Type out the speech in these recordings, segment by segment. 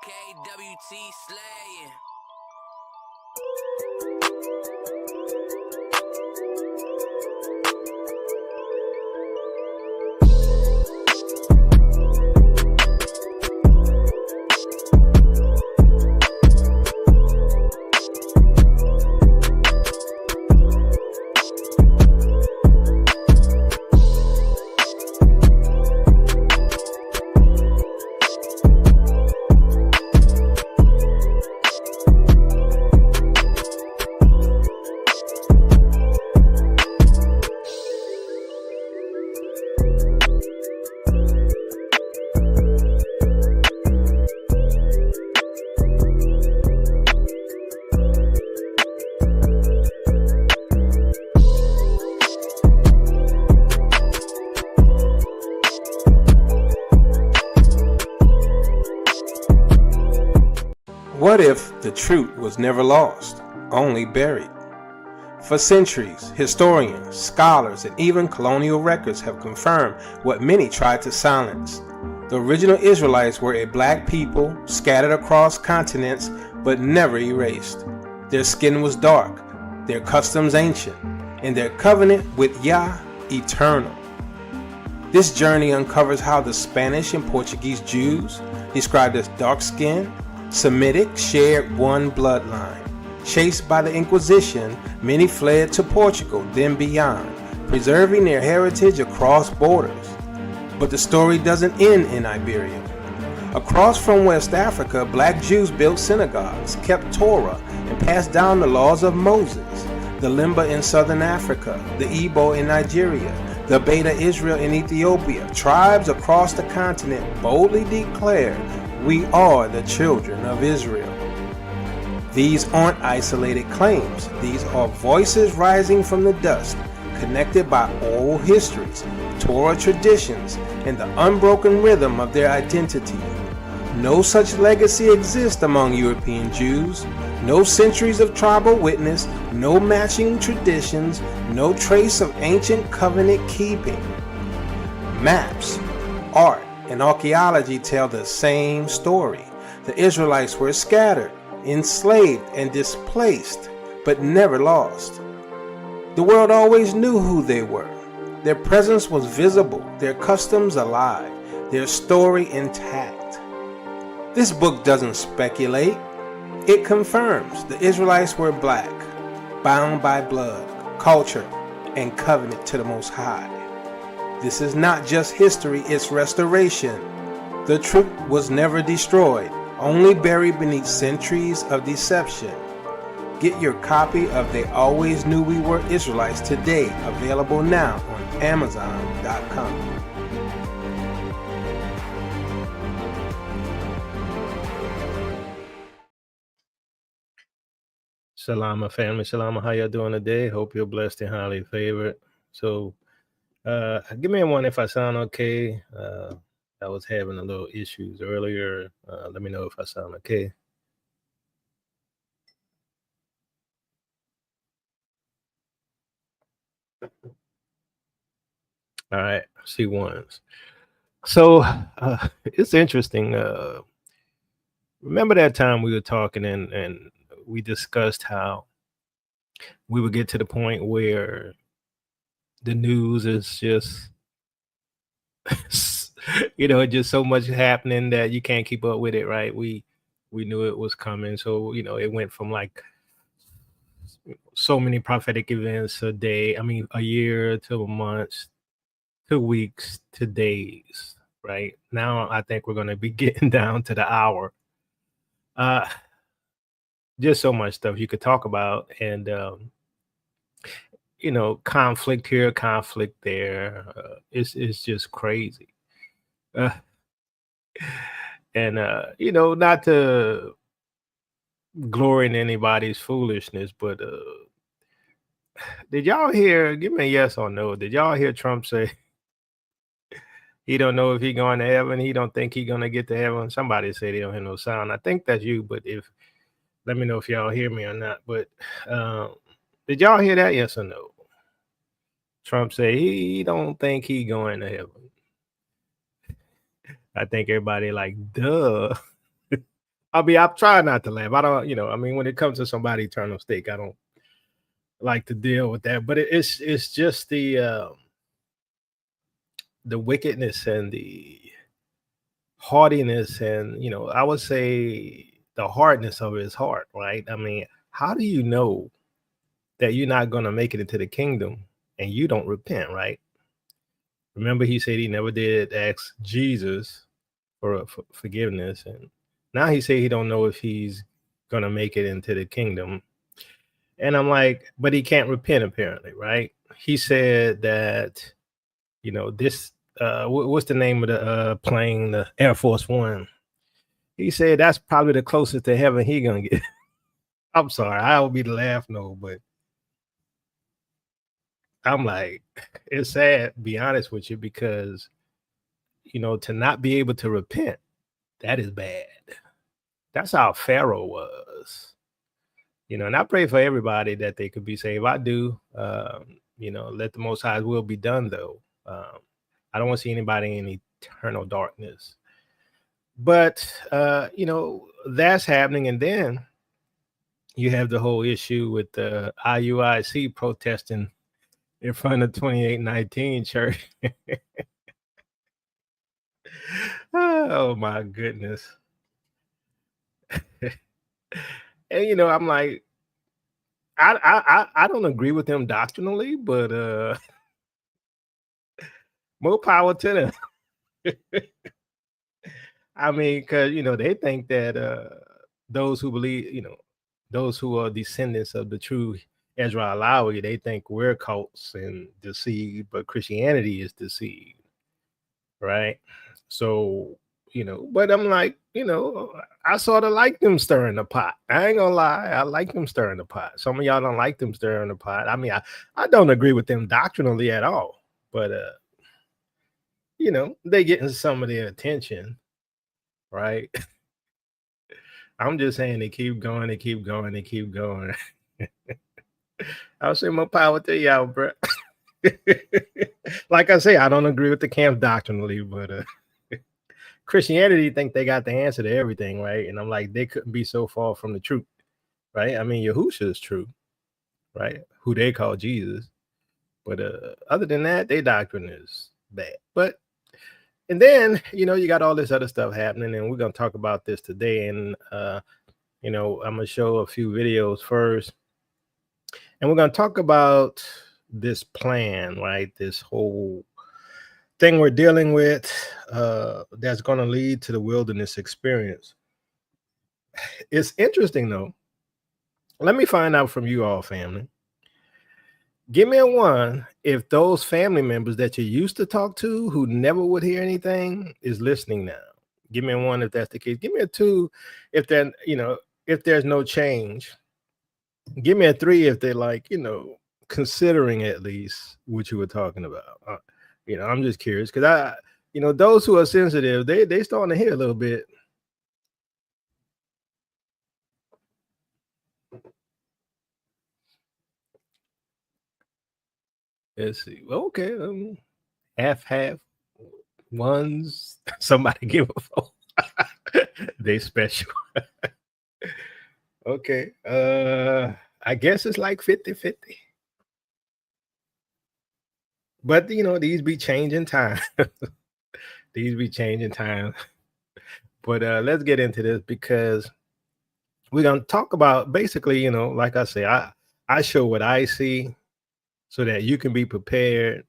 KWT slaying. What if the truth was never lost, only buried? For centuries, historians, scholars, and even colonial records have confirmed what many tried to silence. The original Israelites were a black people scattered across continents but never erased. Their skin was dark, their customs ancient, and their covenant with Yah eternal. This journey uncovers how the Spanish and Portuguese Jews, described as dark-skinned, Semitic, shared one bloodline. Chased by the Inquisition, many fled to Portugal, then beyond, preserving their heritage across borders. But the story doesn't end in Iberia. Across from West Africa, black Jews built synagogues, kept Torah, and passed down the laws of Moses. The Limba in southern Africa, the Igbo in Nigeria, the Beta Israel in Ethiopia, tribes across the continent boldly declared, "We are the children of Israel." These aren't isolated claims. These are voices rising from the dust, connected by oral histories, Torah traditions, and the unbroken rhythm of their identity. No such legacy exists among European Jews. No centuries of tribal witness, no matching traditions, no trace of ancient covenant keeping. Maps, art, and archaeology tell the same story. The Israelites were scattered, enslaved, and displaced, but never lost. The world always knew who they were. Their presence was visible, their customs alive, their story intact. This book doesn't speculate. It confirms the Israelites were black, bound by blood, culture, and covenant to the Most High. This is not just history, it's restoration. The truth was never destroyed, only buried beneath centuries of deception. Get your copy of They Always Knew We Were Israelites today, available now on Amazon.com. Shalom, family. Shalom, how y'all doing today? Hope you're blessed and highly favored. So, give me a one if I sound okay. I was having a little issues earlier. Let me know if I sound okay. All right, see ones. So, it's interesting. Remember that time we were talking and we discussed how we would get to the point where the news is just just so much happening that you can't keep up with it, right? We knew it was coming, so it went from like so many prophetic events a day, a year to a month to weeks to days. Right now I think we're going to be getting down to the hour. Just so much stuff you could talk about, and conflict here, conflict there. It's just crazy. And not to glory in anybody's foolishness, but did y'all hear, give me a yes or no, did y'all hear Trump say he don't know if he going to heaven, he don't think he gonna get to heaven? Somebody said he don't hear no sound. I think that's you, but let me know if y'all hear me or not. But did y'all hear that, yes or no? Trump said he don't think he going to heaven. I think everybody like, duh. I'm trying not to laugh. I don't, I mean, when it comes to somebody eternal stake, I don't like to deal with that. But it's just the wickedness and the haughtiness, and I would say the hardness of his heart, right? I mean, how do you know that you're not going to make it into the kingdom and you don't repent, right? Remember, he said he never did ask Jesus for forgiveness, and now he said he don't know if he's going to make it into the kingdom. And I'm like, but he can't repent apparently, right? He said that, this what's the name of the plane, the Air Force One? He said that's probably the closest to heaven he gonna get. I'm sorry, I will be the laugh no, but I'm like, it's sad, be honest with you, because to not be able to repent, that is bad. That's how Pharaoh was. And I pray for everybody that they could be saved. I do. Let the Most High's will be done, though. I don't want to see anybody in eternal darkness. But that's happening, and then you have the whole issue with the IUIC protesting in front of 2819 church. Oh my goodness. And I'm like, I don't agree with them doctrinally, but more power to them. I mean, because they think that those who believe, those who are descendants of the true Ezra Alawi, they think we're cults and deceived, but Christianity is deceived, right? So, but I'm like, I sort of like them stirring the pot. I ain't gonna lie, I like them stirring the pot. Some of y'all don't like them stirring the pot. I mean, I don't agree with them doctrinally at all, but they getting some of their attention, right? I'm just saying they keep going, they keep going, they keep going. I'll say more power to y'all, bro. Like I say, I don't agree with the camp doctrinally, but Christianity think they got the answer to everything, right? And I'm like, they couldn't be so far from the truth, right? I mean, Yahusha is true, right? Who they call Jesus. But other than that, their doctrine is bad. But and then you got all this other stuff happening, and we're gonna talk about this today. And I'm gonna show a few videos first, and we're gonna talk about this plan, right? This whole thing we're dealing with that's going to lead to the wilderness experience. It's interesting, though. Let me find out from you all, family. Give me a 1 if those family members that you used to talk to who never would hear anything is listening now. Give me a 1 if that's the case. Give me a 2 if they're, if there's no change. Give me a 3 if they're like, considering at least what you were talking about. I'm just curious because those who are sensitive, they starting to hear a little bit. Let's see. Okay, half ones. Somebody give a vote. They special. Okay. I guess it's like 50-50. But these be changing time. These be changing time. But let's get into this because we're gonna talk about basically, like I say, I show what I see so that you can be prepared.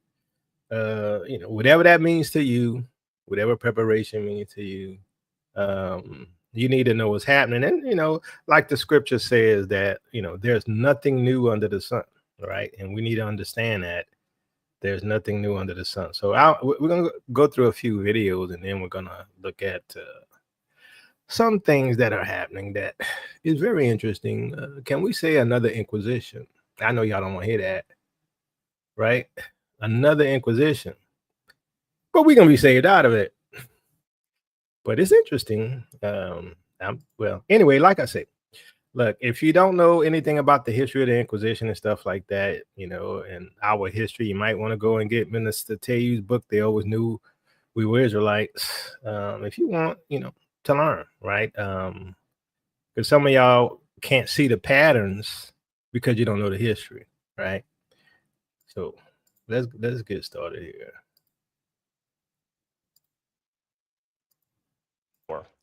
Whatever that means to you, whatever preparation means to you, you need to know what's happening. And like the scripture says that there's nothing new under the sun, right? And we need to understand that there's nothing new under the sun. So we're gonna go through a few videos, and then we're gonna look at some things that are happening that is very interesting. Can we say another Inquisition? I know y'all don't want to hear that, right? Another Inquisition, but we're gonna be saved out of it. But it's interesting. Well, anyway, like I said, look, if you don't know anything about the history of the Inquisition and stuff like that, and our history, you might want to go and get Minister Tayu's book. They always knew we were Israelites. If you want, to learn, right? because some of y'all can't see the patterns because you don't know the history, right? So let's get started here.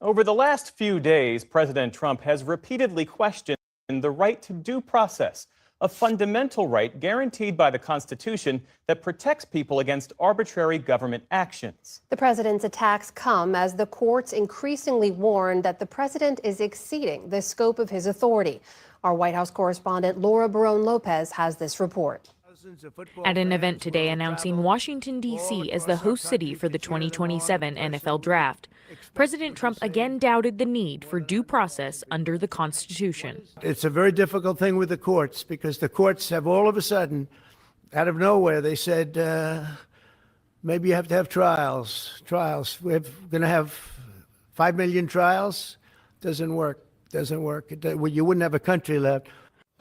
Over the last few days, President Trump has repeatedly questioned the right to due process, a fundamental right guaranteed by the Constitution that protects people against arbitrary government actions. The president's attacks come as the courts increasingly warn that the president is exceeding the scope of his authority. Our White House correspondent Laura Barone-Lopez has this report. At an event today announcing Washington, D.C. as the host city for the 2027 NFL Draft, President Trump again doubted the need for due process under the Constitution. It's a very difficult thing with the courts because the courts have all of a sudden, out of nowhere, they said, maybe you have to have trials. We're going to have 5 million trials. Doesn't work. You wouldn't have a country left.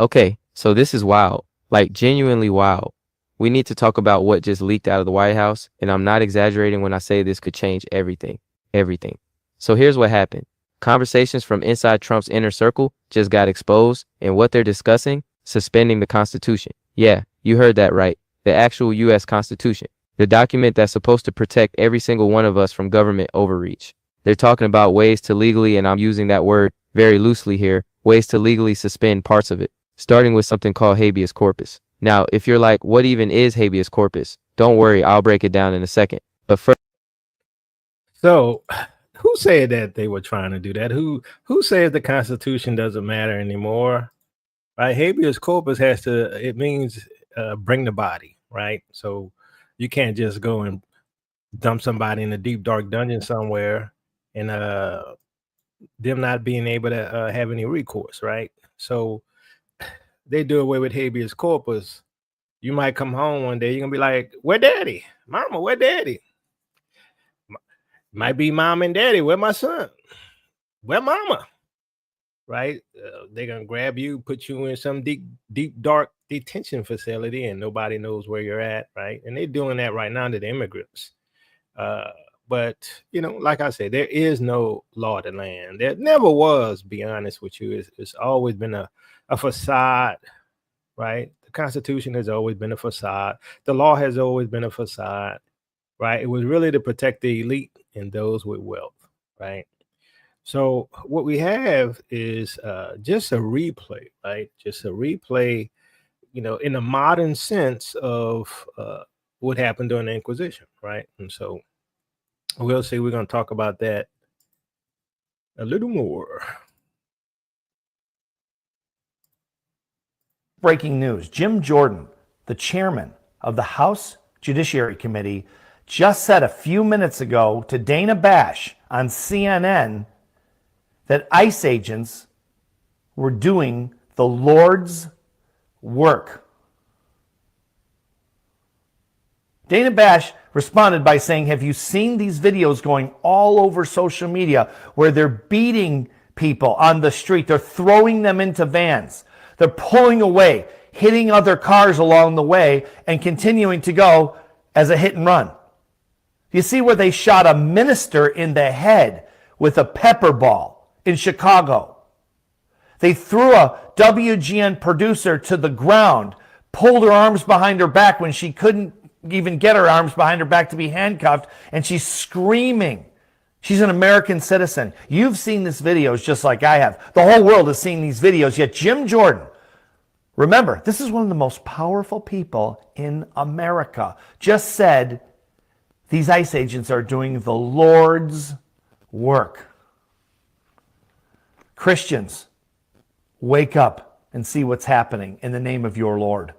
Okay, so this is wild. Like, genuinely wild. We need to talk about what just leaked out of the White House, and I'm not exaggerating when I say this could change everything. Everything. So here's what happened. Conversations from inside Trump's inner circle just got exposed, and what they're discussing, suspending the Constitution. Yeah, you heard that right. The actual U.S. Constitution. The document that's supposed to protect every single one of us from government overreach. They're talking about ways to legally, and I'm using that word very loosely here, ways to legally suspend parts of it, starting with something called habeas corpus. Now, if you're like, what even is habeas corpus? Don't worry, I'll break it down in a second. But first, So who said that they were trying to do that? Who says the Constitution doesn't matter anymore? Right? Habeas corpus it means bring the body, right? So you can't just go and dump somebody in a deep, dark dungeon somewhere and them not being able to have any recourse, right? So they do away with habeas corpus. You might come home one day, you're gonna be like, where daddy? Mama, where daddy? Might be mom and daddy, where my son? Where mama? Right? They're gonna grab you, put you in some deep, dark detention facility, and nobody knows where you're at, right? And they're doing that right now to the immigrants. But like I said, there is no law of the land. There never was, be honest with you. It's always been a facade, right? The Constitution has always been a facade. The law has always been a facade, right? It was really to protect the elite and those with wealth, right? So what we have is just a replay, right? Just a replay, in a modern sense of what happened during the Inquisition, right? And so we'll see. We're going to talk about that a little more. Breaking news. Jim Jordan, the chairman of the House Judiciary Committee, just said a few minutes ago to Dana Bash on CNN that ICE agents were doing the Lord's work. Dana Bash responded by saying, have you seen these videos going all over social media where they're beating people on the street? They're throwing them into vans. They're pulling away, hitting other cars along the way, and continuing to go as a hit and run. You see where they shot a minister in the head with a pepper ball in Chicago. They threw a WGN producer to the ground, pulled her arms behind her back when she couldn't even get her arms behind her back to be handcuffed, and she's screaming. She's an American citizen. You've seen these videos just like I have. The whole world has seen these videos, yet Jim Jordan, remember, this is one of the most powerful people in America, just said these ICE agents are doing the Lord's work. Christians, wake up and see what's happening in the name of your Lord.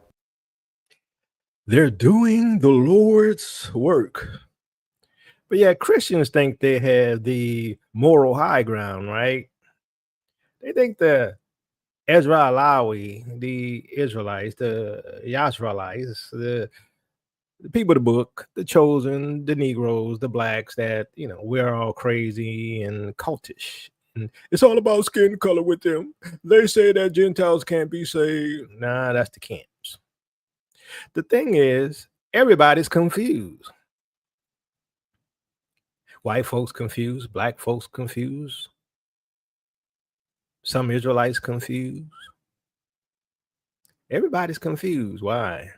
They're doing the Lord's work. But yeah, Christians think they have the moral high ground, right? They think the Ezra Alawi, the Israelites, the Yashraelites, the people of the book, the chosen, the Negroes, the blacks, that, we're all crazy and cultish. And it's all about skin color with them. They say that Gentiles can't be saved. Nah, that's the camps. The thing is, everybody's confused. White folks confused, black folks confused. Some Israelites confused. Everybody's confused. Why?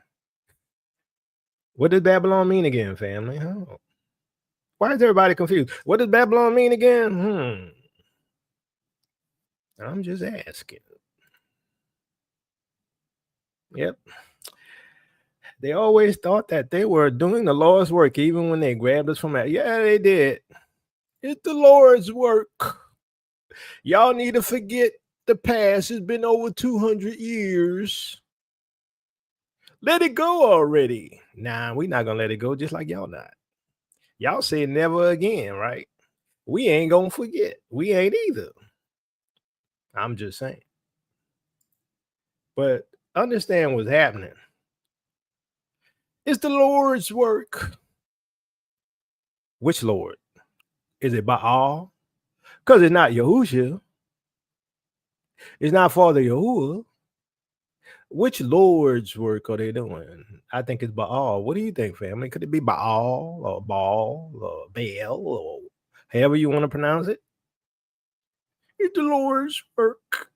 What does Babylon mean again, family? Oh. Why is everybody confused? What does Babylon mean again? I'm just asking. Yep. They always thought that they were doing the Lord's work, even when they grabbed us from that. Yeah, they did. It's the Lord's work. Y'all need to forget the past. It's been over 200 years. Let it go already. Nah, we're not going to let it go, just like y'all not. Y'all say never again, right? We ain't going to forget. We ain't either. I'm just saying. But understand what's happening. It's the Lord's work. Which Lord? Is it Baal? Because it's not Yahushua. It's not Father Yahuwah. Which Lord's work are they doing? I think it's Baal. What do you think, family? Could it be Baal or Baal or Baal or however you want to pronounce it? It's the Lord's work.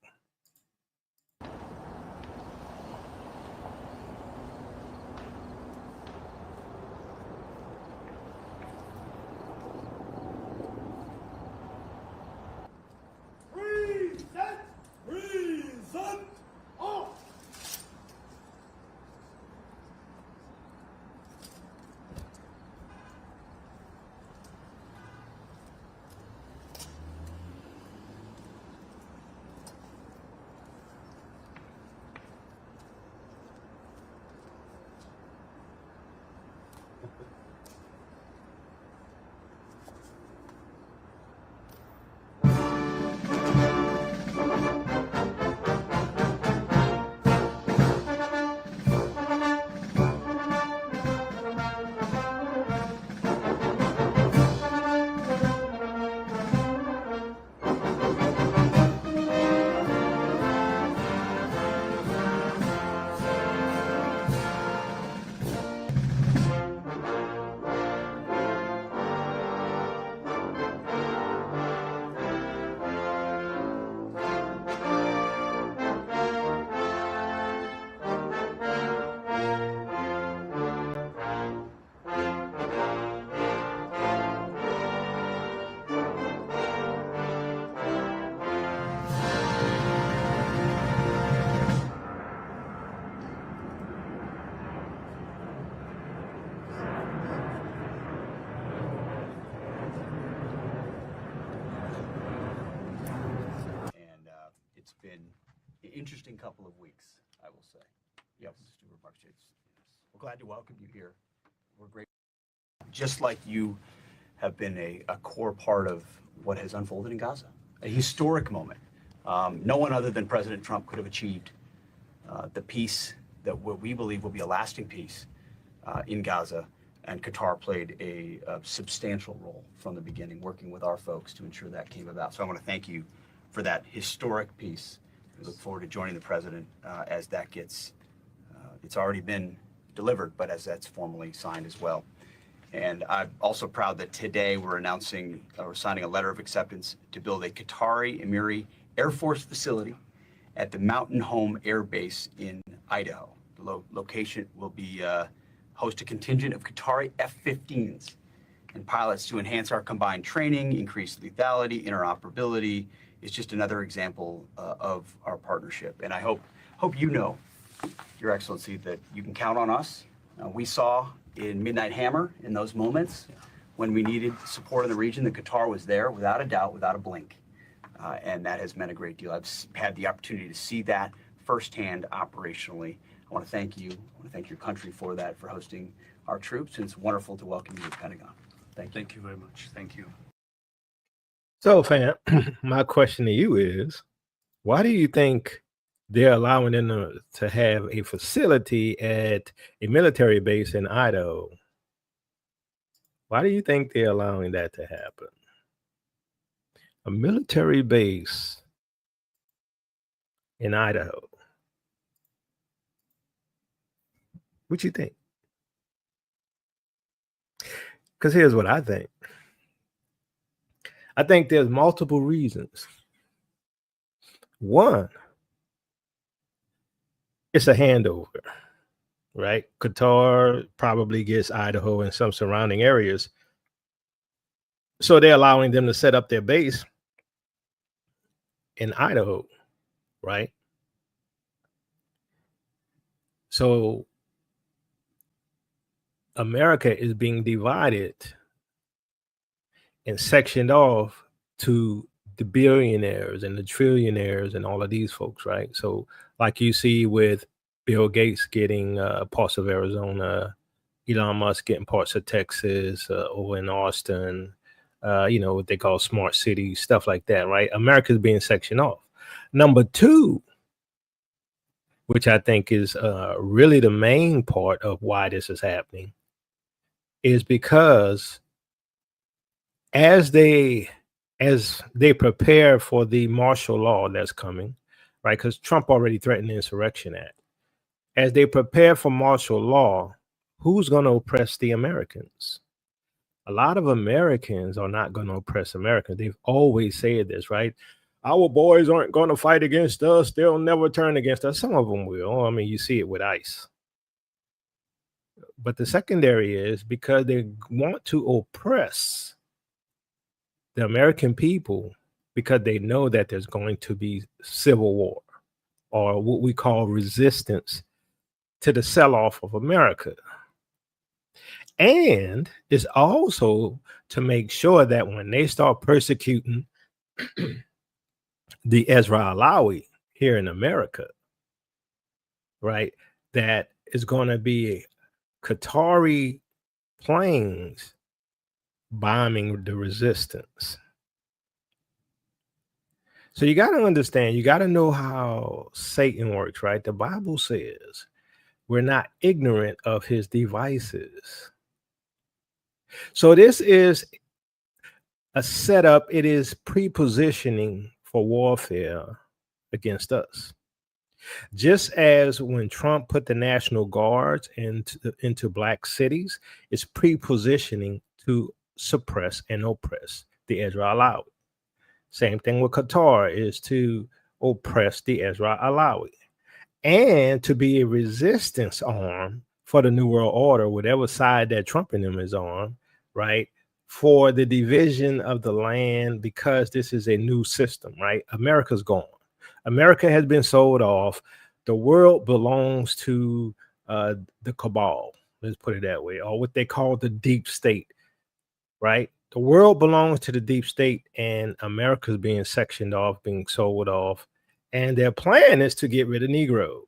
It's been an interesting couple of weeks, I will say. Yes, Mr. Remarks. We're glad to welcome you here. We're great. Just like you have been a core part of what has unfolded in Gaza, a historic moment. No one other than President Trump could have achieved the peace that what we believe will be a lasting peace in Gaza. And Qatar played a substantial role from the beginning, working with our folks to ensure that came about. So I want to thank you for that historic piece. We look forward to joining the president as that gets, it's already been delivered, but as that's formally signed as well. And I'm also proud that today we're announcing, we're signing a letter of acceptance to build a Qatari Emiri Air Force facility at the Mountain Home Air Base in Idaho. The location will be host a contingent of Qatari F-15s and pilots to enhance our combined training, increase lethality, interoperability. It's just another example of our partnership. And I hope you know, Your Excellency, that you can count on us. We saw in Midnight Hammer, in those moments, when we needed support in the region, that Qatar was there without a doubt, without a blink. And that has meant a great deal. I've had the opportunity to see that firsthand operationally. I want to thank you. I want to thank your country for that, for hosting our troops. And it's wonderful to welcome you to the Pentagon. Thank you. Thank you very much. Thank you. So, fam, my question to you is, why do you think they're allowing them to have a facility at a military base in Idaho? Why do you think they're allowing that to happen? A military base in Idaho. What you think? Because here's what I think. I think there's multiple reasons. One, it's a handover, right? Qatar probably gets Idaho and some surrounding areas. So they're allowing them to set up their base in Idaho, right? So America is being divided and sectioned off to the billionaires and the trillionaires and all of these folks, right? So, like you see with Bill Gates getting parts of Arizona, Elon Musk getting parts of Texas, over in Austin, what they call smart cities, stuff like that, right? America's being sectioned off. Number two, which I think is really the main part of why this is happening, is because as they prepare for the martial law that's coming, right? Because Trump already threatened the Insurrection Act. As they prepare for martial law, who's going to oppress the Americans? A lot of Americans are not going to oppress Americans. They've always said this, right? Our boys aren't going to fight against us. They'll never turn against us. Some of them will. I mean, you see it with ICE. But the secondary is because they want to oppress the American people because they know that there's going to be civil war or what we call resistance to the sell-off of America. And it's also to make sure that when they start persecuting the Ezra Alawi here in America, right, that is going to be Qatari planes bombing the resistance. So you got to understand, you got to know how Satan works, right? The Bible says we're not ignorant of his devices. So this is a setup. It is pre-positioning for warfare against us. Just as when Trump put the National Guards into black cities, it's pre-positioning to suppress and oppress the Ezra Alawi. Same thing with Qatar, is to oppress the Ezra Alawi and to be a resistance arm for the New World Order, whatever side that Trump and them is on, right? For the division of the land, because this is a new system, right? America's gone. America has been sold off. The world belongs to the cabal, let's put it that way, or what they call the deep state, right? The world belongs to the deep state, and America's being sectioned off, being sold off, and their plan is to get rid of Negroes.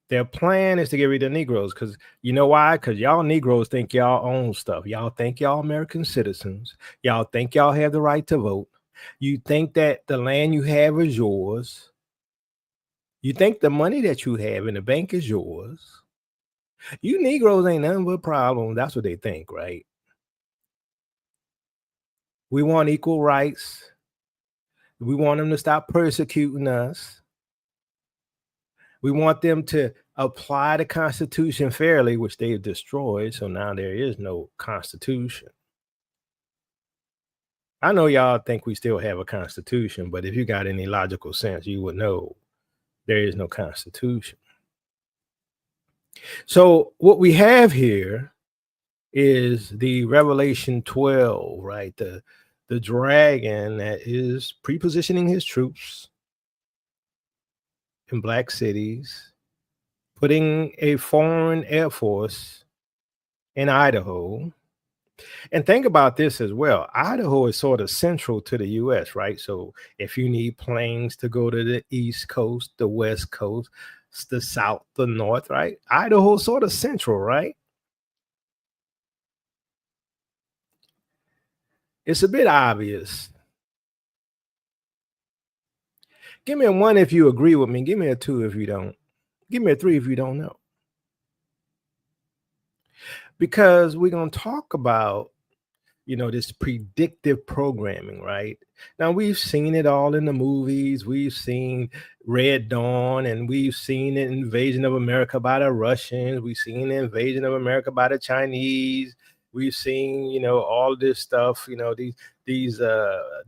Their plan is to get rid of Negroes because you know why? Because y'all Negroes think y'all own stuff. Y'all think y'all American citizens. Y'all think y'all have the right to vote. You think that the land you have is yours. You think the money that you have in the bank is yours. You Negroes ain't nothing but a problem. That's what they think, right? We want equal rights. We want them to stop persecuting us. We want them to apply the Constitution fairly, which they've destroyed. So now there is no Constitution. I know y'all think we still have a Constitution, but if you got any logical sense, you would know there is no Constitution. So what we have here is the Revelation 12, right? The dragon that is prepositioning his troops in black cities, putting a foreign air force in Idaho. And think about this as well. Idaho is sort of central to the U.S., right? So if you need planes to go to the East Coast, the West Coast, the South, the North, right? Idaho is sort of central, right? It's a bit obvious. Give me a 1 if you agree with me. Give me a 2 if you don't. Give me a 3 if you don't know. Because we're going to talk about, this predictive programming, right? Now, we've seen it all in the movies. We've seen Red Dawn, and we've seen the invasion of America by the Russians. We've seen the invasion of America by the Chinese. We've seen, you know, all this stuff, you know, these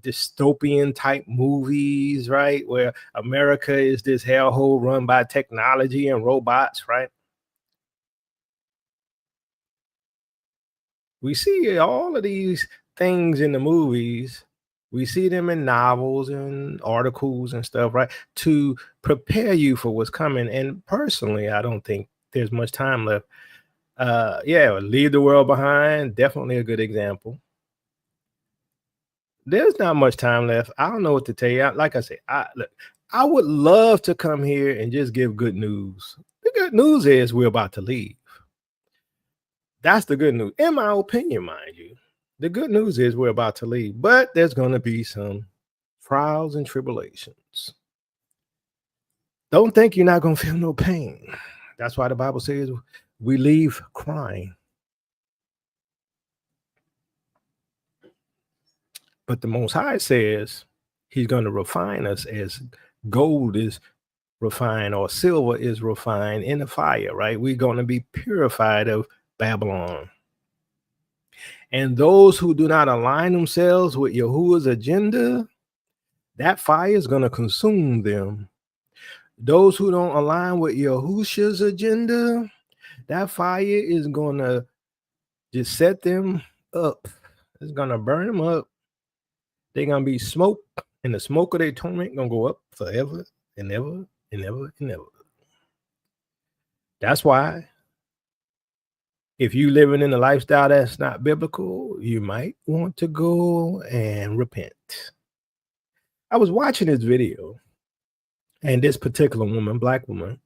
dystopian type movies, right? Where America is this hellhole run by technology and robots, right? We see all of these things in the movies. We see them in novels and articles and stuff, right? To prepare you for what's coming. And personally, I don't think there's much time left. Yeah, Leave the World Behind, definitely a good example. There's not much time left. I don't know what to tell you. Like I said, I would love to come here and just give good news. The good news is we're about to leave. That's the good news, in my opinion, mind you. The good news is we're about to leave, but there's going to be some trials and tribulations. Don't think you're not going to feel no pain. That's why the Bible says we leave crying. But the Most High says he's going to refine us as gold is refined or silver is refined in the fire, right? We're going to be purified of Babylon. And those who do not align themselves with Yahuwah's agenda, that fire is going to consume them. Those who don't align with Yahusha's agenda, that fire is going to just set them up. It's going to burn them up. They're going to be smoke, and the smoke of their torment going to go up forever and ever and ever and ever. That's why if you living in a lifestyle that's not biblical, you might want to go and repent. I was watching this video, and this particular woman, black woman,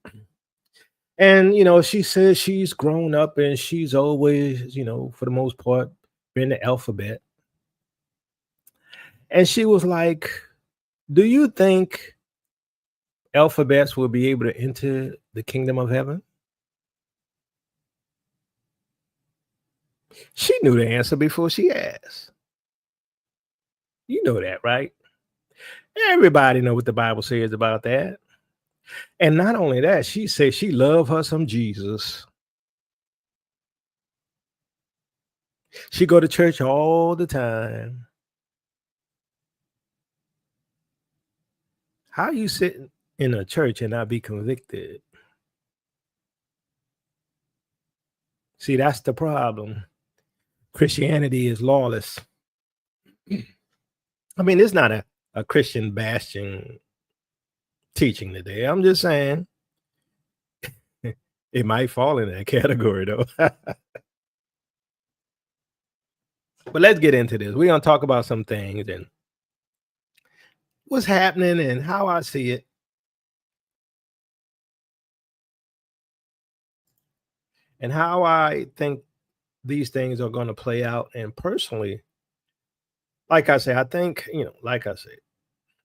and, you know, she says she's grown up and she's always, you know, for the most part, been the alphabet. And she was like, do you think alphabets will be able to enter the kingdom of heaven? She knew the answer before she asked. You know that, right? Everybody know what the Bible says about that. And not only that, she said she loved her some Jesus. She go to church all the time. How you sitting in a church and not be convicted? See, that's the problem. Christianity is lawless. I mean, it's not a Christian bastion teaching today. I'm just saying it might fall in that category, though. But let's get into this. We're going to talk about some things and what's happening and how I see it. And how I think these things are going to play out. And personally, like I say, I think, you know, like I said,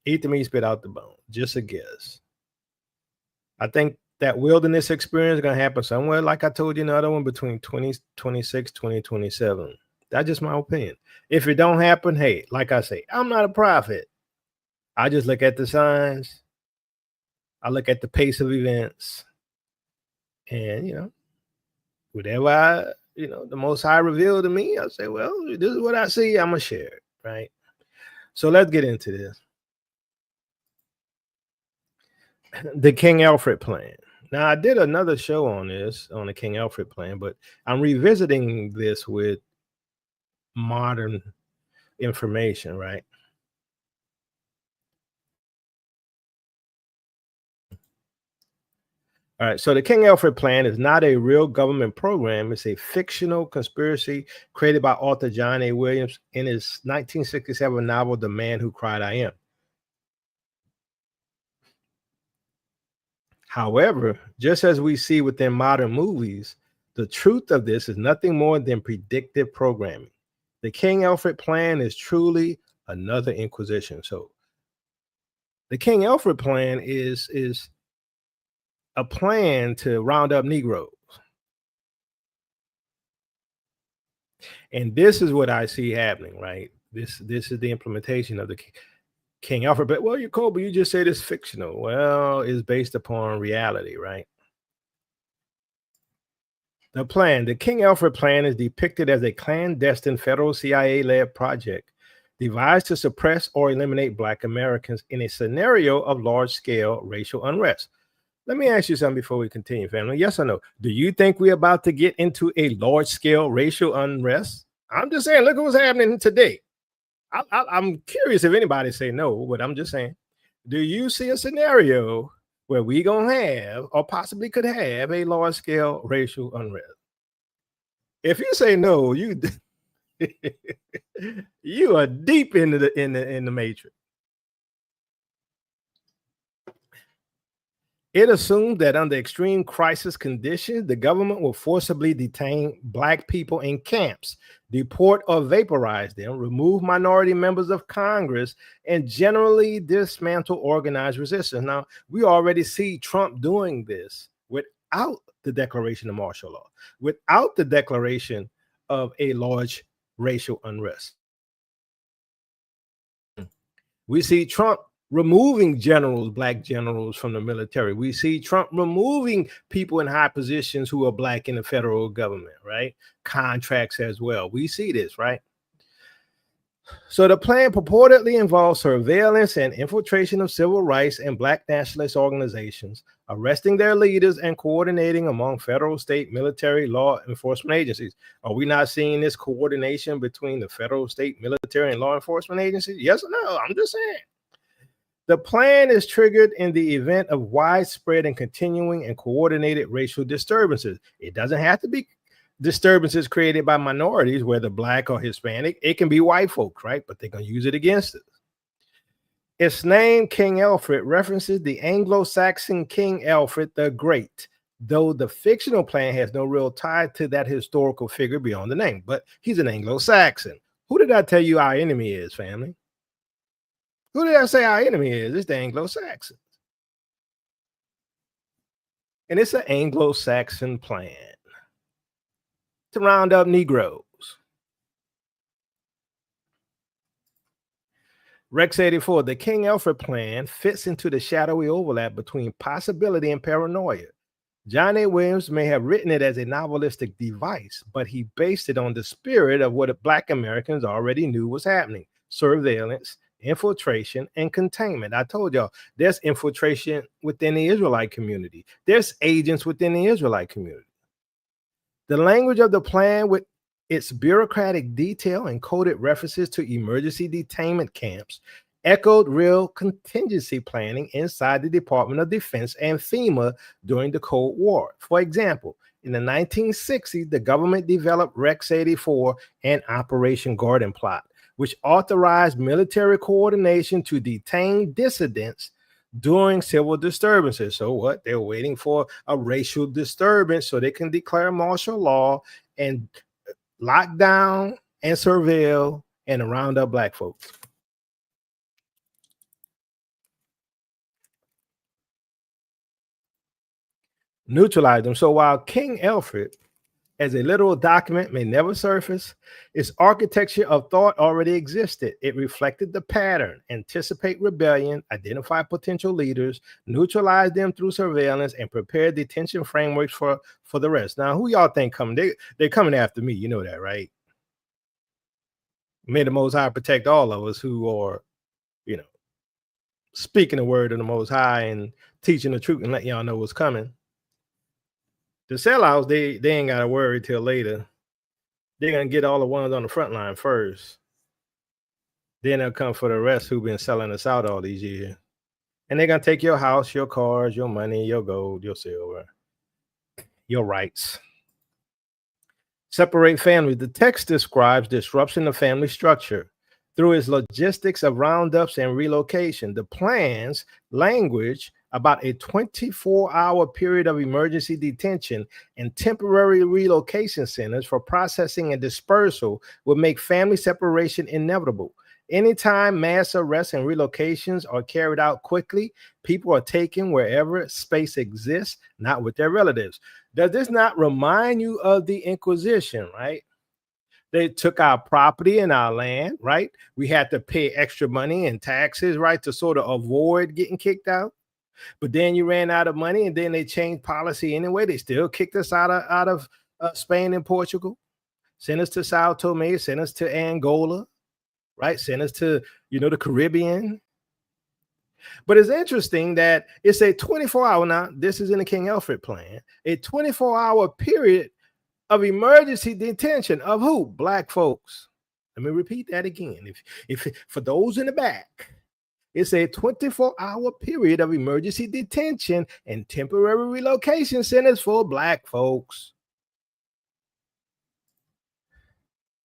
eat the meat, spit out the bone. Just a guess. I think that wilderness experience is going to happen somewhere, like I told you, another one between 2026, 2027. That's just my opinion. If it don't happen, hey, like I say, I'm not a prophet. I just look at the signs. I look at the pace of events. And, you know, whatever the Most High revealed to me, I say, well, this is what I see. I'm going to share it, right? So let's get into this. The King Alfred plan. Now, I did another show on this, on the King Alfred plan, but I'm revisiting this with modern information, right? All right, so the King Alfred plan is not a real government program. It's a fictional conspiracy created by author John A. Williams in his 1967 novel, The Man Who Cried I Am. However, just as we see within modern movies, the truth of this is nothing more than predictive programming. The King Alfred plan is truly another Inquisition. So the King Alfred plan is a plan to round up Negroes. And this is what I see happening, right? This is the implementation of the King Alfred. But, well, Kobe, you just said it's fictional. Well, it's based upon reality, right? The plan, the King Alfred plan, is depicted as a clandestine federal CIA-led project devised to suppress or eliminate Black Americans in a scenario of large-scale racial unrest. Let me ask you something before we continue, family. Yes or no? Do you think we're about to get into a large-scale racial unrest? I'm just saying, look at what's happening today. I'm curious if anybody say no, but I'm just saying, do you see a scenario where we gonna have or possibly could have a large-scale racial unrest? If you say no, you you are deep into the matrix. It assumes that under extreme crisis conditions, the government will forcibly detain Black people in camps, deport or vaporize them, remove minority members of Congress, and generally dismantle organized resistance. Now, we already see Trump doing this without the declaration of martial law, without the declaration of a large racial unrest. We see Trump removing generals, Black generals, from the military. We see Trump removing people in high positions who are Black in the federal government, right? Contracts as well. We see this, right? So the plan purportedly involves surveillance and infiltration of civil rights and Black nationalist organizations, arresting their leaders and coordinating among federal, state, military, law enforcement agencies. Are we not seeing this coordination between the federal, state, military, and law enforcement agencies? Yes or no? I'm just saying. The plan is triggered in the event of widespread and continuing and coordinated racial disturbances. It doesn't have to be disturbances created by minorities, whether Black or Hispanic. It can be white folks, right? But they're going to use it against us. Its name, King Alfred, references the Anglo-Saxon King Alfred the Great, though the fictional plan has no real tie to that historical figure beyond the name. But he's an Anglo-Saxon. Who did I tell you our enemy is, family? Who did I say our enemy is? It's the Anglo-Saxons. And it's an Anglo-Saxon plan to round up Negroes. Rex 84, the King Alfred plan fits into the shadowy overlap between possibility and paranoia. John A. Williams may have written it as a novelistic device, but he based it on the spirit of what Black Americans already knew was happening: surveillance, infiltration, and containment. I told y'all there's infiltration within the Israelite community. There's agents within the Israelite community. The language of the plan, with its bureaucratic detail and coded references to emergency detainment camps, echoed real contingency planning inside the Department of Defense and FEMA during the Cold War. For example, in the 1960s, the government developed Rex 84 and Operation Garden Plot, which authorized military coordination to detain dissidents during civil disturbances. So what? They're waiting for a racial disturbance so they can declare martial law and lock down and surveil and round up Black folks. Neutralize them. So while King Alfred, as a literal document, may never surface, its architecture of thought already existed. It reflected the pattern: anticipate rebellion, identify potential leaders, neutralize them through surveillance, and prepare detention frameworks for the rest. Now, who y'all think coming? They're coming after me. You know that, right? May the Most High protect all of us who are, speaking the word of the Most High and teaching the truth and letting y'all know what's coming. The sellouts, they ain't got to worry till later. They're going to get all the ones on the front line first. Then they'll come for the rest who've been selling us out all these years. And they're going to take your house, your cars, your money, your gold, your silver, your rights. Separate families. The text describes disruption of family structure through its logistics of roundups and relocation. The plan's language about a 24-hour period of emergency detention and temporary relocation centers for processing and dispersal would make family separation inevitable. Anytime mass arrests and relocations are carried out quickly, people are taken wherever space exists, not with their relatives. Does this not remind you of the Inquisition, right? They took our property and our land, right? We had to pay extra money and taxes, right, to sort of avoid getting kicked out. But then you ran out of money, and then they changed policy anyway. They still kicked us out of Spain and Portugal, send us to Sao Tome, send us to Angola, right? Send us to, the Caribbean. But it's interesting that it's a 24-hour, now this is in the King Alfred plan, a 24-hour period of emergency detention of who? Black folks. Let me repeat that again. If for those in the back, it's a 24-hour period of emergency detention and temporary relocation centers for Black folks.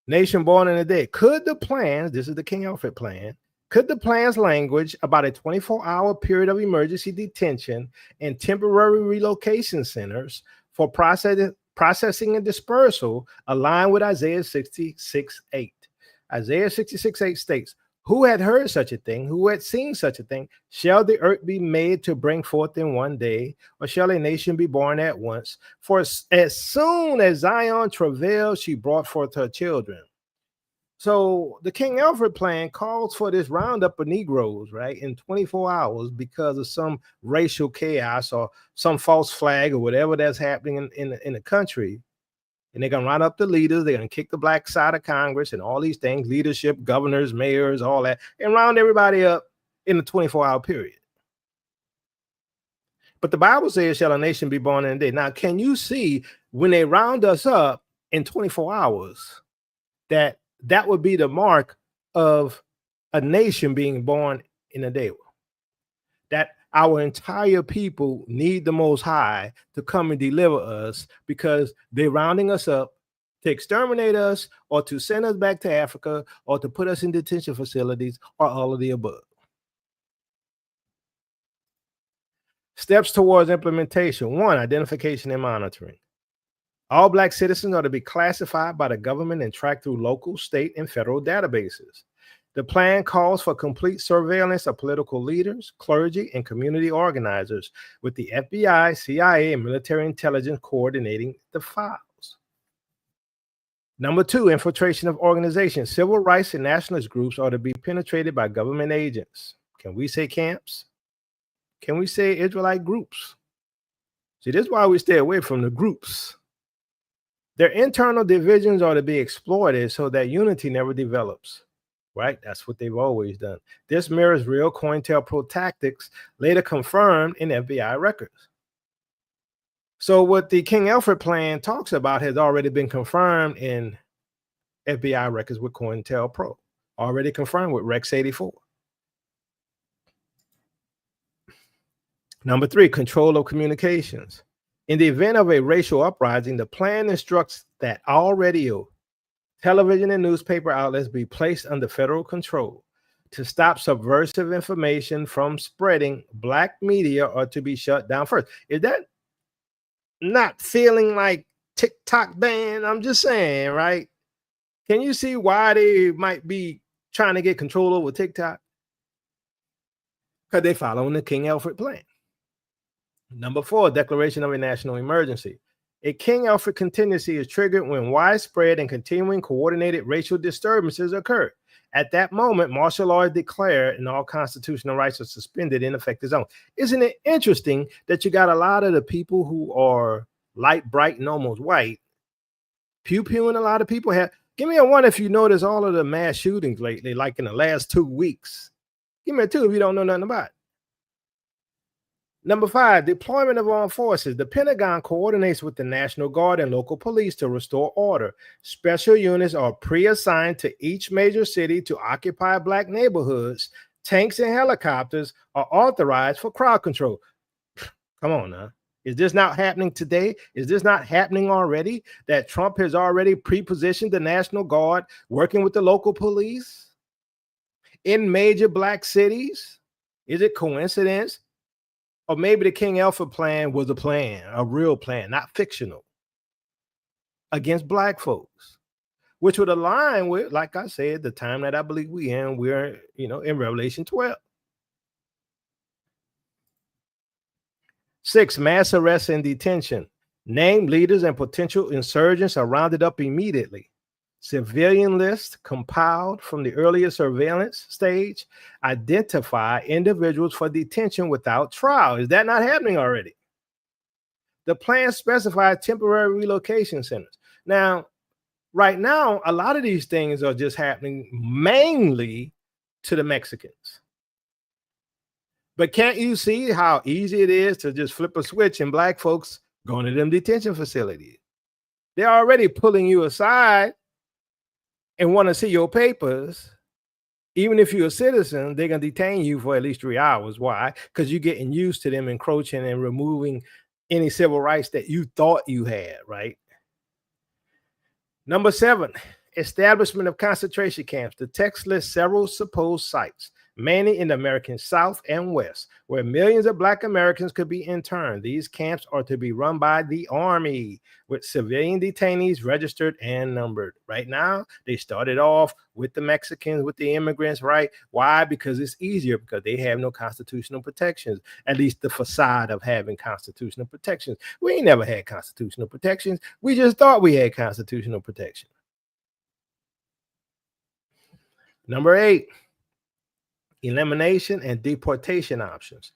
Nation born in a day. Could the plans, this is the King Alfred plan, could the plan's language about a 24-hour period of emergency detention and temporary relocation centers for processing and dispersal align with Isaiah 66:8? Isaiah 66:8 states, who had heard such a thing, who had seen such a thing? Shall the earth be made to bring forth in one day, or shall a nation be born at once? For as soon as Zion travailed, she brought forth her children. So the King Alfred plan calls for this roundup of Negroes, right, in 24 hours because of some racial chaos or some false flag or whatever that's happening in the country. And they're going to round up the leaders. They're going to kick the black side of Congress and all these things, leadership, governors, mayors, all that, and round everybody up in a 24-hour period. But the Bible says, shall a nation be born in a day? Now, can you see when they round us up in 24 hours, that would be the mark of a nation being born in a day? That our entire people need the Most High to come and deliver us because they're rounding us up to exterminate us or to send us back to Africa or to put us in detention facilities or all of the above. Steps towards implementation. 1, identification and monitoring. All Black citizens are to be classified by the government and tracked through local, state, and federal databases. The plan calls for complete surveillance of political leaders, clergy, and community organizers, with the FBI, CIA, and military intelligence coordinating the files. Number 2, infiltration of organizations. Civil rights and nationalist groups are to be penetrated by government agents. Can we say camps? Can we say Israelite groups? See, this is why we stay away from the groups. Their internal divisions are to be exploited so that unity never develops. Right? That's what they've always done. This mirrors real COINTELPRO tactics later confirmed in FBI records. So what the King Alfred plan talks about has already been confirmed in FBI records with COINTELPRO, already confirmed with Rex 84. Number 3, control of communications. In the event of a racial uprising, the plan instructs that all radio, television, and newspaper outlets be placed under federal control to stop subversive information from spreading. Black media are to be shut down first. Is that not feeling like TikTok ban? I'm just saying, right? Can you see why they might be trying to get control over TikTok? Because they're following the King Alfred plan. Number 4, declaration of a national emergency. A King Alfred contingency is triggered when widespread and continuing coordinated racial disturbances occur. At that moment, martial law is declared and all constitutional rights are suspended in affected zones. Isn't it interesting that you got a lot of the people who are light, bright, and almost white pew-pewing a lot of people? Give me a 1 if you notice all of the mass shootings lately, like in the last 2 weeks. Give me a 2 if you don't know nothing about it. Number 5, deployment of armed forces. The Pentagon coordinates with the National Guard and local police to restore order. Special units are pre-assigned to each major city to occupy Black neighborhoods. Tanks and helicopters are authorized for crowd control. Come on now. Is this not happening today? Is this not happening already? That Trump has already pre-positioned the National Guard working with the local police in major Black cities? Is it coincidence? Or maybe the King Alfred plan was a plan, a real plan, not fictional, against Black folks, which would align with, like I said, the time that I believe we're in Revelation 12. 6, mass arrest and detention. Named leaders and potential insurgents are rounded up immediately. Civilian lists compiled from the earlier surveillance stage identify individuals for detention without trial. Is that not happening already? The plan specifies temporary relocation centers. Now, right now, a lot of these things are just happening mainly to the Mexicans. But can't you see how easy it is to just flip a switch and black folks going to them detention facilities? They're already pulling you aside and want to see your papers. Even if you're a citizen, they're going to detain you for at least 3 hours. Why? Because you're getting used to them encroaching and removing any civil rights that you thought you had, right? Number 7, establishment of concentration camps. The text lists several supposed sites, mainly in the American South and West, where millions of Black Americans could be interned. These camps are to be run by the Army, with civilian detainees registered and numbered. Right now, they started off with the Mexicans, with the immigrants, right? Why? Because it's easier, because they have no constitutional protections, at least the facade of having constitutional protections. We ain't never had constitutional protections. We just thought we had constitutional protection. Number 8, elimination and deportation options.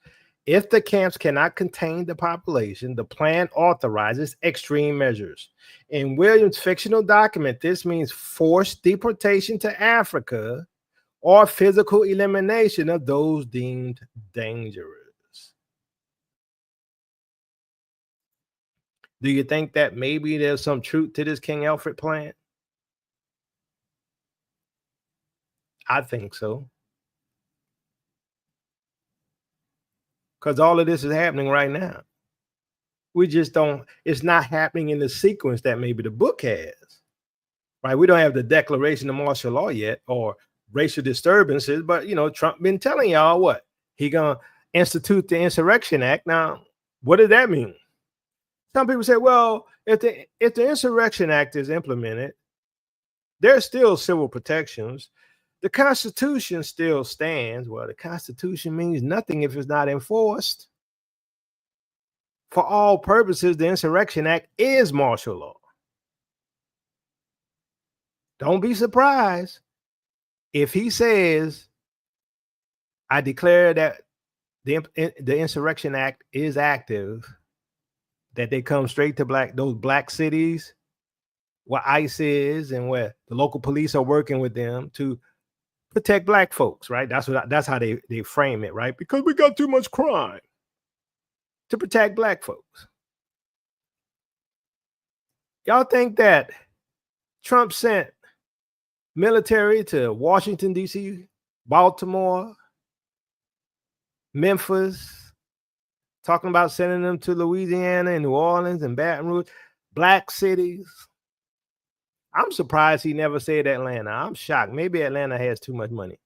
If the camps cannot contain the population, the plan authorizes extreme measures. In Williams' fictional document, this means forced deportation to Africa or physical elimination of those deemed dangerous. Do you think that maybe there's some truth to this King Alfred plan? I think so. Because all of this is happening right now. We just don't, it's not happening in the sequence that maybe the book has, right? We don't have the declaration of martial law yet or racial disturbances, but, you know, Trump been telling y'all what? He gonna institute the Insurrection Act. Now, what does that mean? Some people say, well, if the Insurrection Act is implemented, there's still civil protections. The Constitution still stands. Well, the Constitution means nothing if it's not enforced. For all purposes, the Insurrection Act is martial law. Don't be surprised if he says, I declare that the Insurrection Act is active, that they come straight to those black cities where ICE is and where the local police are working with them to protect black folks, right? That's how they frame it, right? Because we got too much crime, to protect black folks. Y'all think that Trump sent military to Washington, D.C., Baltimore, Memphis, talking about sending them to Louisiana and New Orleans and Baton Rouge, black cities? I'm surprised he never said Atlanta. I'm shocked. Maybe Atlanta has too much money.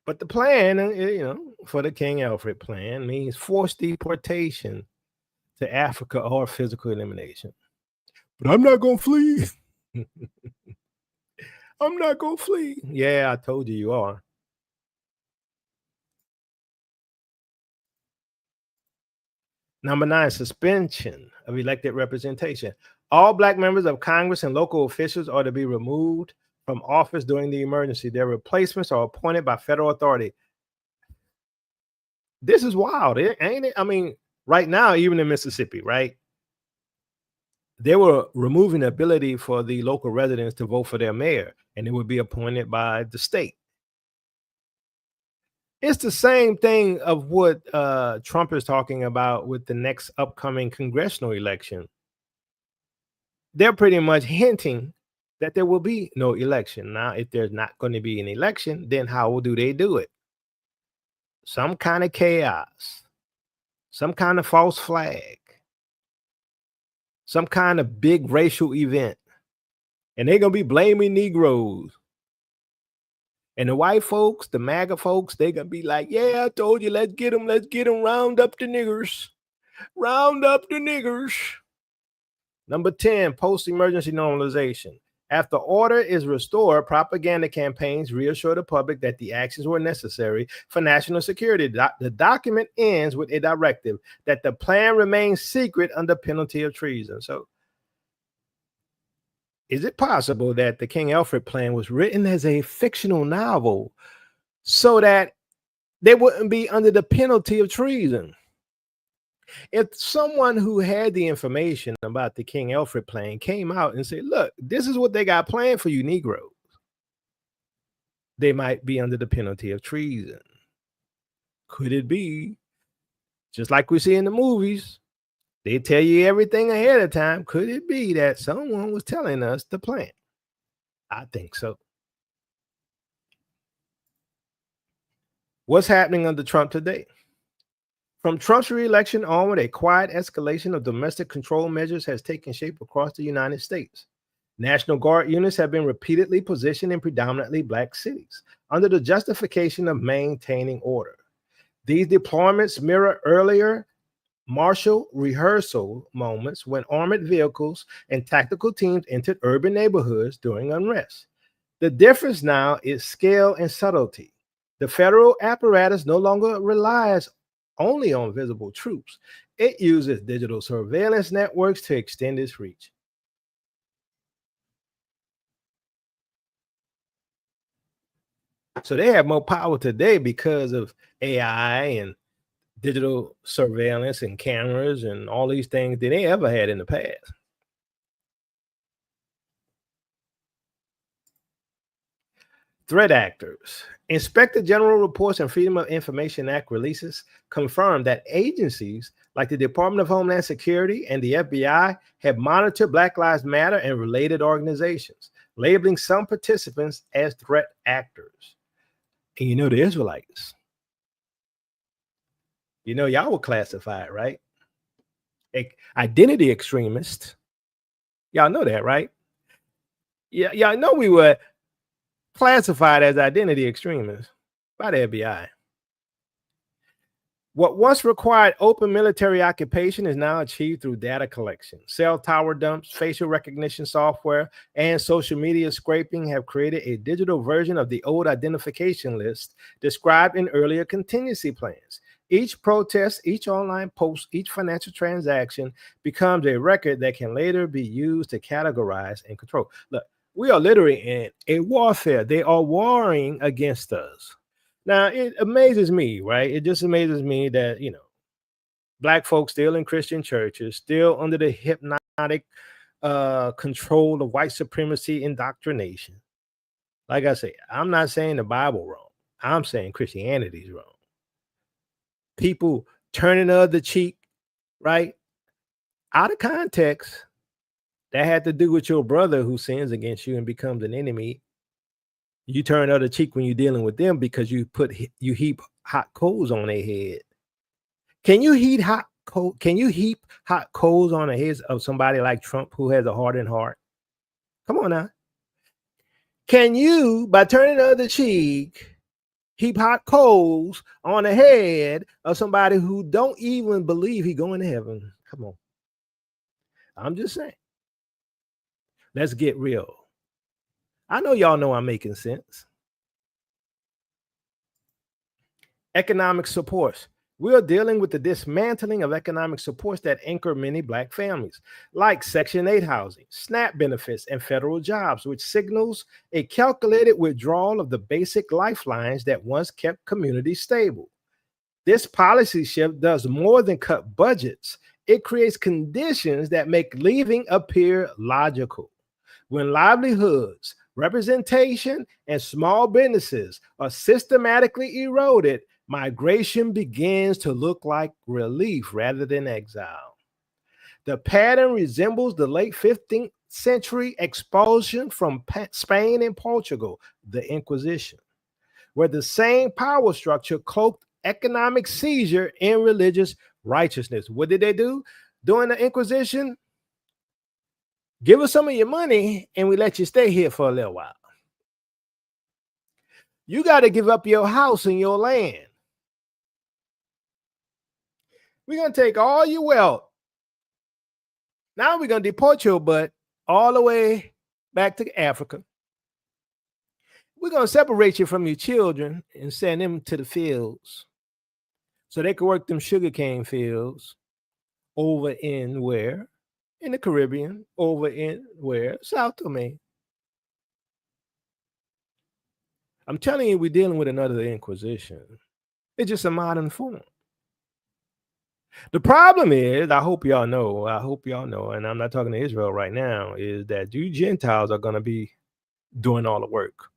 But the plan, you know, for the King Alfred plan means forced deportation to Africa or physical elimination. But I'm not going to flee. I'm not going to flee. Yeah, I told you are. Number 9, suspension of elected representation. All black members of Congress and local officials are to be removed from office during the emergency. Their replacements are appointed by federal authority. This is wild, ain't it? I mean, right now, even in Mississippi, right? They were removing the ability for the local residents to vote for their mayor, and it would be appointed by the state. It's the same thing of what Trump is talking about with the next upcoming congressional election. They're pretty much hinting that there will be no election. Now, if there's not going to be an election, then how do they do it? Some kind of chaos, some kind of false flag, some kind of big racial event. And they're going to be blaming Negroes. And the white folks, the MAGA folks, they're going to be like, yeah, I told you, let's get them, round up the niggers. Round up the niggers. Number 10, post-emergency normalization. After order is restored, propaganda campaigns reassure the public that the actions were necessary for national security. The document ends with a directive that the plan remains secret under penalty of treason. So, is it possible that the King Alfred plan was written as a fictional novel so that they wouldn't be under the penalty of treason. If someone who had the information about the King Alfred plan came out and said, look, this is what they got planned for you Negroes, they might be under the penalty of treason. Could it be, just like we see in the movies, they tell you everything ahead of time? Could it be that someone was telling us the plan? I think so. What's happening under Trump today? From Trump's re-election onward, a quiet escalation of domestic control measures has taken shape across the United States. National Guard units have been repeatedly positioned in predominantly black cities under the justification of maintaining order. These deployments mirror earlier martial rehearsal moments when armored vehicles and tactical teams entered urban neighborhoods during unrest. The difference now is scale and subtlety. The federal apparatus no longer relies only on visible troops. It uses digital surveillance networks to extend its reach. So they have more power today because of AI and digital surveillance and cameras and all these things than they ever had in the past. Threat actors. Inspector General reports and Freedom of Information Act releases confirm that agencies like the Department of Homeland Security and the FBI have monitored Black Lives Matter and related organizations, labeling some participants as threat actors. And you know, the Israelites, you know, y'all were classified, right? Identity extremists. Y'all know that, right? Yeah, y'all know we were classified as identity extremists by the FBI. What once required open military occupation is now achieved through data collection. Cell tower dumps, facial recognition software, and social media scraping have created a digital version of the old identification list described in earlier contingency plans. Each protest, each online post, each financial transaction becomes a record that can later be used to categorize and control. Look, we are literally in a warfare. They are warring against us. Now, it amazes me, right? It just amazes me that, you know, Black folks still in Christian churches, still under the hypnotic control of white supremacy indoctrination. Like I say, I'm not saying the Bible wrong. I'm saying Christianity's wrong. People turning the other cheek, right? Out of context, that had to do with your brother who sins against you and becomes an enemy. You turn the other cheek when you're dealing with them because you heap hot coals on their head. Can you heap hot coals on the heads of somebody like Trump who has a hardened heart? Come on now. Can you, by turning the other cheek, heap hot coals on the head of somebody who don't even believe he's going to heaven? Come on. I'm just saying. Let's get real. I know y'all know I'm making sense. Economic supports. We are dealing with the dismantling of economic supports that anchor many Black families, like Section 8 housing, SNAP benefits, and federal jobs, which signals a calculated withdrawal of the basic lifelines that once kept communities stable. This policy shift does more than cut budgets. It creates conditions that make leaving appear logical. When livelihoods, representation, and small businesses are systematically eroded, migration begins to look like relief rather than exile. The pattern resembles the late 15th century expulsion from Spain and Portugal, the Inquisition, where the same power structure cloaked economic seizure in religious righteousness. What did they do during the Inquisition? Give us some of your money and we let you stay here for a little while. You got to give up your house and your land. We're going to take all your wealth. Now we're going to deport your butt all the way back to Africa. We're going to separate you from your children and send them to the fields so they can work them sugarcane fields over in where? In the Caribbean, over in where? South Tome. I'm telling you, we're dealing with another Inquisition. It's just a modern form. The problem is, I hope y'all know, and I'm not talking to Israel right now, is that you Gentiles are going to be doing all the work.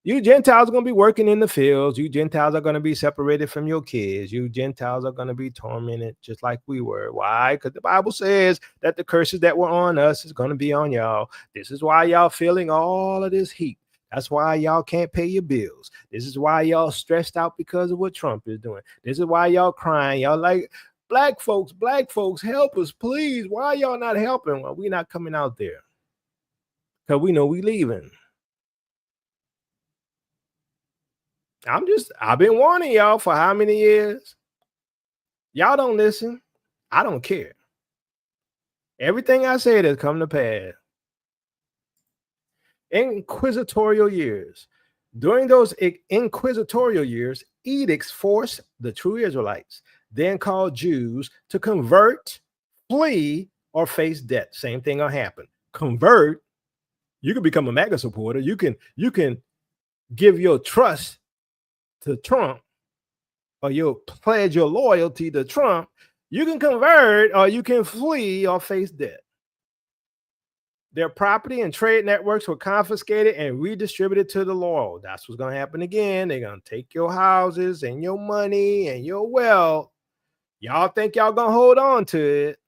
You Gentiles are going to be working in the fields. You Gentiles are going to be separated from your kids. You Gentiles are going to be tormented just like we were. Why? Because the Bible says that the curses that were on us is going to be on y'all. This is why y'all feeling all of this heat. That's why y'all can't pay your bills. This is why y'all stressed out because of what Trump is doing. This is why y'all crying. Y'all like, black folks, help us, please. Why y'all not helping? Well, we're not coming out there because we know we leaving. I've been warning y'all for how many years? Y'all don't listen. I don't care. Everything I said has come to pass. Inquisitorial years. During those inquisitorial years, edicts forced the true Israelites, then called Jews, to convert, flee, or face death. Same thing will happen. Convert. You can become a MAGA supporter. You can give your trust to Trump, or you'll pledge your loyalty to Trump. You can convert, or you can flee or face death. Their property and trade networks were confiscated and redistributed to the loyal. That's what's going to happen again. They're going to take your houses and your money and your wealth. Y'all think y'all going to hold on to it.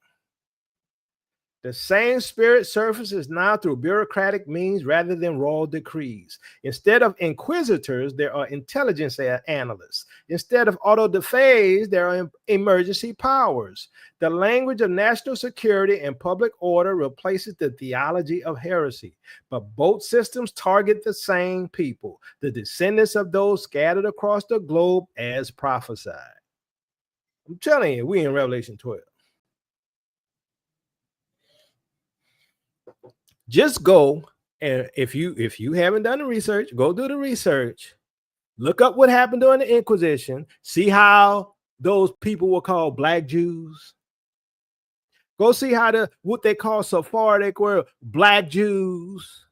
The same spirit surfaces now through bureaucratic means rather than royal decrees. Instead of inquisitors, there are intelligence analysts. Instead of auto-da-fés, there are emergency powers. The language of national security and public order replaces the theology of heresy. But both systems target the same people, the descendants of those scattered across the globe as prophesied. I'm telling you, we in Revelation 12. Just go, and if you haven't done the research, go do the research. Look up what happened during the Inquisition. See how those people were called Black Jews. Go see how what they call Sephardic were Black Jews.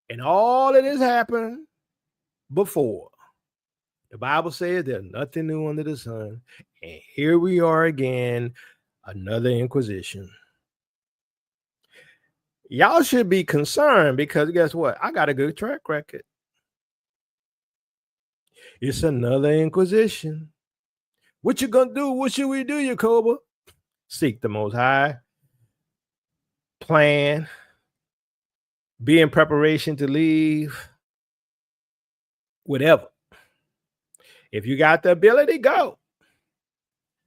And all of this happened before. The Bible says there's nothing new under the sun. And here we are again, another Inquisition. Y'all should be concerned because guess what? I got a good track record. It's another Inquisition. What you gonna do? What should we do, Jacoba? Seek the Most High. Plan. Be in preparation to leave. Whatever. If you got the ability, go.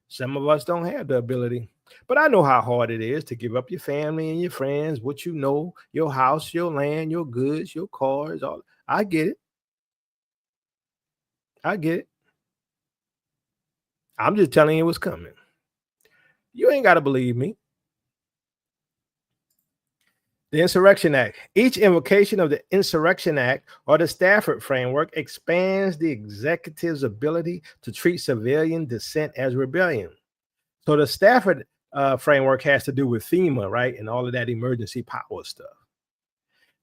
Some of us don't have the ability. But I know how hard it is to give up your family and your friends, what you know, your house, your land, your goods, your cars, all. I get it. I get it. I'm just telling you what's coming. You ain't got to believe me. The Insurrection Act. Each invocation of the Insurrection Act or the Stafford Framework expands the executive's ability to treat civilian dissent as rebellion. So the Stafford framework has to do with FEMA, right? And all of that emergency power stuff.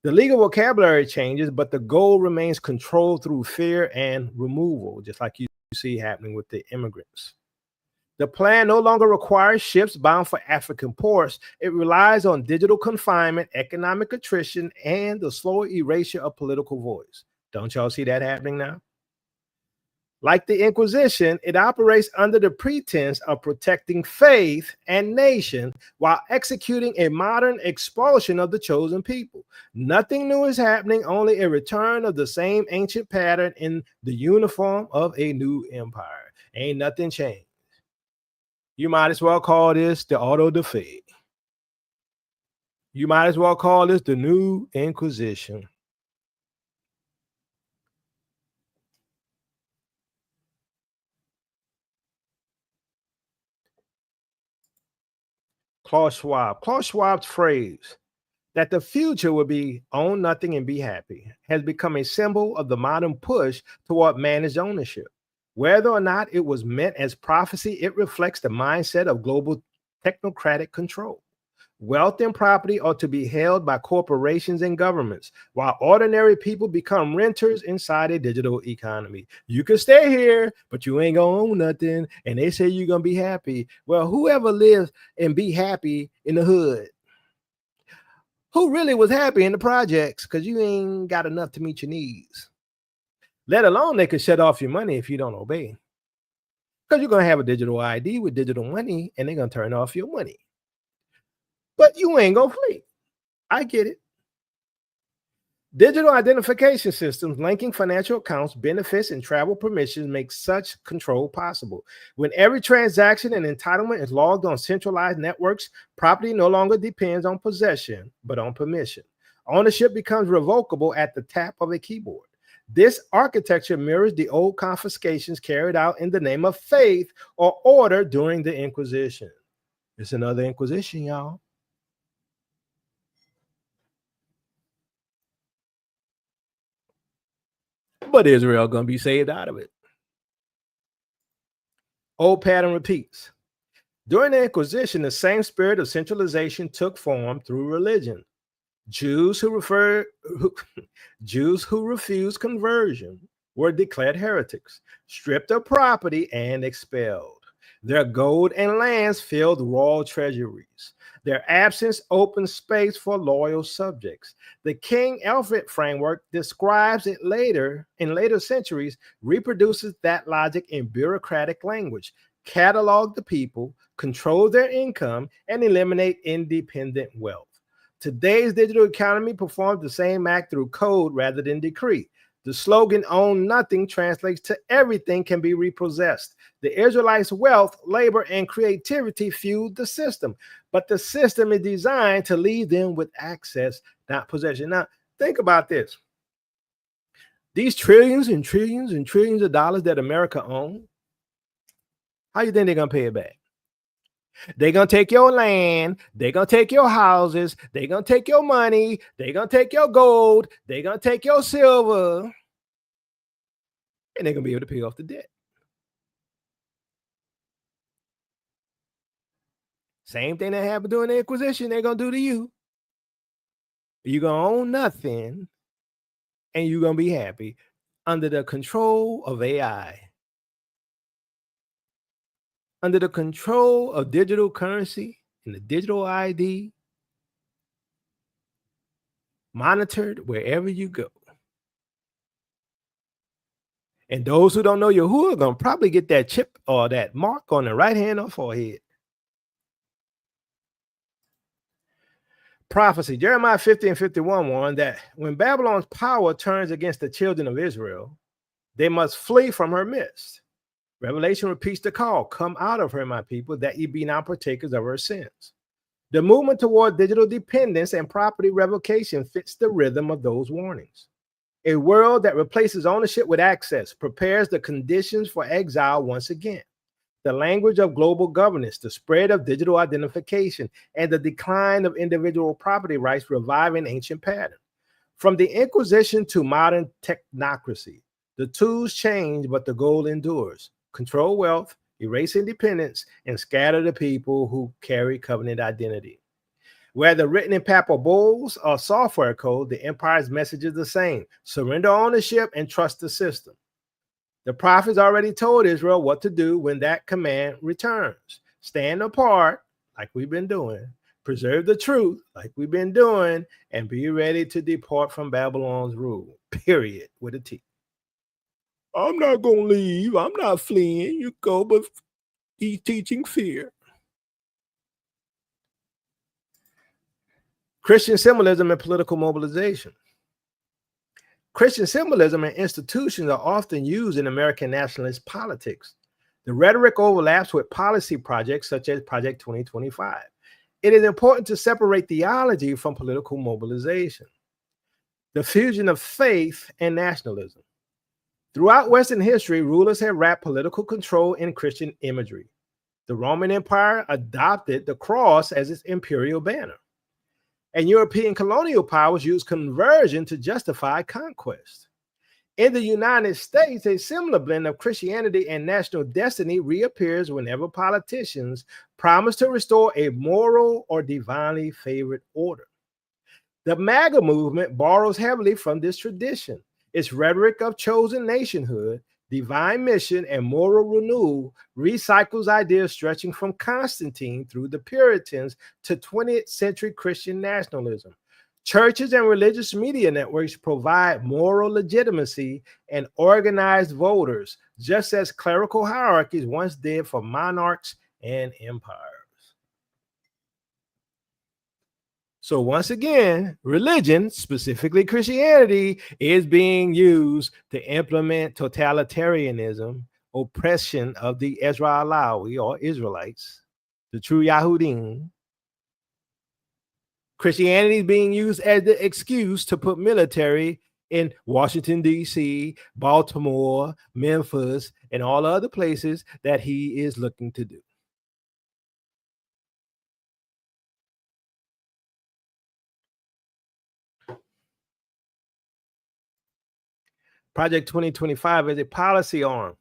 The legal vocabulary changes, but the goal remains control through fear and removal, just like you see happening with the immigrants. The plan no longer requires ships bound for African ports. It relies on digital confinement, economic attrition, and the slower erasure of political voice. Don't y'all see that happening now? Like the Inquisition, it operates under the pretense of protecting faith and nation while executing a modern expulsion of the chosen people. Nothing new is happening, only a return of the same ancient pattern in the uniform of a new empire. Ain't nothing changed. You might as well call this the auto-da-fé. You might as well call this the new Inquisition. Klaus Schwab's phrase that the future will be own nothing and be happy has become a symbol of the modern push toward managed ownership. Whether or not it was meant as prophecy, it reflects the mindset of global technocratic control. Wealth and property are to be held by corporations and governments, while ordinary people become renters inside a digital economy. You can stay here, but you ain't gonna own nothing. And they say you're gonna be happy. Well, whoever lives and be happy in the hood? Who really was happy in the projects? Because you ain't got enough to meet your needs. Let alone they could shut off your money if you don't obey. Because you're gonna have a digital ID with digital money, and they're gonna turn off your money. But you ain't gonna flee. I get it. Digital identification systems linking financial accounts, benefits, and travel permissions make such control possible. When every transaction and entitlement is logged on centralized networks, property no longer depends on possession, but on permission. Ownership becomes revocable at the tap of a keyboard. This architecture mirrors the old confiscations carried out in the name of faith or order during the Inquisition. It's another Inquisition, y'all. But Israel gonna be saved out of it. Old pattern repeats. During the Inquisition, the same spirit of centralization took form through religion. Jews who refused conversion were declared heretics, stripped of property, and expelled. Their gold and lands filled royal treasuries. Their absence opened space for loyal subjects. The King Alfred framework describes it in later centuries, reproduces that logic in bureaucratic language, catalog the people, control their income, and eliminate independent wealth. Today's digital economy performs the same act through code rather than decree. The slogan "own nothing" translates to everything can be repossessed. The Israelites' wealth, labor, and creativity fueled the system, but the system is designed to leave them with access, not possession. Now, think about this. These trillions and trillions and trillions of dollars that America owns, how you think they're going to pay it back? They're going to take your land. They're going to take your houses. They're going to take your money. They're going to take your gold. They're going to take your silver. And they're going to be able to pay off the debt. Same thing that happened during the Inquisition, they're going to do to you. You're going to own nothing, and you're going to be happy under the control of AI. Under the control of digital currency and the digital ID, monitored wherever you go. And those who don't know Yahuwah are going to probably get that chip or that mark on the right hand or forehead. Prophecy, Jeremiah 50 and 51 warned that when Babylon's power turns against the children of Israel, they must flee from her midst. Revelation repeats the call, come out of her, my people, that ye be not partakers of her sins. The movement toward digital dependence and property revocation fits the rhythm of those warnings. A world that replaces ownership with access prepares the conditions for exile once again. The language of global governance, the spread of digital identification, and the decline of individual property rights revive an ancient pattern. From the Inquisition to modern technocracy, the tools change, but the goal endures. Control wealth, erase independence, and scatter the people who carry covenant identity. Whether written in papal bulls or software code, the empire's message is the same. Surrender ownership and trust the system. The prophets already told Israel what to do when that command returns. Stand apart, like we've been doing. Preserve the truth, like we've been doing. And be ready to depart from Babylon's rule, period, with a T. I'm not going to leave. I'm not fleeing. You go, but he's teaching fear. Christian symbolism and political mobilization. Christian symbolism and institutions are often used in American nationalist politics. The rhetoric overlaps with policy projects such as Project 2025. It is important to separate theology from political mobilization. The fusion of faith and nationalism. Throughout Western history, rulers have wrapped political control in Christian imagery. The Roman Empire adopted the cross as its imperial banner. And European colonial powers used conversion to justify conquest. In the United States, a similar blend of Christianity and national destiny reappears whenever politicians promise to restore a moral or divinely favored order. The MAGA movement borrows heavily from this tradition. Its rhetoric of chosen nationhood, divine mission, and moral renewal recycles ideas stretching from Constantine through the Puritans to 20th century Christian nationalism. Churches and religious media networks provide moral legitimacy and organized voters, just as clerical hierarchies once did for monarchs and empires. So once again, religion, specifically Christianity, is being used to implement totalitarianism, oppression of the Israeli or Israelites, the true Yahudim. Christianity is being used as the excuse to put military in Washington, D.C., Baltimore, Memphis, and all other places that he is looking to do. Project 2025 is a policy arm.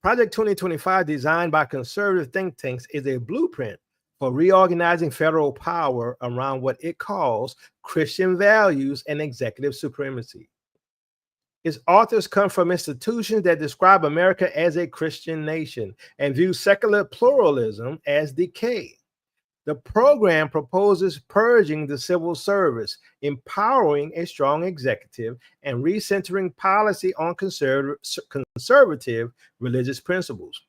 Project 2025, designed by conservative think tanks, is a blueprint for reorganizing federal power around what it calls Christian values and executive supremacy. Its authors come from institutions that describe America as a Christian nation and view secular pluralism as decay. The program proposes purging the civil service, empowering a strong executive, and recentering policy on conservative religious principles.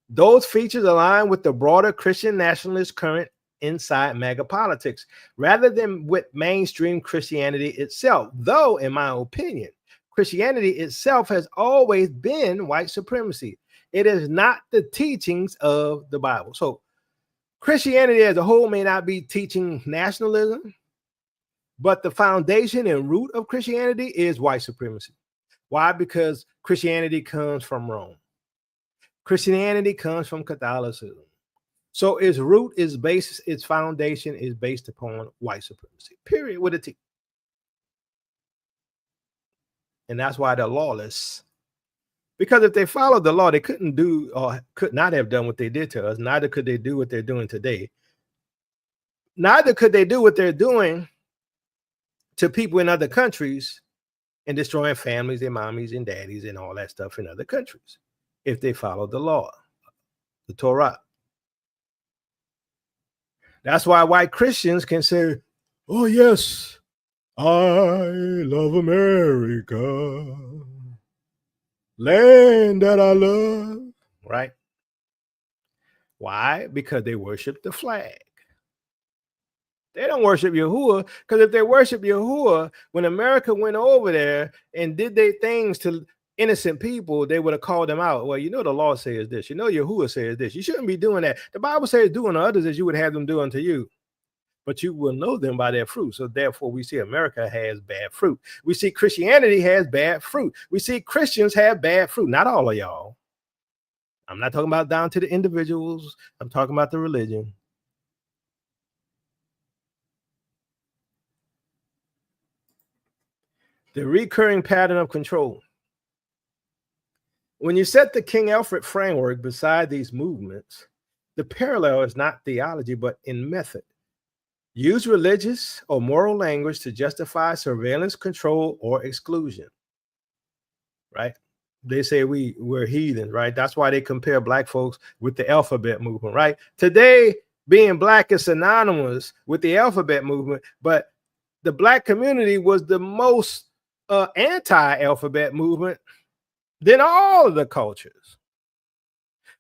Those features align with the broader Christian nationalist current inside MAGA politics, rather than with mainstream Christianity itself. Though, in my opinion, Christianity itself has always been white supremacy. It is not the teachings of the Bible. So Christianity as a whole may not be teaching nationalism, but the foundation and root of Christianity is white supremacy. Why? Because Christianity comes from Rome. Christianity comes from Catholicism. So its root is based, its foundation is based upon white supremacy, period, with a T. And that's why they're lawless. Because if they followed the law, they couldn't do or could not have done what they did to us. Neither could they do what they're doing today. Neither could they do what they're doing to people in other countries and destroying families and mommies and daddies and all that stuff in other countries if they followed the law, the Torah. That's why white Christians can say, oh, yes, I love America, land that I love, right? Why? Because they worship the flag. They don't worship Yahuwah, because if they worship Yahuwah, when America went over there and did their things to innocent people, they would have called them out. Well, you know, the law says this. You know, Yahuwah says this. You shouldn't be doing that. The Bible says do unto others as you would have them do unto you. But you will know them by their fruit. So therefore, we see America has bad fruit. We see Christianity has bad fruit. We see Christians have bad fruit. Not all of y'all. I'm not talking about down to the individuals. I'm talking about the religion. The recurring pattern of control. When you set the King Alfred framework beside these movements, the parallel is not theology, but in method. Use religious or moral language to justify surveillance, control, or exclusion, right? They say we're heathens, right? That's why they compare black folks with the alphabet movement, right? Today, being black is synonymous with the alphabet movement, but the black community was the most anti-alphabet movement than all of the cultures.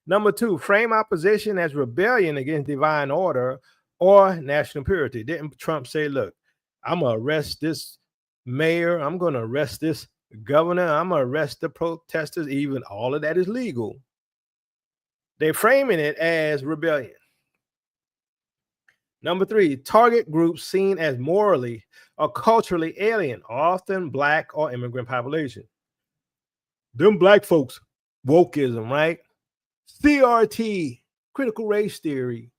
Number two, frame opposition as rebellion against divine order or national purity. Didn't Trump say, look, I'm going to arrest this mayor, I'm going to arrest this governor, I'm going to arrest the protesters, even all of that is legal. They're framing it as rebellion. Number three, target groups seen as morally or culturally alien, often black or immigrant population. Them black folks, wokeism, right? CRT, critical race theory.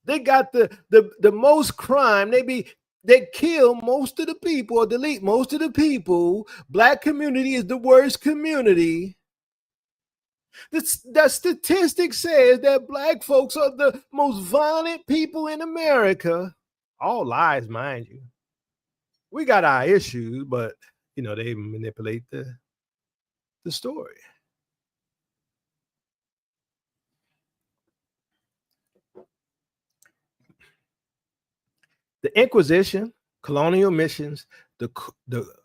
They got the most crime. They be that kill most of the people or delete most of the people. Black community is the worst community. The statistic says that black folks are the most violent people in America. All lies, mind you. We got our issues, but they manipulate the story. The Inquisition, colonial missions, the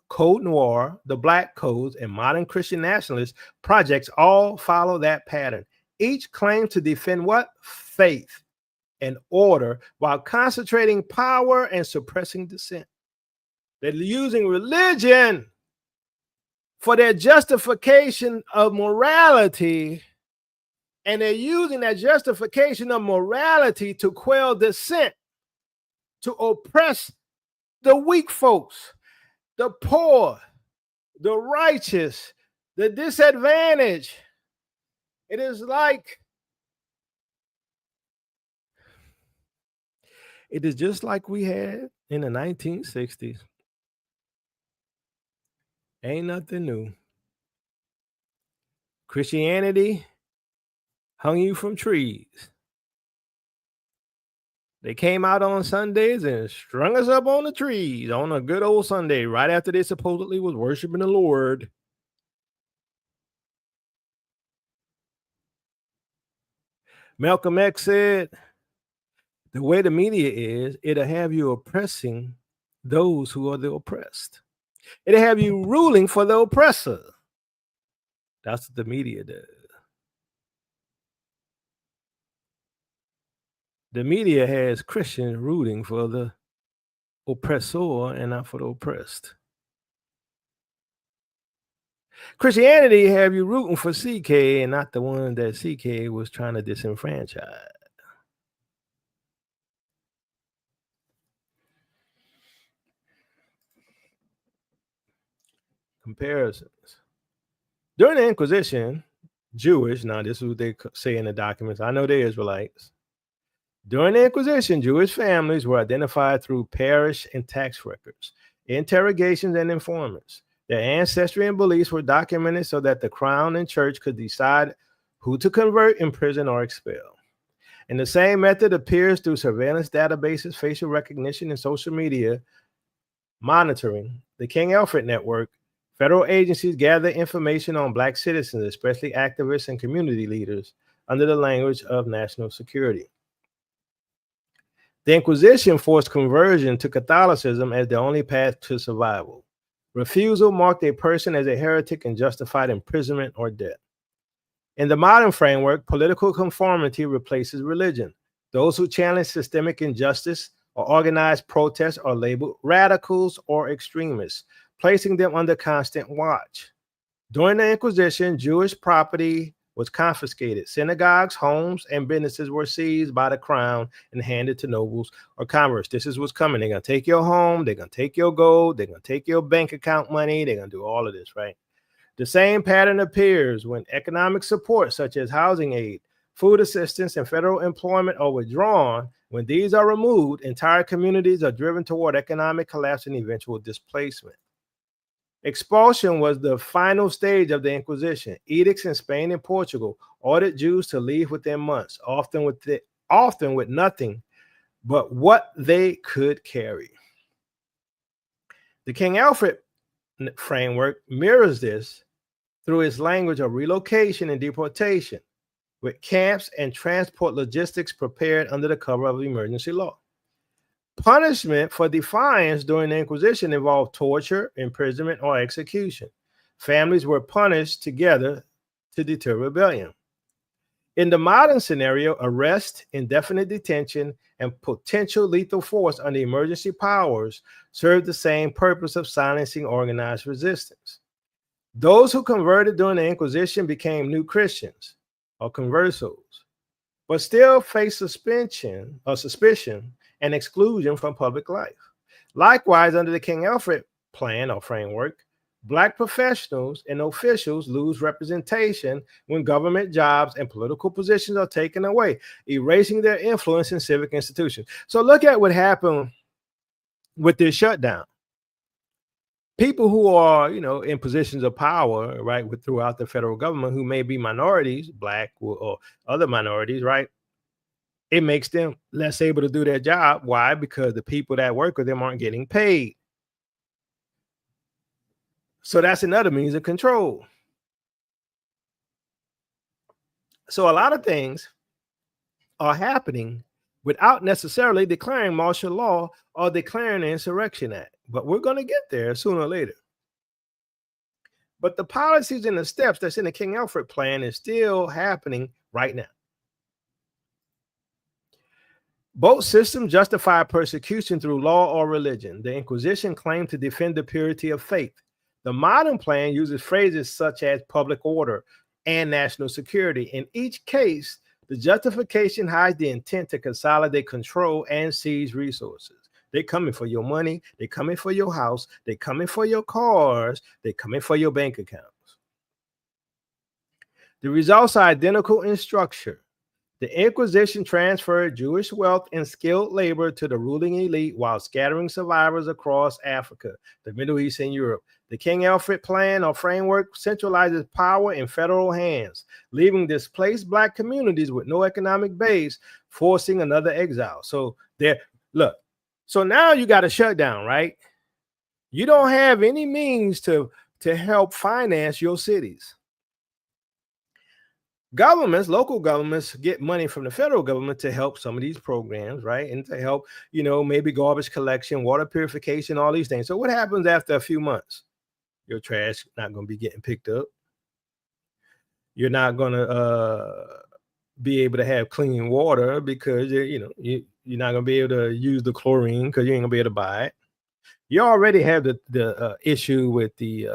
Code Noir, the Black Codes, and modern Christian nationalist projects all follow that pattern. Each claims to defend what? Faith and order while concentrating power and suppressing dissent. They're using religion for their justification of morality, and they're using that justification of morality to quell dissent, to oppress the weak folks, the poor, the righteous, the disadvantaged. It is just like we had in the 1960s. Ain't nothing new. Christianity hung you from trees. They came out on Sundays and strung us up on the trees on a good old Sunday, right after they supposedly was worshiping the Lord. Malcolm X said, the way the media is, it'll have you oppressing those who are the oppressed. It'll have you ruling for the oppressor. That's what the media does. The media has Christians rooting for the oppressor and not for the oppressed. Christianity have you rooting for CK and not the one that CK was trying to disenfranchise. Comparisons. During the Inquisition, Jewish, now this is what they say in the documents, I know they're Israelites. During the Inquisition, Jewish families were identified through parish and tax records, interrogations, and informants. Their ancestry and beliefs were documented so that the crown and church could decide who to convert, imprison, or expel. And the same method appears through surveillance databases, facial recognition, and social media monitoring. The King Alfred Network, federal agencies gather information on Black citizens, especially activists and community leaders, under the language of national security. The Inquisition forced conversion to Catholicism as the only path to survival. Refusal marked a person as a heretic and justified imprisonment or death. In the modern framework, political conformity replaces religion. Those who challenge systemic injustice or organize protests are labeled radicals or extremists, placing them under constant watch. During the Inquisition, Jewish property was confiscated. Synagogues, homes, and businesses were seized by the crown and handed to nobles or commerce. This is what's coming. They're going to take your home. They're going to take your gold. They're going to take your bank account money. They're going to do all of this, right? The same pattern appears when economic support, such as housing aid, food assistance, and federal employment are withdrawn. When these are removed, entire communities are driven toward economic collapse and eventual displacement. Expulsion was the final stage of the Inquisition. Edicts in Spain and Portugal ordered Jews to leave within months, often with nothing but what they could carry. The King Alfred framework mirrors this through its language of relocation and deportation, with camps and transport logistics prepared under the cover of emergency law. Punishment for defiance during the Inquisition involved torture, imprisonment, or execution. Families were punished together to deter rebellion. In the modern scenario, arrest, indefinite detention, and potential lethal force under emergency powers serve the same purpose of silencing organized resistance. Those who converted during the Inquisition became new Christians or conversos, but still face suspicion and exclusion from public life. Likewise, under the King Alfred plan or framework, Black professionals and officials lose representation when government jobs and political positions are taken away, erasing their influence in civic institutions. So look at what happened with this shutdown. People who are, in positions of power, right, throughout the federal government, who may be minorities, black or other minorities, right, it makes them less able to do their job. Why? Because the people that work with them aren't getting paid. So that's another means of control. So a lot of things are happening without necessarily declaring martial law or declaring an insurrection act. But we're going to get there sooner or later. But the policies and the steps that's in the King Alfred plan is still happening right now. Both systems justify persecution through law or religion. The Inquisition claimed to defend the purity of faith. The modern plan uses phrases such as public order and national security. In each case, the justification hides the intent to consolidate control and seize resources. They're coming for your money. They're coming for your house. They're coming for your cars. They're coming for your bank accounts. The results are identical in structure. The Inquisition transferred Jewish wealth and skilled labor to the ruling elite while scattering survivors across Africa, the Middle East, and Europe. The King Alfred plan or framework centralizes power in federal hands, leaving displaced Black communities with no economic base, forcing another exile. So look, so now you got a shutdown, right? You don't have any means to help finance your cities. Governments, local governments get money from the federal government to help some of these programs, right? And to help, maybe garbage collection, water purification, all these things. So what happens after a few months? Your trash not going to be getting picked up. You're not going to be able to have clean water because, you're not going to be able to use the chlorine because you ain't going to be able to buy it. You already have the issue with the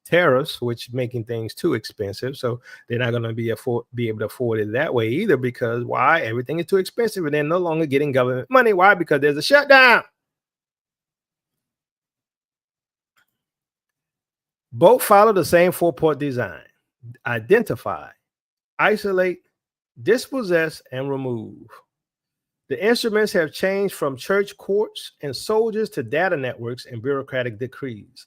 tariffs, which making things too expensive. So they're not going to be able to afford it that way either, because why? Everything is too expensive and they're no longer getting government money. Why? Because there's a shutdown. Both follow the same four-part design: identify, isolate, dispossess, and remove. The instruments have changed from church courts and soldiers to data networks and bureaucratic decrees.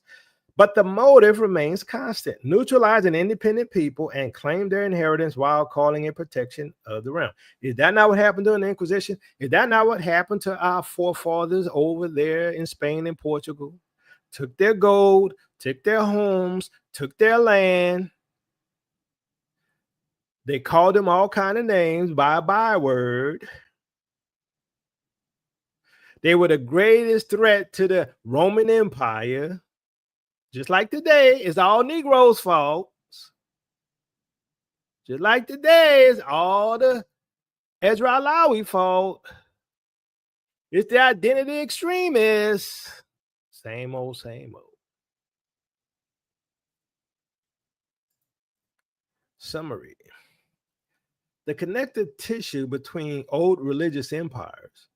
But the motive remains constant: neutralizing independent people and claim their inheritance while calling it protection of the realm. Is that not what happened during the Inquisition? Is that not what happened to our forefathers over there in Spain and Portugal? Took their gold, took their homes, took their land. They called them all kinds of names by a byword. They were the greatest threat to the Roman Empire. Just like today, it's all Negroes' fault. Just like today, it's all the Ezra Alawi fault. It's the identity extremists. Same old, same old. Summary. The connective tissue between old religious empires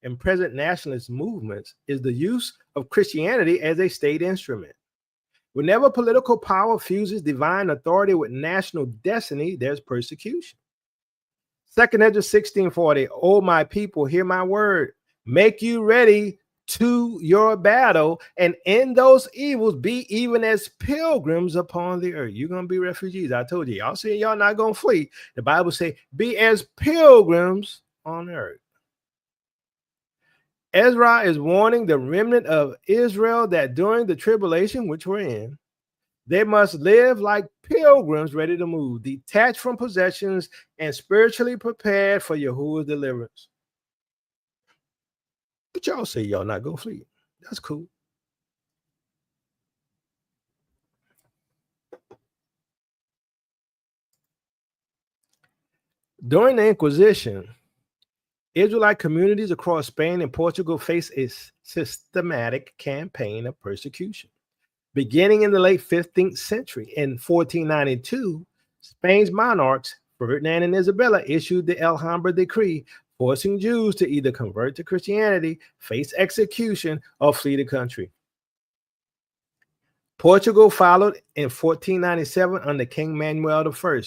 and present nationalist movements is the use of Christianity as a state instrument. Whenever political power fuses divine authority with national destiny, there's persecution. 2nd Ezra 16:40, "O my people, hear my word. Make you ready to your battle, and in those evils be even as pilgrims upon the earth." You're going to be refugees. I told you. Y'all say y'all not going to flee. The Bible say, be as pilgrims on the earth. Ezra is warning the remnant of Israel that during the tribulation, which we're in, they must live like pilgrims ready to move, detached from possessions and spiritually prepared for Yahuwah's deliverance. But y'all say y'all not going to flee. That's cool. During the Inquisition, Israelite communities across Spain and Portugal faced a systematic campaign of persecution. Beginning in the late 15th century, in 1492, Spain's monarchs, Ferdinand and Isabella, issued the Alhambra decree, forcing Jews to either convert to Christianity, face execution, or flee the country. Portugal followed in 1497 under King Manuel I,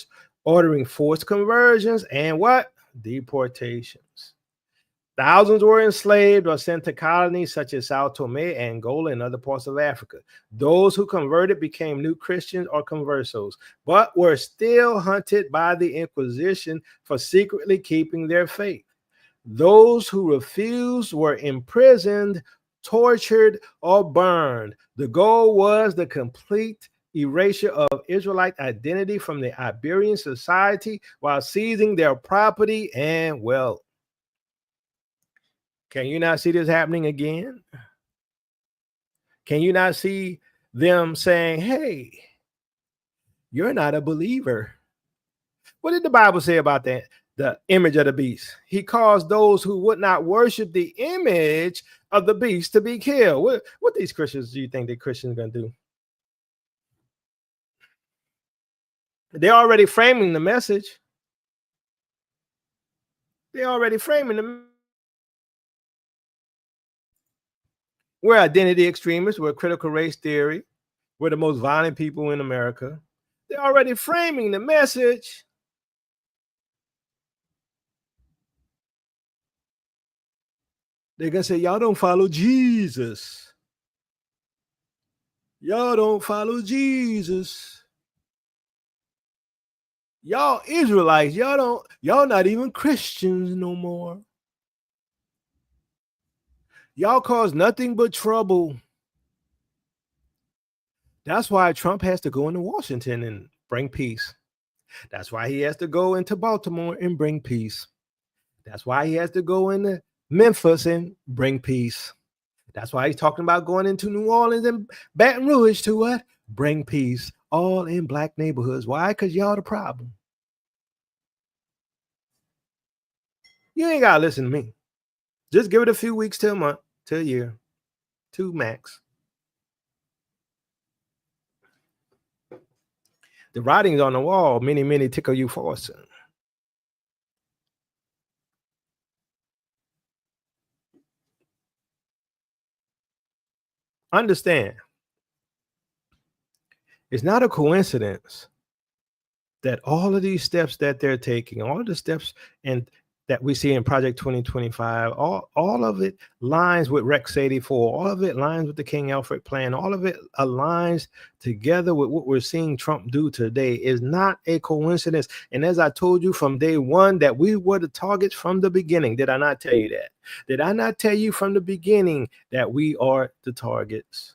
ordering forced conversions and what? Deportations. Thousands were enslaved or sent to colonies such as Sao Tome, Angola, and other parts of Africa. Those who converted became new Christians or conversos, but were still hunted by the Inquisition for secretly keeping their faith. Those who refused were imprisoned, tortured, or burned. The goal was the complete erasure of Israelite identity from the Iberian society while seizing their property and wealth. Can you not see this happening again? Can you not see them saying, hey, you're not a believer? What did the Bible say about that? The image of the beast. He caused those who would not worship the image of the beast to be killed. What these Christians do you think the Christians are going to do? They're already framing the message. They're already framing the We're identity extremists. We're critical race theory. We're the most violent people in America. They're already framing the message. They're going to say, y'all don't follow Jesus. Y'all don't follow Jesus. Y'all Israelites, y'all not even Christians no more. Y'all cause nothing but trouble. That's why Trump has to go into Washington and bring peace. That's why he has to go into Baltimore and bring peace. That's why he has to go into Memphis and bring peace. That's why he's talking about going into New Orleans and Baton Rouge to what? Bring peace. All in black neighborhoods. Why? Because y'all the problem. You ain't got to listen to me. Just give it a few weeks to a month, to a year, 2 max. The writing's on the wall. Many, many tickle you forcing. Understand, it's not a coincidence that all of these steps that they're taking, all of the steps and that we see in Project 2025, all of it lines with Rex 84, all of it lines with the King Alfred plan, all of it aligns together with what we're seeing Trump do today. Is not a coincidence. And as I told you from day one, that we were the targets from the beginning. Did I not tell you that? Did I not tell you from the beginning that we are the targets?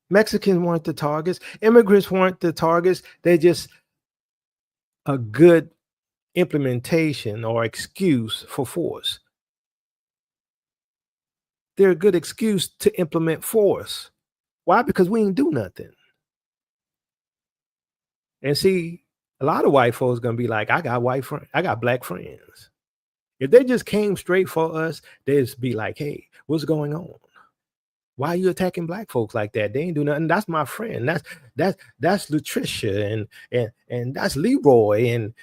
Mexicans weren't the targets. Immigrants weren't the targets. They just a good implementation or excuse for force. They're a good excuse to implement force. Why? Because we ain't do nothing. And see, a lot of white folks gonna be like, I got black friends. If they just came straight for us, they'd just be like, hey, what's going on? Why are you attacking black folks like that? They ain't do nothing. That's my friend. That's Latricia and that's Leroy. And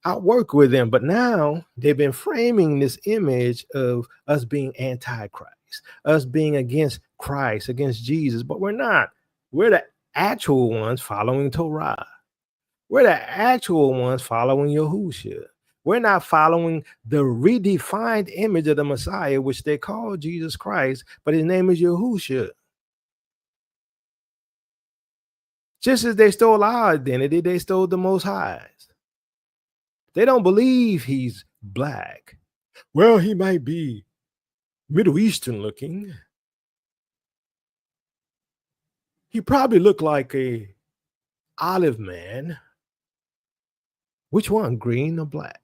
I work with them. But now they've been framing this image of us being anti-Christ, us being against Christ, against Jesus. But we're not. We're the actual ones following Torah. We're the actual ones following Yahushua. We're not following the redefined image of the Messiah, which they call Jesus Christ, but his name is Yahushua. Just as they stole our identity, they stole the Most High's. They don't believe he's black. Well, he might be Middle Eastern looking. He probably looked like a olive man. Which one, green or black?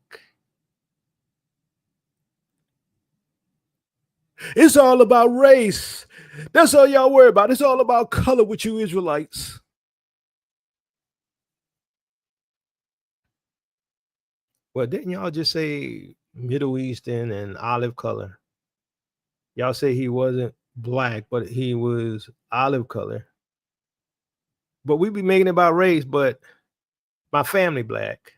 It's all about race. That's all y'all worry about. It's all about color with you Israelites. Well, didn't y'all just say Middle Eastern and olive color? Y'all say he wasn't black, but he was olive color. But we be making it about race, but my family black.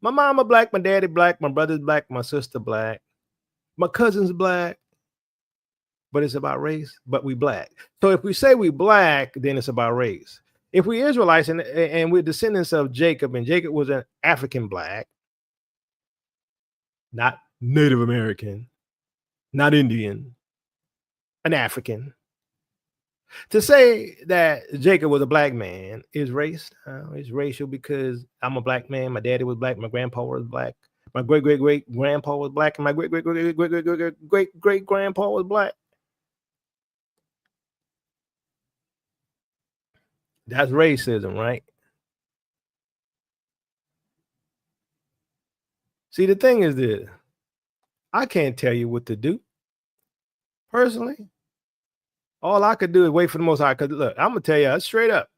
My mama black, my daddy black, my brother's black, my sister black, my cousin's black. But it's about race, but we black. So if we say we black, then it's about race. If we Israelites and we're descendants of Jacob, and Jacob was an African black, not Native American, not Indian, an African. To say that Jacob was a black man is race. It's racial because I'm a black man. My daddy was black. My grandpa was black. My great great great grandpa was black, and my great great great great great great great great grandpa was black. That's racism, right? See, the thing is this: I can't tell you what to do personally. All I could do is wait for the Most High. Because look, I'm gonna tell you straight up.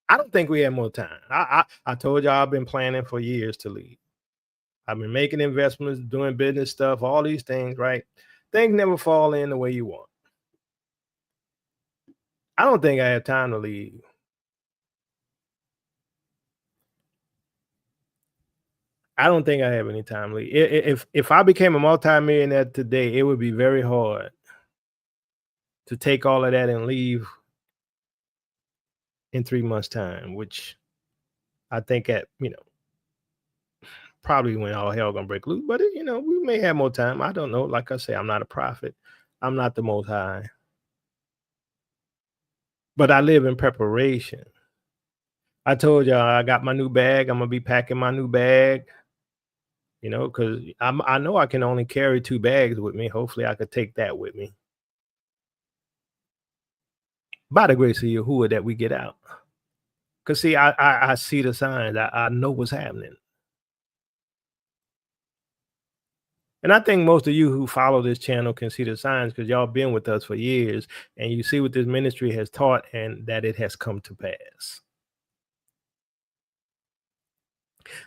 I don't think we have more time. I told y'all I've been planning for years to leave. I've been making investments, doing business stuff, all these things, right? Things never fall in the way you want. I don't think I have time to leave. I don't think I have any time to leave. If I became a multimillionaire today, it would be very hard to take all of that and leave in 3 months' time, which I think probably when all hell gonna break loose. But we may have more time. I don't know. Like I say, I'm not a prophet. I'm not the Most High. But I live in preparation. I told y'all I got my new bag. I'm gonna be packing my new bag. Because I know I can only carry 2 bags with me. Hopefully, I could take that with me. By the grace of Yahuwah that we get out. Because see, I see the signs. I know what's happening. And I think most of you who follow this channel can see the signs because y'all been with us for years and you see what this ministry has taught and that it has come to pass.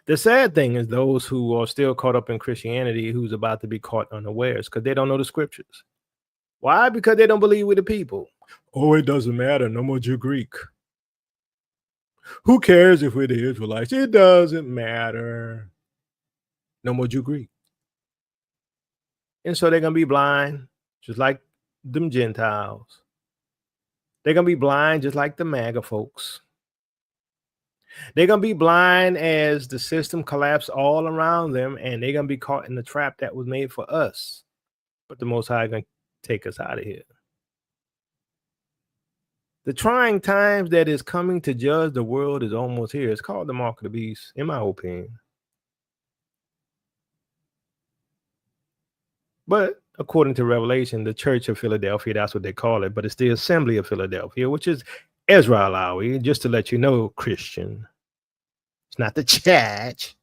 The sad thing is those who are still caught up in Christianity who's about to be caught unawares because they don't know the scriptures. Why? Because they don't believe with the people. Oh, it doesn't matter. No more Jew Greek. Who cares if we're the Israelites? It doesn't matter. No more Jew Greek. And so they're going to be blind, just like them Gentiles. They're going to be blind, just like the MAGA folks. They're going to be blind as the system collapses all around them, and they're going to be caught in the trap that was made for us. But the Most High is going to take us out of here. The trying times that is coming to judge the world is almost here. It's called the mark of the beast, in my opinion. But according to Revelation, the Church of Philadelphia, that's what they call it, but it's the Assembly of Philadelphia, which is Israelites, just to let you know, Christian. It's not the church.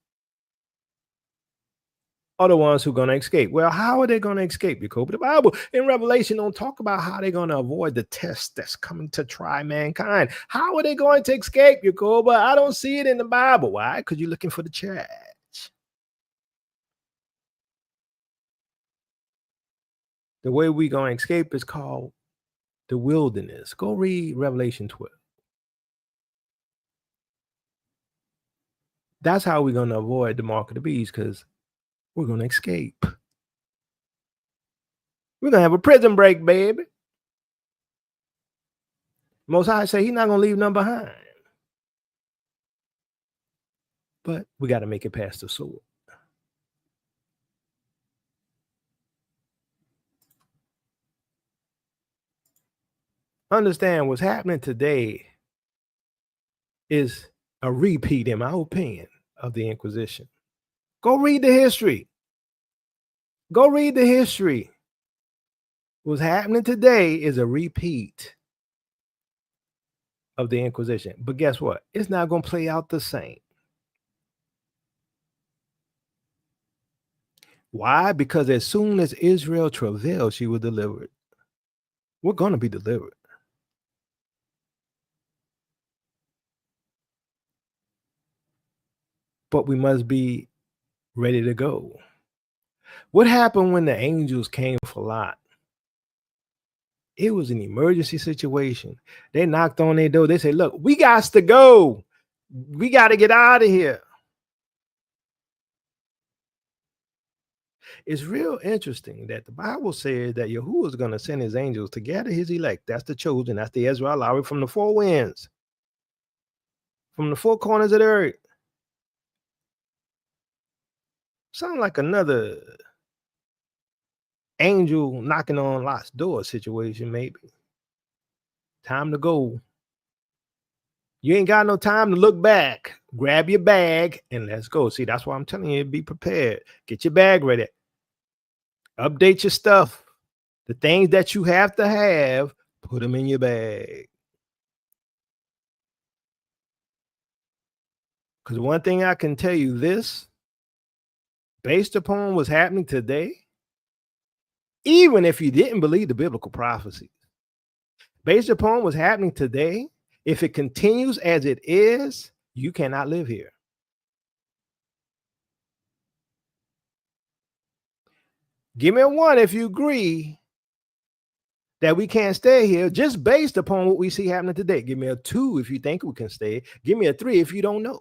Are the ones who are going to escape. Well, how are they going to escape? Because the Bible in Revelation don't talk about how they're going to avoid the test that's coming to try mankind. How are they going to escape, Jacob? I don't see it in the Bible. Why? Because you're looking for the church. The way we're going to escape is called the wilderness. Go read Revelation 12. That's how we're going to avoid the mark of the beast, because we're going to escape. We're going to have a prison break, baby. Most High say he's not going to leave none behind. But we got to make it past the sword. Understand what's happening today is a repeat, in my opinion, of the Inquisition. Go read the history. Go read the history. What's happening today is a repeat of the Inquisition. But guess what? It's not going to play out the same. Why? Because as soon as Israel travailed, she was delivered. We're going to be delivered. But we must be ready to go. What happened when the angels came for Lot? It was an emergency situation. They knocked on their door. They said, look, we got to go. We got to get out of here. It's real interesting that the Bible says that Yahuwah is going to send his angels to gather his elect. That's the chosen. That's the Israelites from the 4 winds, from the 4 corners of the earth. Sound like another angel knocking on Lot's door situation, maybe. Time to go. You ain't got no time to look back. Grab your bag and let's go. See, that's why I'm telling you, be prepared. Get your bag ready. Update your stuff. The things that you have to have, put them in your bag. Because one thing I can tell you this, based upon what's happening today, even if you didn't believe the biblical prophecies, based upon what's happening today, if it continues as it is, you cannot live here. Give me a 1 if you agree that we can't stay here just based upon what we see happening today. Give me a 2 if you think we can stay. Give me a 3 if you don't know.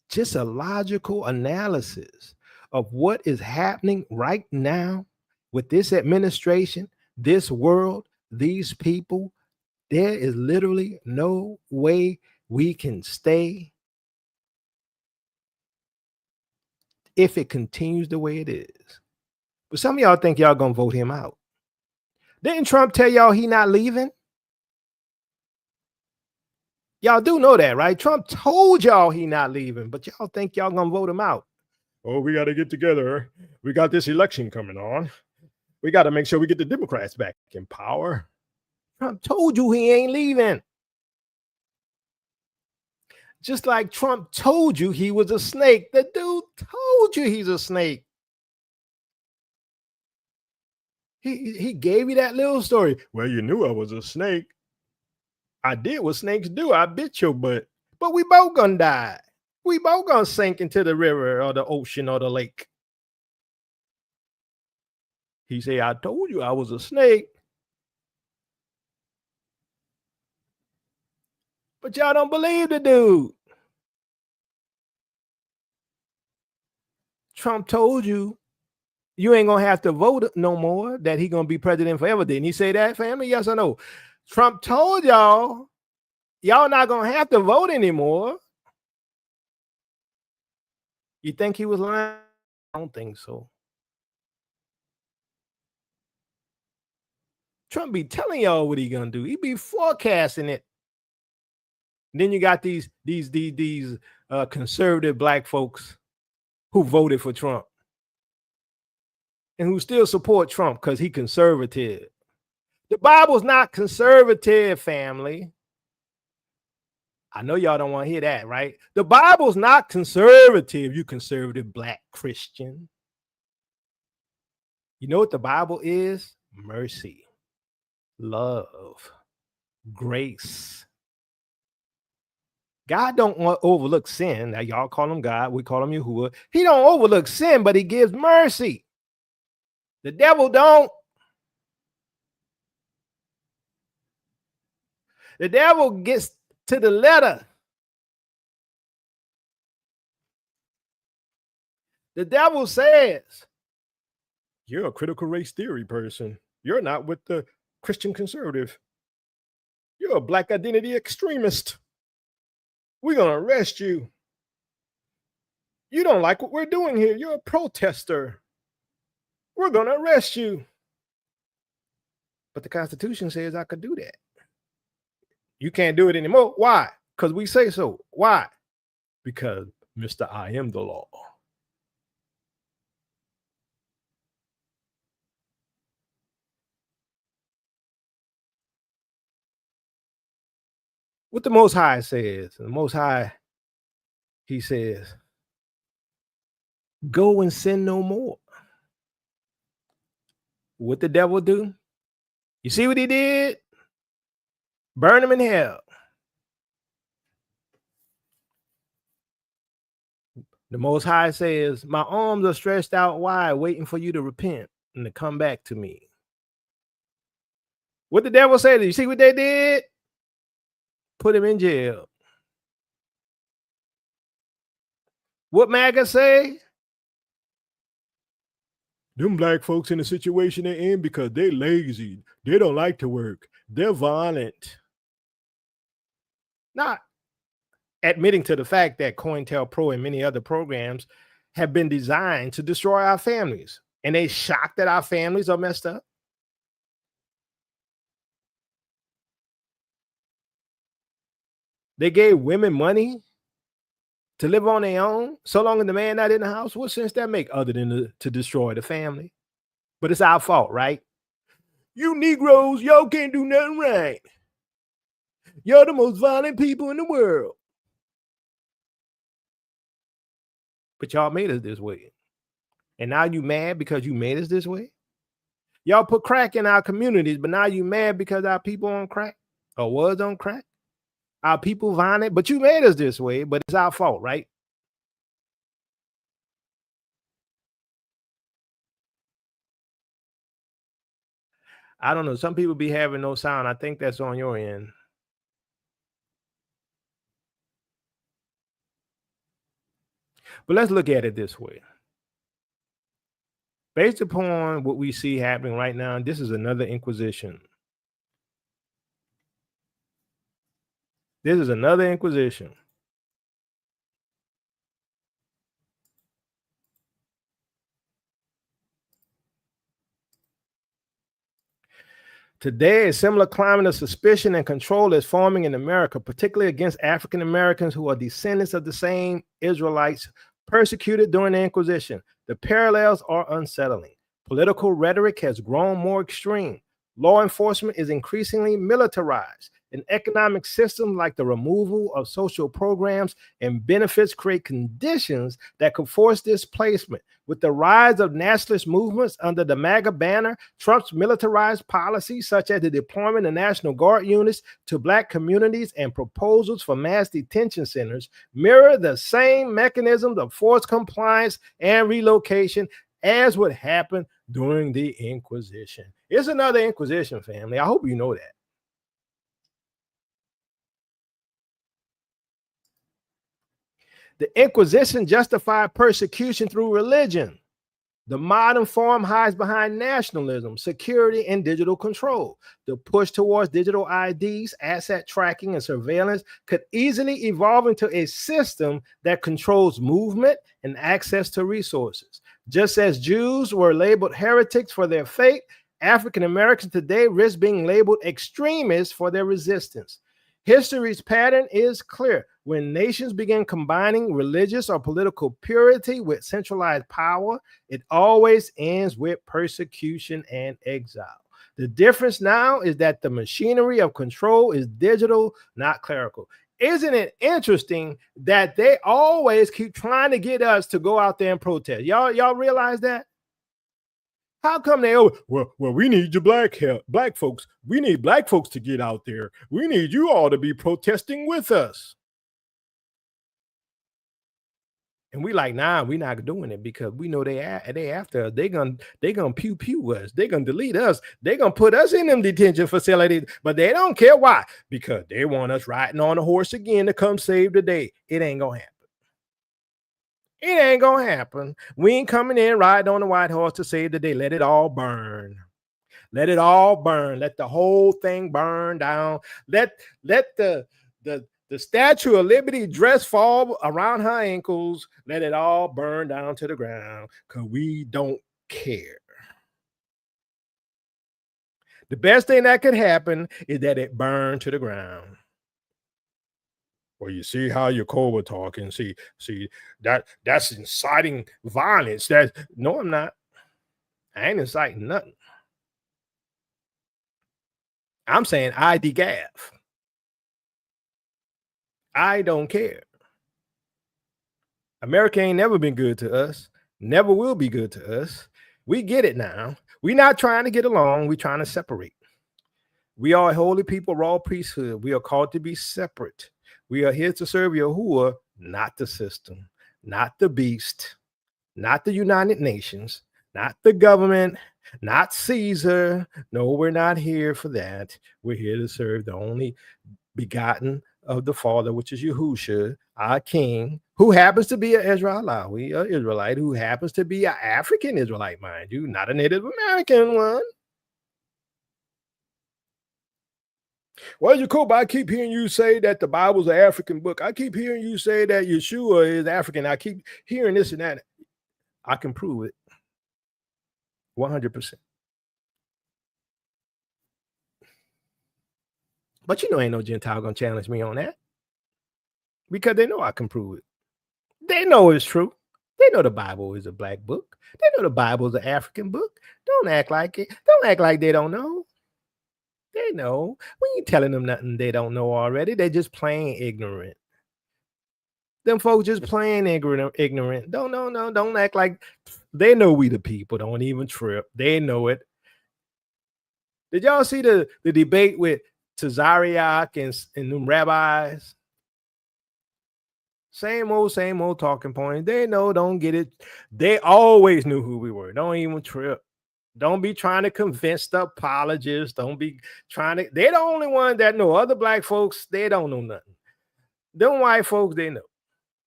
Just a logical analysis of what is happening right now with this administration, this world, these people. There is literally no way we can stay if it continues the way it is. But some of y'all think y'all gonna vote him out. Didn't Trump tell y'all he not leaving? Y'all do know that, right? Trump told y'all he not leaving, but y'all think y'all gonna vote him out. Oh, we got to get together. We got this election coming on. We got to make sure we get the Democrats back in power. Trump told you he ain't leaving. Just like Trump told you he was a snake. The dude told you he's a snake. He gave you that little story. Well, you knew I was a snake. I did what snakes do. I bit your butt. But we both gonna die. We both gonna sink into the river or the ocean or the lake. He said, I told you I was a snake. But y'all don't believe the dude. Trump told you you ain't gonna have to vote no more, that he gonna be president forever. Didn't he say that, family? Yes or no? Trump told y'all not gonna have to vote anymore. You think he was lying? I don't think so. Trump be telling y'all what he gonna do. He be forecasting it. And then you got these conservative black folks who voted for Trump and who still support Trump because he conservative. The Bible's not conservative, family. I know y'all don't want to hear that, right? The Bible's not conservative, you conservative black Christian. You know what the Bible is? Mercy, love, grace. God don't overlook sin. Now y'all call him God, we call him Yahuwah. He don't overlook sin, but he gives mercy. The devil don't. The devil gets to the letter. The devil says, you're a critical race theory person. You're not with the Christian conservative. You're a black identity extremist. We're going to arrest you. You don't like what we're doing here. You're a protester. We're going to arrest you. But the Constitution says I could do that. You can't do it anymore. Why? Because we say so. Why? Because, Mr. I am the law. What the Most High says, the Most High, he says, go and sin no more. What the devil do? You see what he did? Burn him in hell. The Most High says, my arms are stretched out wide, waiting for you to repent and to come back to me. What the devil say? You see what they did? Put him in jail. What MAGA say? Them black folks in the situation they're in because they're lazy. They don't like to work. They're violent. Nah, admitting to the fact that COINTELPRO and many other programs have been designed to destroy our families. And they shocked that our families are messed up. They gave women money to live on their own, so long as the man not in the house. What sense that make other than to destroy the family? But it's our fault, right? You Negroes, y'all can't do nothing right. You're the most violent people in the world. But y'all made us this way. And now you mad because you made us this way? Y'all put crack in our communities, but now you mad because our people on crack or was on crack? Our people violent, but you made us this way, but it's our fault, right? I don't know. Some people be having no sound. I think that's on your end. But let's look at it this way. Based upon what we see happening right now, this is another Inquisition. This is another Inquisition. Today, a similar climate of suspicion and control is forming in America, particularly against African Americans who are descendants of the same Israelites persecuted during the Inquisition. The parallels are unsettling. Political rhetoric has grown more extreme. Law enforcement is increasingly militarized. An economic system like the removal of social programs and benefits create conditions that could force displacement. With the rise of nationalist movements under the MAGA banner, Trump's militarized policies, such as the deployment of National Guard units to Black communities and proposals for mass detention centers, mirror the same mechanisms of forced compliance and relocation as would happen during the Inquisition. It's another Inquisition, family. I hope you know that. The Inquisition justified persecution through religion. The modern form hides behind nationalism, security, and digital control. The push towards digital IDs, asset tracking, and surveillance could easily evolve into a system that controls movement and access to resources. Just as Jews were labeled heretics for their faith, African Americans today risk being labeled extremists for their resistance. History's pattern is clear. When nations begin combining religious or political purity with centralized power, it always ends with persecution and exile. The difference now is that the machinery of control is digital, not clerical. Isn't it interesting that they always keep trying to get us to go out there and protest? Y'all realize that? How come they well, we need you black folks. We need black folks to get out there. We need you all to be protesting with us. And we like, nah, we're not doing it because we know they after us. They gonna pew us. They gonna delete us. They gonna put us in them detention facilities, but they don't care why. Because they want us riding on a horse again to come save the day. It ain't gonna happen. It ain't gonna happen. We ain't coming in riding on the white horse to save the day. Let it all burn. Let it all burn. Let the whole thing burn down. Let the Statue of Liberty dress fall around her ankles. Let it all burn down to the ground because we don't care. The best thing that could happen is that it burned to the ground. Well, you see how Yacoba talking. See that's inciting violence. No, I'm not. I ain't inciting nothing. I'm saying I degaff. I don't care. America ain't never been good to us. Never will be good to us. We get it now. We're not trying to get along. We're trying to separate. We are a holy people, royal priesthood. We are called to be separate. We are here to serve Yahuwah, not the system, not the beast, not the United Nations, not the government, not Caesar. No, we're not here for that. We're here to serve the only begotten of the Father, which is Yahusha, our King, who happens to be an Israelite, an Israelite, who happens to be an African Israelite, mind you, not a Native American one. Well, Jacob, I keep hearing you say that the Bible's an African book. I keep hearing you say that Yeshua is African. I keep hearing this and that. I can prove it 100%. But ain't no Gentile gonna challenge me on that because they know I can prove it. They know it's true. They know the Bible is a black book. They know the Bible is an African book. Don't act like it. Don't act like they don't know. They know. We ain't telling them nothing they don't know already. They're just plain ignorant. Them folks just plain ignorant. Don't act like they know we the people. Don't even trip. They know it. Did y'all see the debate with Tazariak and them rabbis? Same old talking points. They know, don't get it. They always knew who we were. Don't even trip. Don't be trying to convince the apologists. Don't be trying to. They're the only ones that know. Other black folks, they don't know nothing. Them white folks, they know.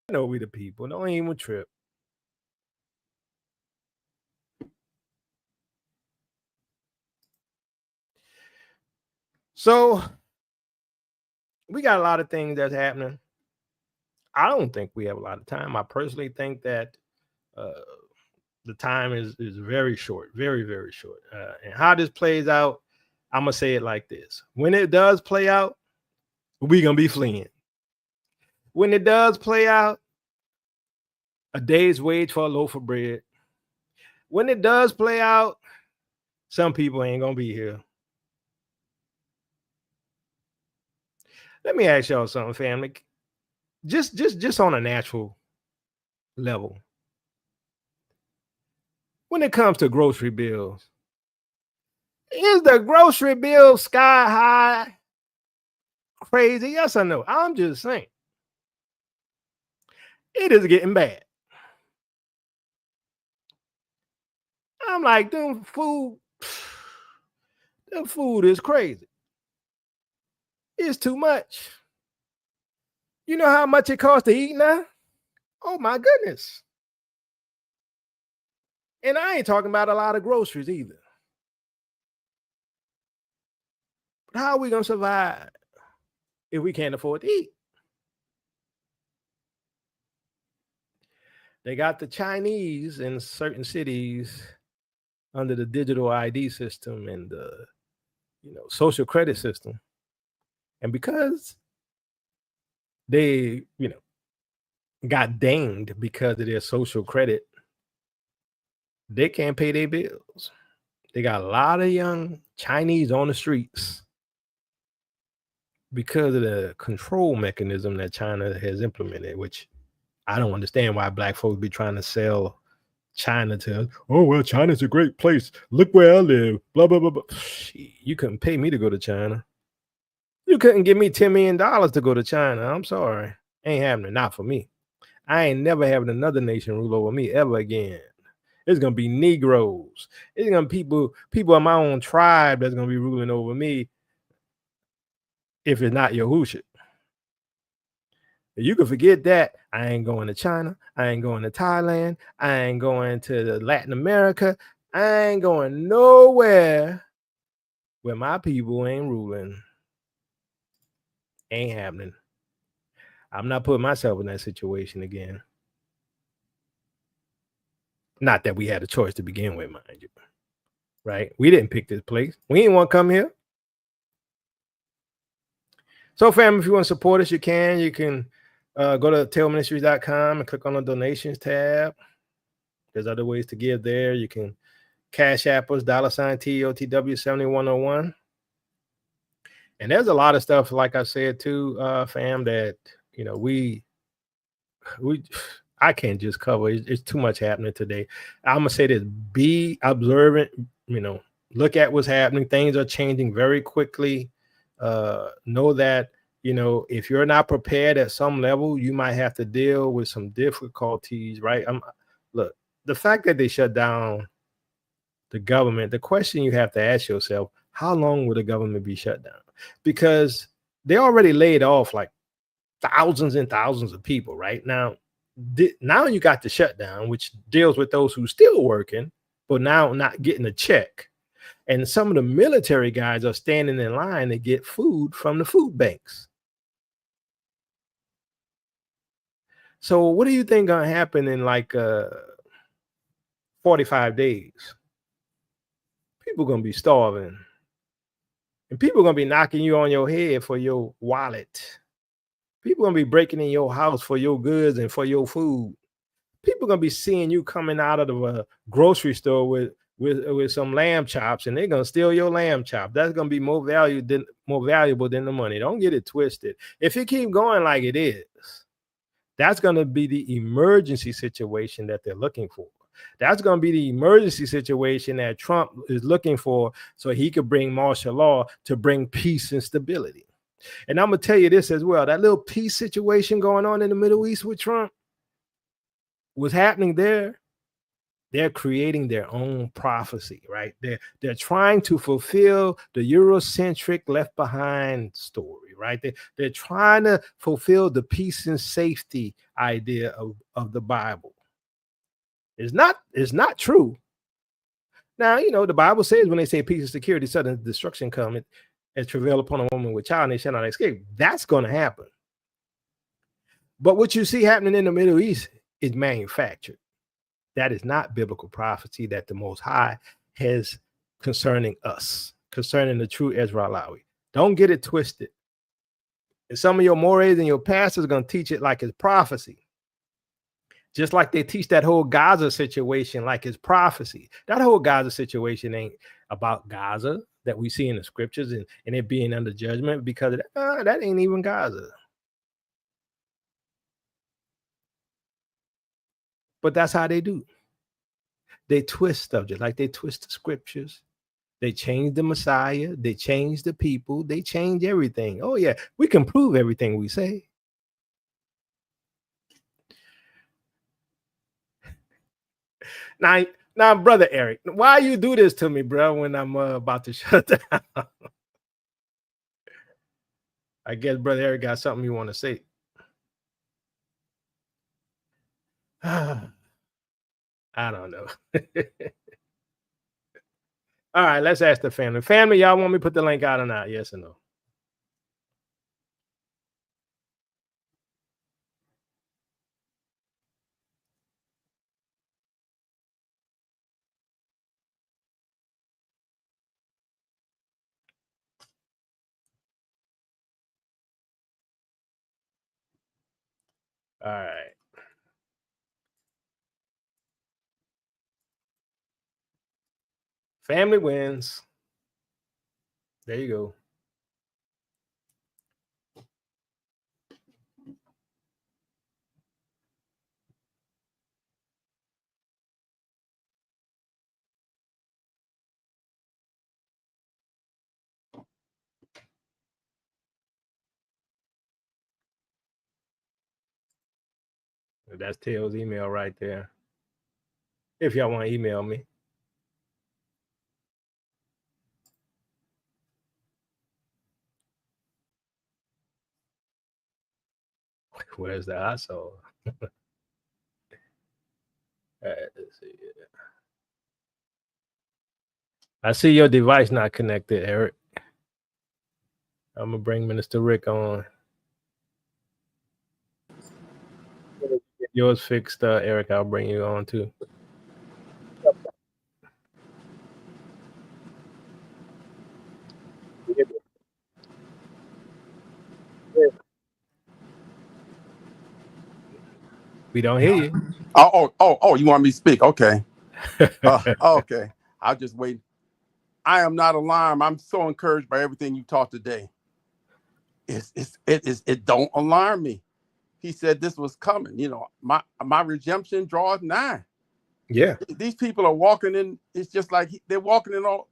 They know we the people. Don't even trip. So we got a lot of things that's happening. I don't think we have a lot of time. I personally think that the time is very short, very, very short. And how this plays out, I'm going to say it like this. When it does play out, we're going to be fleeing. When it does play out, a day's wage for a loaf of bread. When it does play out, some people ain't going to be here. Let me ask y'all something, family. Just on a natural level. When it comes to grocery bills, is the grocery bill sky high crazy? Yes or no? I'm just saying. It is getting bad. I'm like, them food is crazy. It's too much. You know how much it costs to eat now? Oh my goodness. And I ain't talking about a lot of groceries either. But how are we going to survive if we can't afford to eat? They got the Chinese in certain cities under the digital ID system and the social credit system. And because they, got dinged because of their social credit, they can't pay their bills. They got a lot of young Chinese on the streets because of the control mechanism that China has implemented, which I don't understand why black folks be trying to sell China to, oh, well, China's a great place. Look where I live. Blah, blah, blah, blah. You couldn't pay me to go to China. You couldn't give me $10 million to go to China. I'm sorry. Ain't happening. Not for me. I ain't never having another nation rule over me ever again. It's going to be Negroes. It's going to be people of my own tribe that's going to be ruling over me if it's not Yahushua. You can forget that. I ain't going to China. I ain't going to Thailand. I ain't going to Latin America. I ain't going nowhere where my people ain't ruling. Ain't happening. I'm not putting myself in that situation again. Not that we had a choice to begin with, mind you. Right? We didn't pick this place. We didn't want to come here. So, fam, if you want to support us, you can. You can go to tailministries.com and click on the donations tab. There's other ways to give there. You can Cash App us, $TOTW7101. And there's a lot of stuff, like I said, too, fam, that, I can't just cover. It's too much happening today. I'm going to say this. Be observant, look at what's happening. Things are changing very quickly. Know that, if you're not prepared at some level, you might have to deal with some difficulties, right? Look, the fact that they shut down the government, the question you have to ask yourself, how long will the government be shut down? Because they already laid off like thousands and thousands of people, right? Now you got the shutdown, which deals with those who still working, but now not getting a check. And some of the military guys are standing in line to get food from the food banks. So what do you think gonna happen in like 45 days? People gonna be starving. And people gonna be knocking you on your head for your wallet. People gonna be breaking in your house for your goods and for your food. People gonna be seeing you coming out of the grocery store with some lamb chops, and they're gonna steal your lamb chop. That's gonna be more valuable than the money. Don't get it twisted. If it keep going like it is, that's gonna be the emergency situation that they're looking for. That's going to be the emergency situation that Trump is looking for so he could bring martial law to bring peace and stability. And I'm going to tell you this as well. That little peace situation going on in the Middle East with Trump was happening there. They're creating their own prophecy, right? They're trying to fulfill the Eurocentric Left Behind story, right? They're trying to fulfill the peace and safety idea of the Bible. It's not true. Now, you know, the Bible says when they say peace and security, sudden destruction come and travail upon a woman with child, and they shall not escape. That's going to happen. But what you see happening in the Middle East is manufactured. That is not biblical prophecy that the Most High has concerning us, concerning the true Israelite. Don't get it twisted. And some of your mores and your pastors are going to teach it like it's prophecy. Just like they teach that whole Gaza situation like it's prophecy. That whole Gaza situation ain't about Gaza that we see in the scriptures and it being under judgment because of that ain't even Gaza. But that's how they do. They twist stuff just like they twist the scriptures. They change the Messiah. They change the people. They change everything. Oh, yeah, we can prove everything we say. Now, brother Eric, why you do this to me, bro, when I'm about to shut down? I guess brother Eric got something you want to say. I don't know. All right, let's ask the family. Family, y'all want me to put the link out or not? Yes or no? All right. Family wins. There you go. That's Taylor's email right there. If y'all want to email me. Where's the asshole? Let's see. I see your device not connected, Eric. I'm gonna bring Minister Rick on. Get yours fixed, Eric. I'll bring you on too. We don't hear you. Oh, you want me to speak? Okay. Okay. I'll just wait. I am not alarmed. I'm so encouraged by everything you taught today. It don't alarm me. He said this was coming. You know, my redemption draws nigh. Yeah. These people are walking in. It's just like they're walking in all.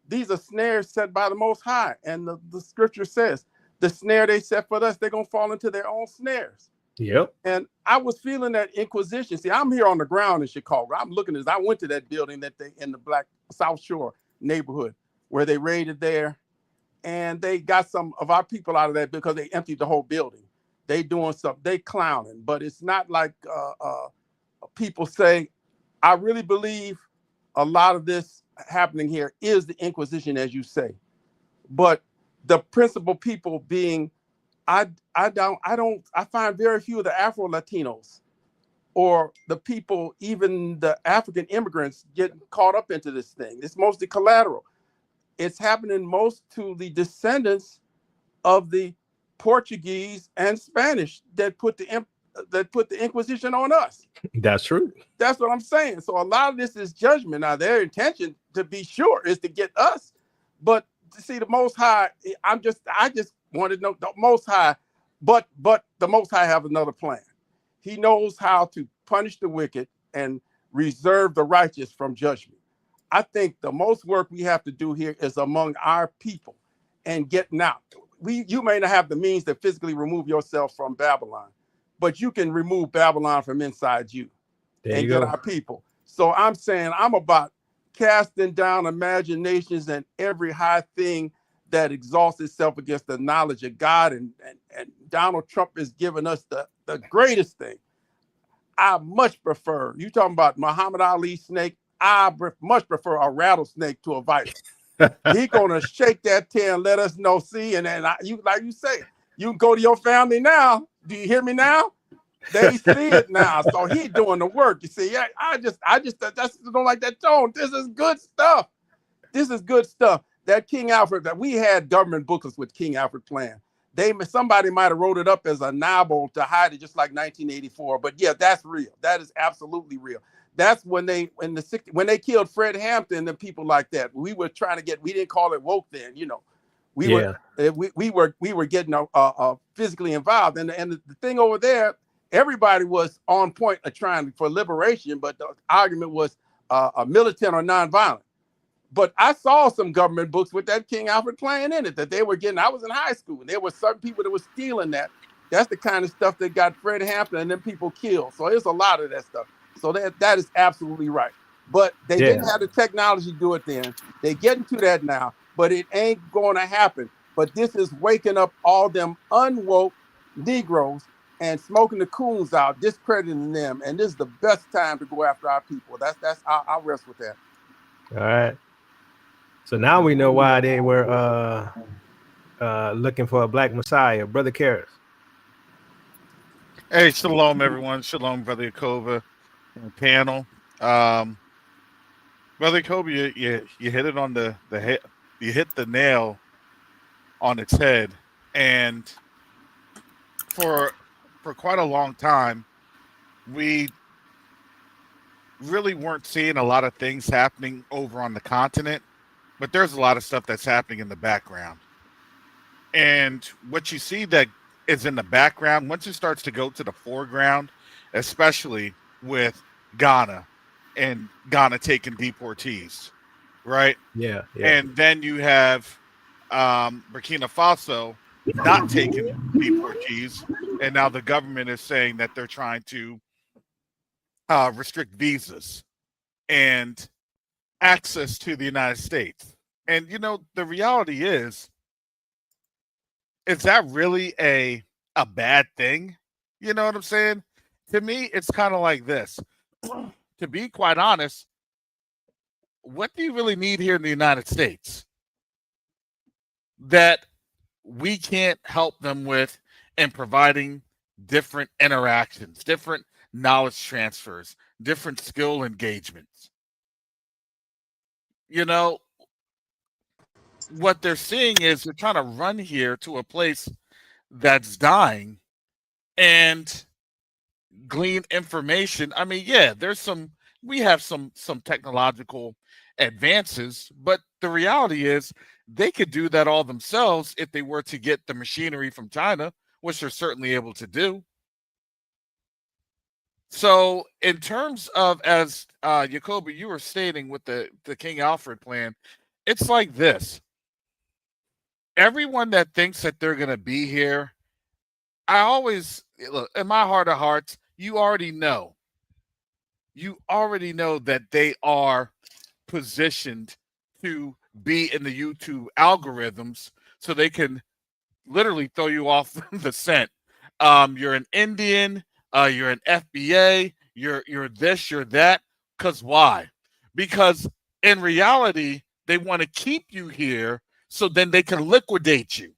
These are snares set by the Most High. And the scripture says the snare they set for us, they're going to fall into their own snares. Yep. And I was feeling that Inquisition. See, I'm here on the ground in Chicago. I'm looking as I went to that building that they in the Black South Shore neighborhood where they raided there, and they got some of our people out of that because they emptied the whole building. They doing something, they clowning, but it's not like people say. I really believe a lot of this happening here is the Inquisition, as you say. But the principal people being, I find very few of the Afro-Latinos or the people, even the African immigrants, getting caught up into this thing. It's mostly collateral. It's happening most to the descendants of the Portuguese and Spanish that put the Inquisition on us. That's true. That's what I'm saying. So a lot of this is judgment. Now, their intention, to be sure, is to get us. But to see the Most High, I just wanted to know the Most High, but the Most High have another plan. He knows how to punish the wicked and reserve the righteous from judgment. I think the most work we have to do here is among our people and getting out. You may not have the means to physically remove yourself from Babylon, but you can remove Babylon from inside you and get our people. So I'm saying I'm about casting down imaginations and every high thing that exalts itself against the knowledge of God. And Donald Trump has given us the greatest thing. I much prefer, you talking about Muhammad Ali's snake, I much prefer a rattlesnake to a viper. He gonna shake that tail and let us know. See, and then you like you say, you can go to your family now. Do you hear me now? They see it now. So he doing the work. You see, I just don't like that tone. This is good stuff. This is good stuff. That King Alfred, that we had government booklets with King Alfred plan. Somebody might have wrote it up as a novel to hide it, just like 1984. But yeah, that's real. That is absolutely real. That's when they killed Fred Hampton and people like that. We were trying to get. We didn't call it woke then, you know. We were getting physically involved. And the thing over there, everybody was on point of trying for liberation, but the argument was a militant or nonviolent. But I saw some government books with that King Alfred plan in it that they were getting. I was in high school, and there were certain people that were stealing that. That's the kind of stuff that got Fred Hampton and then people killed. So there's a lot of that stuff. So that is absolutely right. But they didn't have the technology to do it then. They're getting to that now, but it ain't going to happen. But this is waking up all them unwoke Negroes and smoking the coons out, discrediting them. And this is the best time to go after our people. I'll rest with that. All right. So now we know why they were looking for a black messiah, Brother Karras. Hey, shalom, everyone. Shalom, Brother Yakova and panel. Brother Yakova, you hit it on the head. You hit the nail on its head. And for quite a long time, we really weren't seeing a lot of things happening over on the continent. But there's a lot of stuff that's happening in the background. And what you see that is in the background, once it starts to go to the foreground, especially with Ghana and Ghana taking deportees, right? Yeah. And then you have Burkina Faso not taking deportees. And now the government is saying that they're trying to restrict visas and access to the United States. And you know, the reality is that really a bad thing? You know what I'm saying? To me, it's kind of like this. To be quite honest, what do you really need here in the United States that we can't help them with in providing different interactions, different knowledge transfers, different skill engagements? You know, what they're seeing is they're trying to run here to a place that's dying and glean information. I mean, yeah, we have some technological advances, but the reality is they could do that all themselves if they were to get the machinery from China, which they're certainly able to do. So in terms of, as Jacoby, you were stating with the King Alfred plan, it's like this. Everyone that thinks that they're going to be here, I always, look, in my heart of hearts, you already know that they are positioned to be in the YouTube algorithms so they can literally throw you off the scent. You're an Indian, you're an FBA, you're this, you're that. Because why? Because In reality, they want to keep you here so then they can liquidate you.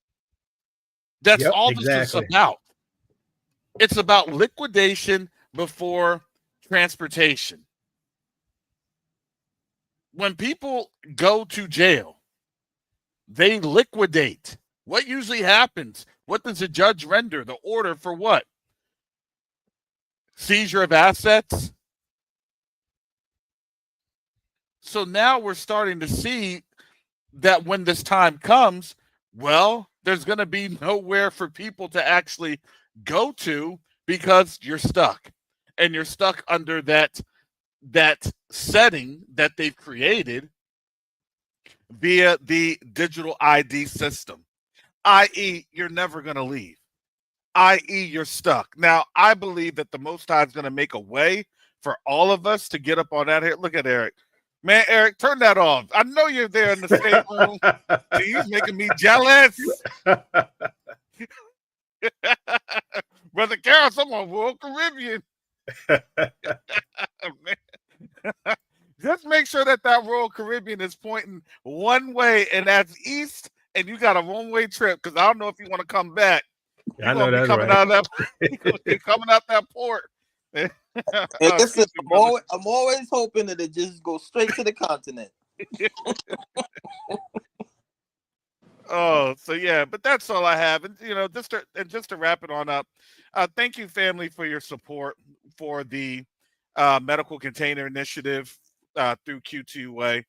That's Yep, all this is exactly. about. It's about liquidation before transportation. When people go to jail, they liquidate. What usually happens? What does the judge render? The order for what? Seizure of assets. So now we're starting to see that when this time comes, well, there's going to be nowhere for people to actually go to because you're stuck. And you're stuck under that setting that they've created via the digital ID system, i.e., you're never going to leave, i.e., you're stuck. Now, I believe that the Most High is going to make a way for all of us to get up on that here. Look at Eric. Man, Eric, turn that off. I know you're there in the state room. He's making me jealous. Brother Carol, someone Royal Caribbean. Just make sure that Royal Caribbean is pointing one way, and that's east, and you got a one-way trip, because I don't know if you want to come back. I know that's right. You're coming out that port. And listen, I'm always hoping that it just goes straight to the continent. Oh, so yeah, but that's all I have. And just to wrap it on up, thank you, family, for your support for the medical container initiative through Q2A.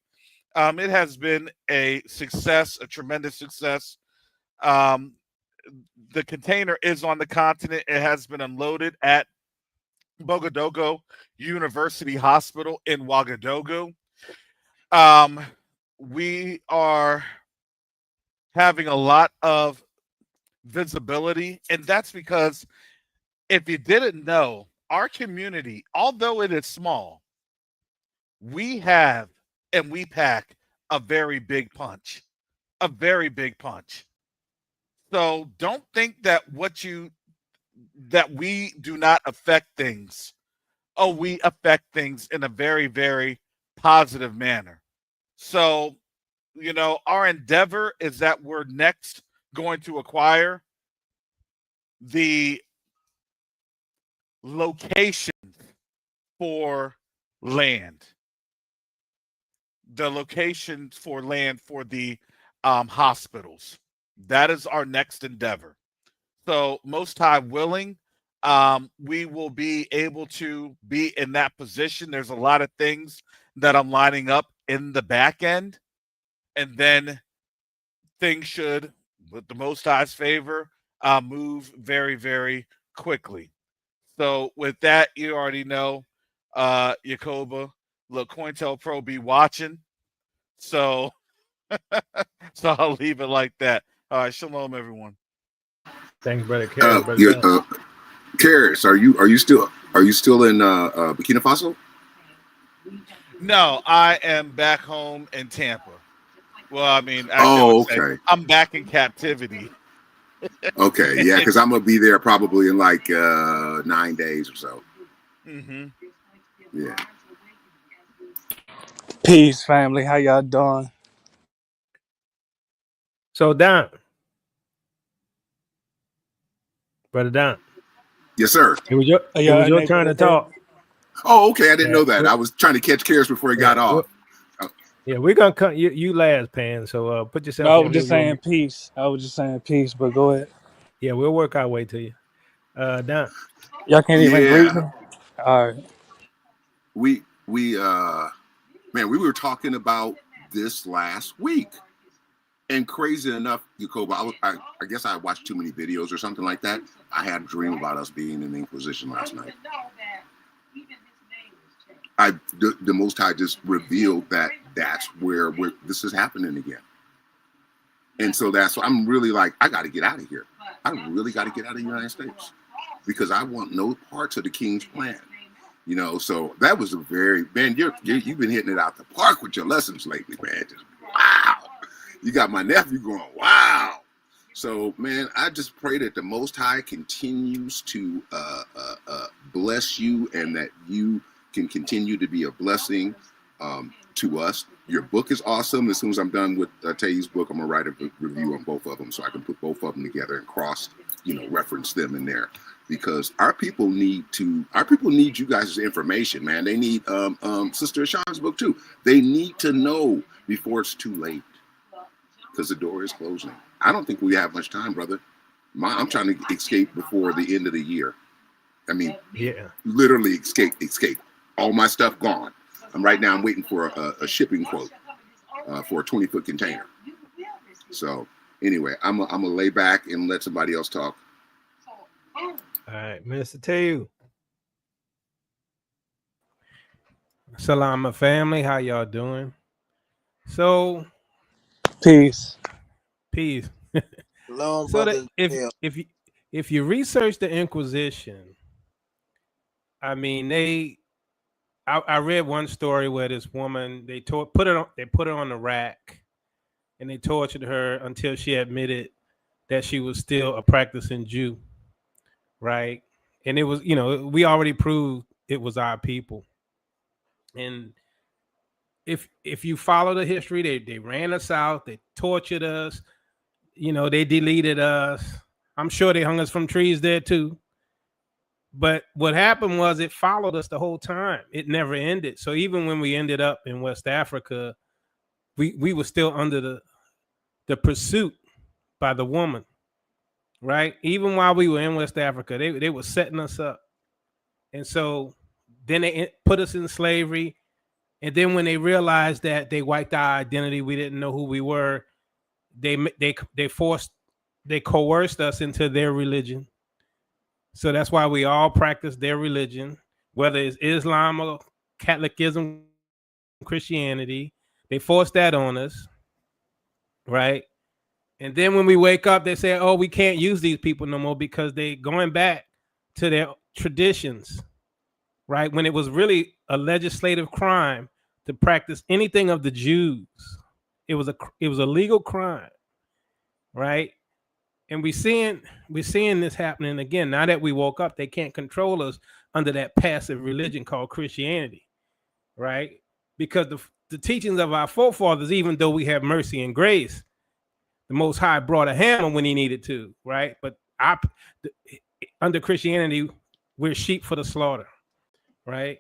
It has been a success, a tremendous success. The container is on the continent. It has been unloaded at Bogadogo University Hospital in Ouagadougou. We are having a lot of visibility, and that's because, if you didn't know, our community, although it is small, we have and we pack a very big punch. A very big punch. So don't think that we do not affect things. Oh, we affect things in a very, very positive manner. So, our endeavor is that we're next going to acquire the location for land. The location for land for the hospitals. That is our next endeavor. So, Most High willing, we will be able to be in that position. There's a lot of things that I'm lining up in the back end, and then things should, with the Most High's favor, move very, very quickly. So with that, you already know, Yakoba, look, COINTELPRO be watching. So, so I'll leave it like that. All right, shalom, everyone. Thanks, brother Karis. Karis, are you still in Burkina Faso? No, I am back home in Tampa. Well, I mean, okay. I'm back in captivity. Okay, yeah, because I'm gonna be there probably in like 9 days or so. Mm-hmm. Yeah. Peace, family. How y'all doing? So, Don, brother Don. Yes, sir. It was your turn to talk. Oh, okay. I didn't know that. I was trying to catch Karis before he got off. Yeah, we're gonna come. You last, Pan. So put yourself. No, I was just saying peace. But go ahead. Yeah, we'll work our way to you. Don. Y'all can't even greet me. All right. We were talking about this last week, and crazy enough, Yakoba, I guess I watched too many videos or something like that. I had a dream about us being in the Inquisition last night. The Most High just revealed that that's where this is happening again. And so that's why I'm really like, I got to get out of here. I really got to get out of the United States because I want no parts of the King's plan. So that was you've been hitting it out the park with your lessons lately, man. Just wow. You got my nephew going, wow. So, man, I just pray that the Most High continues to bless you and that you can continue to be a blessing to us. Your book is awesome. As soon as I'm done with Tayi's book, I'm gonna write a review on both of them so I can put both of them together and cross, reference them in there, because our people need you guys' information, man. They need Sister Ashan's book too. They need to know before it's too late, because the door is closing. I don't think we have much time, brother. I'm trying to escape before the end of the year. I mean, literally escape. All my stuff gone. Right now I'm waiting for a shipping quote for a 20-foot container. So anyway, I'm gonna lay back and let somebody else talk. All right, Minister Tayu. Salama family, how y'all doing? So Peace. Shalom, So brother. if you research the Inquisition, I mean, I read one story where this woman, they put her on the rack and they tortured her until she admitted that she was still a practicing Jew, right? And it was, we already proved it was our people. And if you follow the history, they ran us out, they tortured us, they deleted us. I'm sure they hung us from trees there too. But what happened was it followed us the whole time. It never ended. So even when we ended up in West Africa, we were still under the pursuit by the woman, right? Even while we were in West Africa, they were setting us up. And so then they put us in slavery. And then when they realized that they wiped our identity, we didn't know who we were, they coerced us into their religion. So that's why we all practice their religion, whether it's Islam or Catholicism, Christianity. They forced that on us, right? And then when we wake up, they say, oh, we can't use these people no more because they're going back to their traditions, right? When it was really a legislative crime to practice anything of the Jews. It was a legal crime, right? And we're seeing this happening again. Now that we woke up, they can't control us under that passive religion called Christianity, right? Because the teachings of our forefathers, even though we have mercy and grace, the Most High brought a hammer when he needed to, right? But under Christianity, we're sheep for the slaughter, right?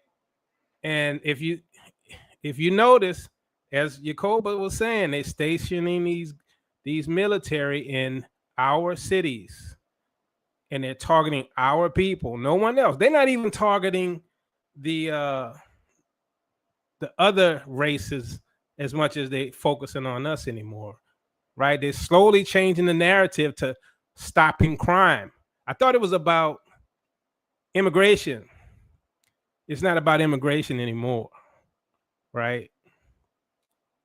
And if you notice, as Yacoba was saying, they're stationing these military in our cities, and they're targeting our people, no one else. They're not even targeting the other races as much as they focusing on us anymore, right? They're slowly changing the narrative to stopping crime. I thought it was about immigration. It's not about immigration anymore, right?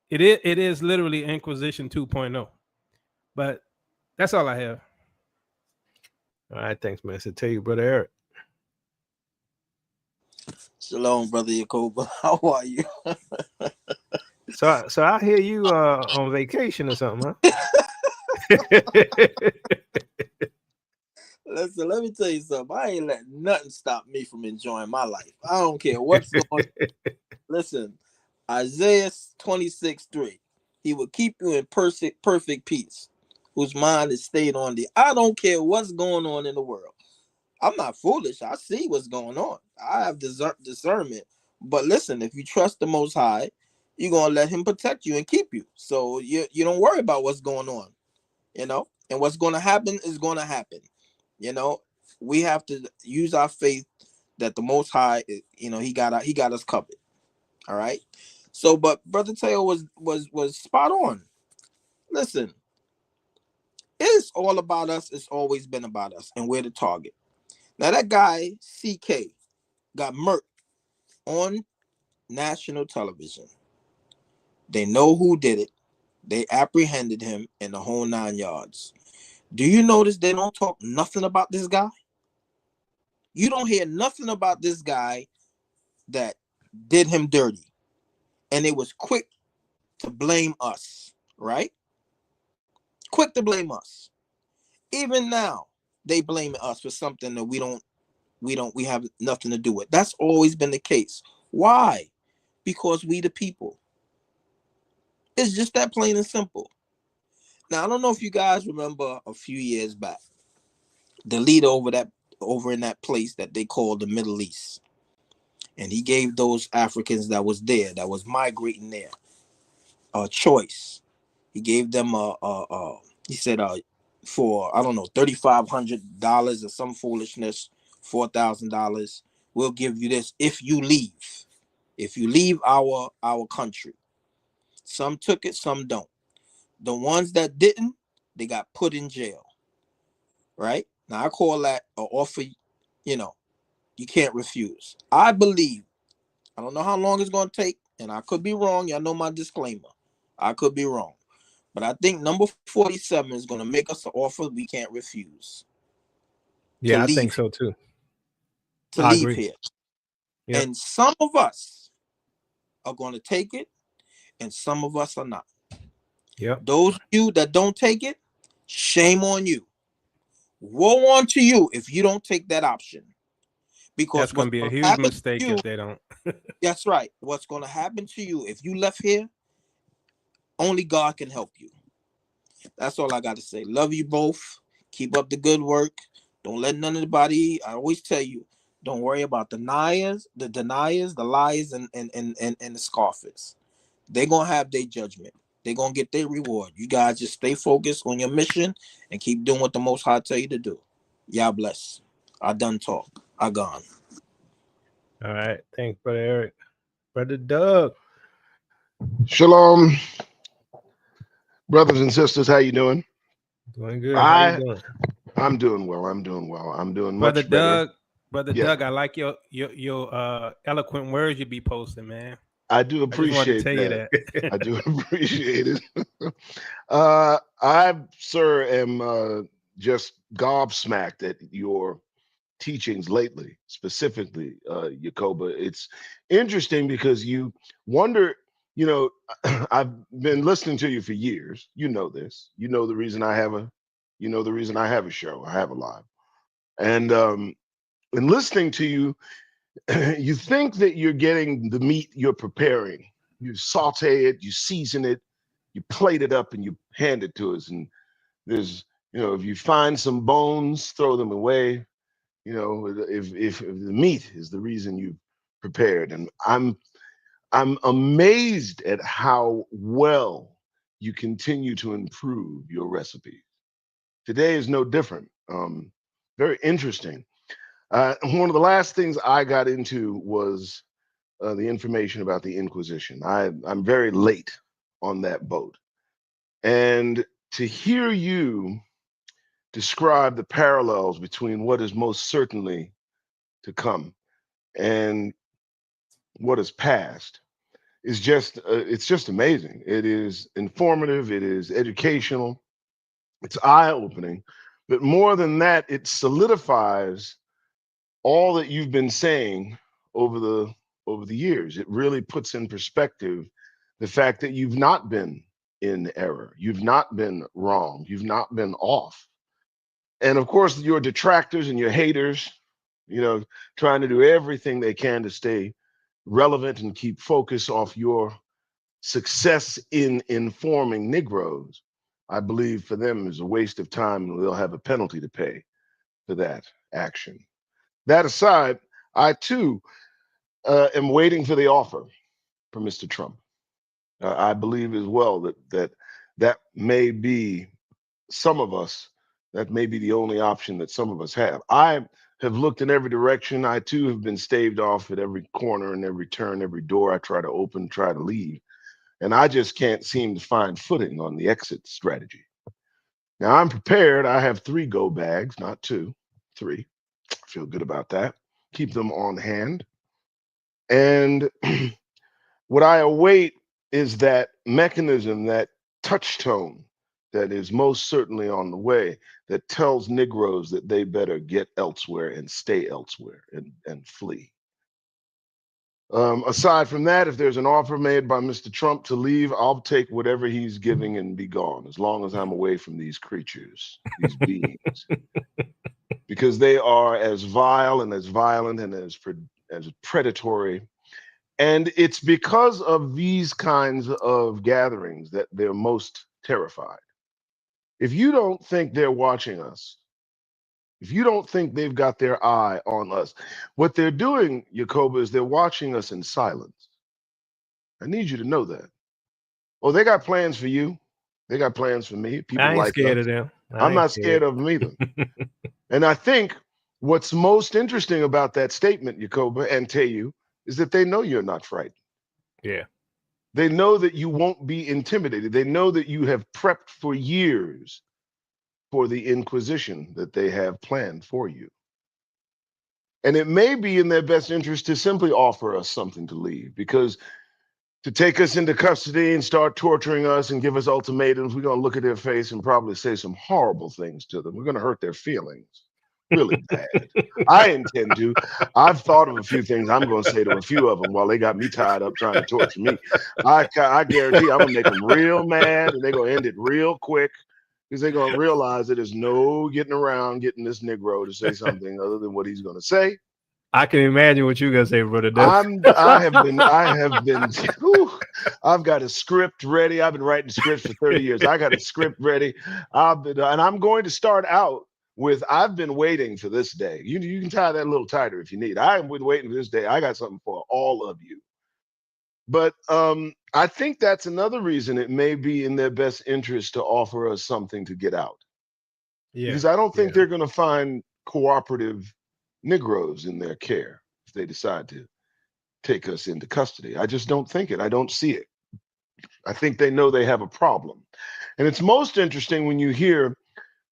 It is literally Inquisition 2.0. But that's all I have. All right, thanks, man. So tell you, Brother Eric. Shalom, brother Yacoba. How are you? So I hear you on vacation or something, huh? Listen, let me tell you something. I ain't letting nothing stop me from enjoying my life. I don't care what's going on. Listen, Isaiah 26:3. He will keep you in perfect peace, whose mind is stayed on thee. I don't care what's going on in the world. I'm not foolish. I see what's going on. I have discernment. But listen, if you trust the Most High, you're going to let him protect you and keep you. So you don't worry about what's going on, and what's going to happen is going to happen. We have to use our faith that the Most High, he got us covered. All right. So, but Brother Teo was spot on. Listen, it's all about us. It's always been about us, and we're the target. Now that guy CK got murked on national television. They know who did it. They apprehended him in the whole 9 yards. Do you notice they don't talk nothing about this guy? You don't hear nothing about this guy that did him dirty. And it was quick to blame us, right? Quick to blame us. Even now, they blame us for something that we have nothing to do with. That's always been the case. Why? because we the people. It's just that plain and simple. Now, I don't know if you guys remember a few years back, the leader over in that place that they call the Middle East. And he gave those Africans that was there, that was migrating there, a choice. He gave them he said for, I don't know, $3,500 or some foolishness, $4,000, we'll give you this if you leave. If you leave our country. Some took it, some don't. The ones that didn't, they got put in jail. Right? Now I call that an offer, you can't refuse. I believe, I don't know how long it's going to take, and I could be wrong. Y'all know my disclaimer. I could be wrong. But I think number 47 is going to make us an offer we can't refuse. Yeah, I think so too. To leave here. Yep. And some of us are going to take it, and some of us are not. Yep. Those of you that don't take it, shame on you. Woe on to you if you don't take that option. Because that's going to be a huge mistake if they don't. That's right. What's going to happen to you if you left here, only God can help you. That's all I got to say. Love you both. Keep up the good work. Don't let anybody, I always tell you, don't worry about the deniers, the lies, and the scoffers. They're going to have their judgment. They're going to get their reward. You guys just stay focused on your mission and keep doing what the Most High tell you to do. Y'all bless. I done talk. I gone. All right. Thanks, Brother Eric. Brother Doug. Shalom. Brothers and sisters, how you doing? Doing good. How you doing? I'm doing well. I'm doing well. I'm doing Brother much better. Brother Doug, I like your eloquent words you be posting, man. I do appreciate that. I do appreciate it. I, sir, am just gobsmacked at your teachings lately, specifically, Yacoba. It's interesting because you wonder, I've been listening to you for years. You know this. You know the reason I have a show. I have a live. And in listening to you, you think that you're getting the meat you're preparing. You saute it, you season it, you plate it up, and you hand it to us. And there's, if you find some bones, throw them away. If the meat is the reason you prepared. And I'm amazed at how well you continue to improve your recipes. Today is no different. Very interesting. One of the last things I got into was the information about the Inquisition. I'm very late on that boat. And to hear you describe the parallels between what is most certainly to come and what is past is just, it's just amazing. It is informative, it is educational, it's eye-opening, but more than that, it solidifies all that you've been saying over the years. It really puts in perspective the fact that you've not been in error, you've not been wrong, you've not been off. And of course, your detractors and your haters, trying to do everything they can to stay relevant and keep focus off your success in informing Negroes, I believe for them is a waste of time, and they'll have a penalty to pay for that action. That aside, I too am waiting for the offer from Mr. Trump. I believe as well that may be some of us, that may be the only option that some of us have. I have looked in every direction. I too have been staved off at every corner and every turn, every door I try to open, try to leave. And I just can't seem to find footing on the exit strategy. Now I'm prepared. I have 3 go bags, not 2, 3. I feel good about that. Keep them on hand. And what I await is that mechanism, that touchstone that is most certainly on the way, that tells Negroes that they better get elsewhere and stay elsewhere and flee. Aside from that, if there's an offer made by Mr. Trump to leave, I'll take whatever he's giving and be gone, as long as I'm away from these creatures, these beings, because they are as vile and as violent and as predatory And it's because of these kinds of gatherings that they're most terrified. If you don't think they're watching us, if you don't think they've got their eye on us, what they're doing, Yacoba, is they're watching us in silence. I need you to know that. Oh, they got plans for you. They got plans for me. People I ain't like scared us. of them. I'm not scared of them either. And I think what's most interesting about that statement, Yacoba and Teyu, is that they know you're not frightened. Yeah. They know that you won't be intimidated. They know that you have prepped for years for the Inquisition that they have planned for you. And it may be in their best interest to simply offer us something to leave, because to take us into custody and start torturing us and give us ultimatums, we're going to look at their face and probably say some horrible things to them. We're going to hurt their feelings really bad. I intend to. I've thought of a few things I'm going to say to a few of them while they got me tied up trying to torture me. I guarantee I'm going to make them real mad, and they're going to end it real quick, because they're going to realize that there's no getting around getting this Negro to say something other than what he's going to say. I can imagine what you're gonna say, brother. I have been. Whew, I've got a script ready. I've been writing scripts for 30 years. I got a script ready. And I'm going to start out with, I've been waiting for this day. You can tie that a little tighter if you need. I've been waiting for this day. I got something for all of you. But I think that's another reason it may be in their best interest to offer us something to get out. Yeah. Because I don't think they're going to find cooperative Negroes in their care if they decide to take us into custody. I just don't think it. I don't see it. I think they know they have a problem. And it's most interesting when you hear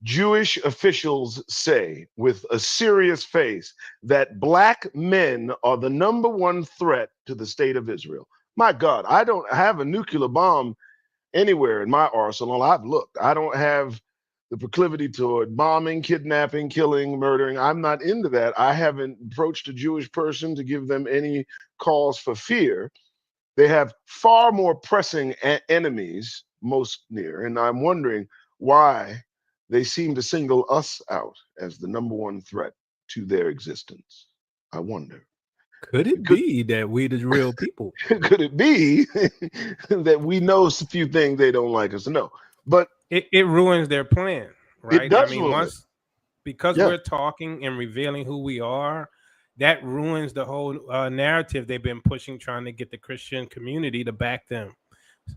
Jewish officials say with a serious face that black men are the #1 threat to the state of Israel. My God, I don't have a nuclear bomb anywhere in my arsenal. I've looked. I don't have the proclivity toward bombing, kidnapping, killing, murdering. I'm not into that. I haven't approached a Jewish person to give them any cause for fear. They have far more pressing enemies most near, and I'm wondering why they seem to single us out as the #1 threat to their existence. I wonder. Could it be that we the real people? Could it be that we know a few things they don't like us to know? But it ruins their plan, right? It does I mean, ruin it. because Yeah. we're talking and revealing who we are, that ruins the whole narrative they've been pushing, trying to get the Christian community to back them.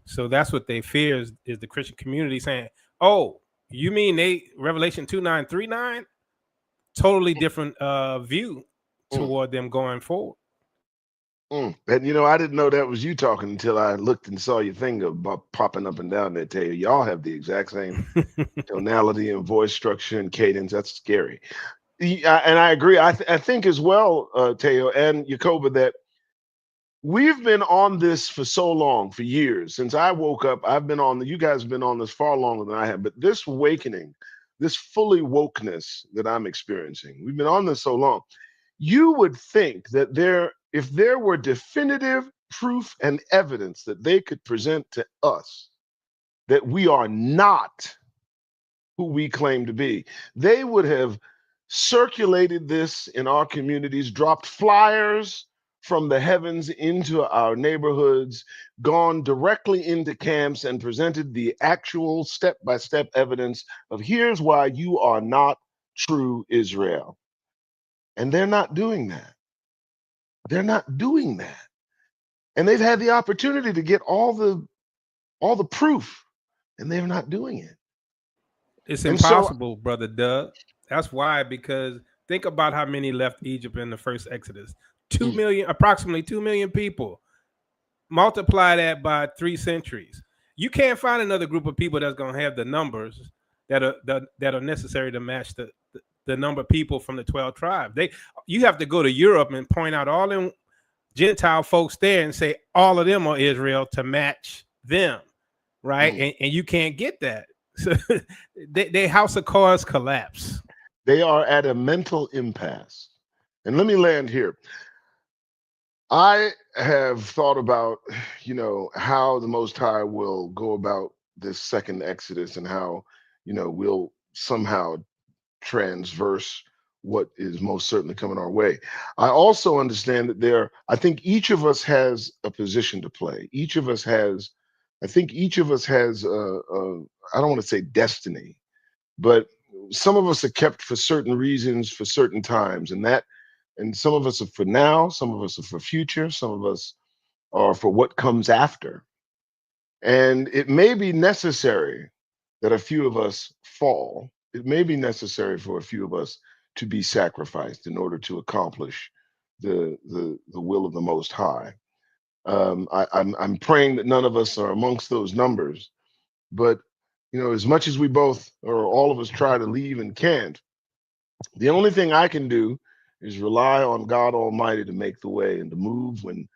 So that's what they fear is the Christian community saying, "Oh, you mean Revelation 2:9-3:9? Totally different view toward them going forward." And I didn't know that was you talking until I looked and saw your finger popping up and down there. Tell you, y'all have the exact same tonality and voice structure and cadence. That's scary. And I agree. I think as well, Teo and Yacoba, that we've been on this for so long, for years. Since I woke up, you guys have been on this far longer than I have. But this awakening, this fully wokeness that I'm experiencing, we've been on this so long. You would think that if there were definitive proof and evidence that they could present to us that we are not who we claim to be, they would have circulated this in our communities, dropped flyers from the heavens into our neighborhoods, gone directly into camps and presented the actual step-by-step evidence of here's why you are not true Israel. And they're not doing that. They're not doing that. And they've had the opportunity to get all the proof, and they're not doing it. It's And so- impossible, brother Doug. That's why, because think about how many left Egypt in the first Exodus. 2 million, approximately 2 million people. Multiply that by 3 centuries. You can't find another group of people that's going to have the numbers that are necessary to match the number of people from the 12 tribes. You have to go to Europe and point out all them Gentile folks there and say all of them are Israel to match them, right? And you can't get that. So their house of cards collapse. They are at a mental impasse. And let me land here. I have thought about, how the Most High will go about this second Exodus and how, we'll somehow transverse what is most certainly coming our way. I also understand that I think each of us has a position to play. I think each of us has I don't want to say destiny, but some of us are kept for certain reasons, for certain times, and some of us are for now, some of us are for future, some of us are for what comes after. And it may be necessary that a few of us fall. It may be necessary for a few of us to be sacrificed in order to accomplish the will of the Most High. I'm praying that none of us are amongst those numbers. But as much as we both or all of us try to leave and can't, the only thing I can do is rely on God Almighty to make the way and to move when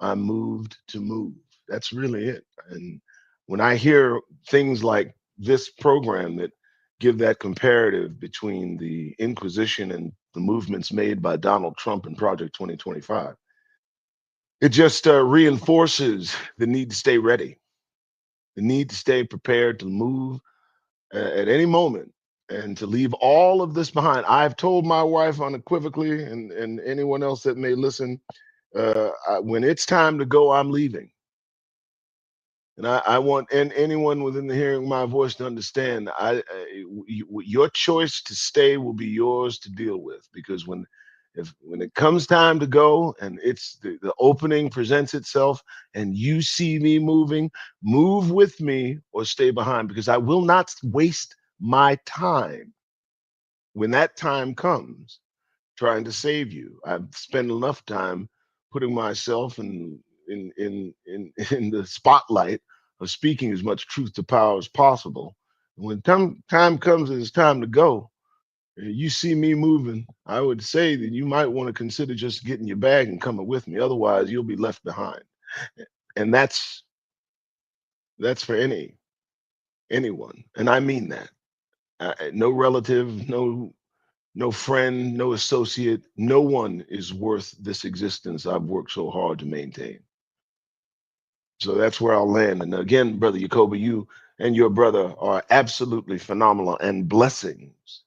I'm moved to move. That's really it. And when I hear things like this program that give that comparative between the Inquisition and the movements made by Donald Trump and Project 2025, it just reinforces the need to stay ready, the need to stay prepared to move at any moment and to leave all of this behind. I've told my wife unequivocally, and anyone else that may listen, when it's time to go, I'm leaving. And I want anyone within the hearing of my voice to understand, your choice to stay will be yours to deal with, because when it comes time to go and it's the opening presents itself and you see me moving, move with me or stay behind, because I will not waste my time when that time comes trying to save you. I've spent enough time putting myself in the spotlight of speaking as much truth to power as possible. When time comes and it's time to go, you see me moving, I would say that you might want to consider just getting your bag and coming with me. Otherwise, you'll be left behind. And that's for anyone. And I mean that. No relative, no friend, no associate, no one is worth this existence I've worked so hard to maintain. So that's where I'll land. And again, Brother Jacoby, you and your brother are absolutely phenomenal and blessings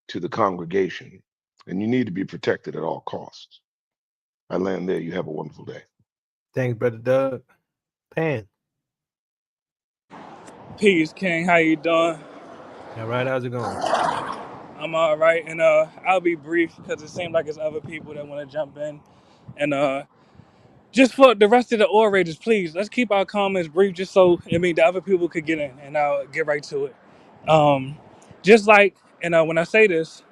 to the congregation. And you need to be protected at all costs. I land there. You have a wonderful day. Thanks, Brother Doug. Pan. Peace, King. How you doing? All right, how's it going? I'm all right, and I'll be brief because it seems like there's other people that want to jump in. And just for the rest of the orators, please let's keep our comments brief, just so the other people could get in, and I'll get right to it. Just like, and when I say this,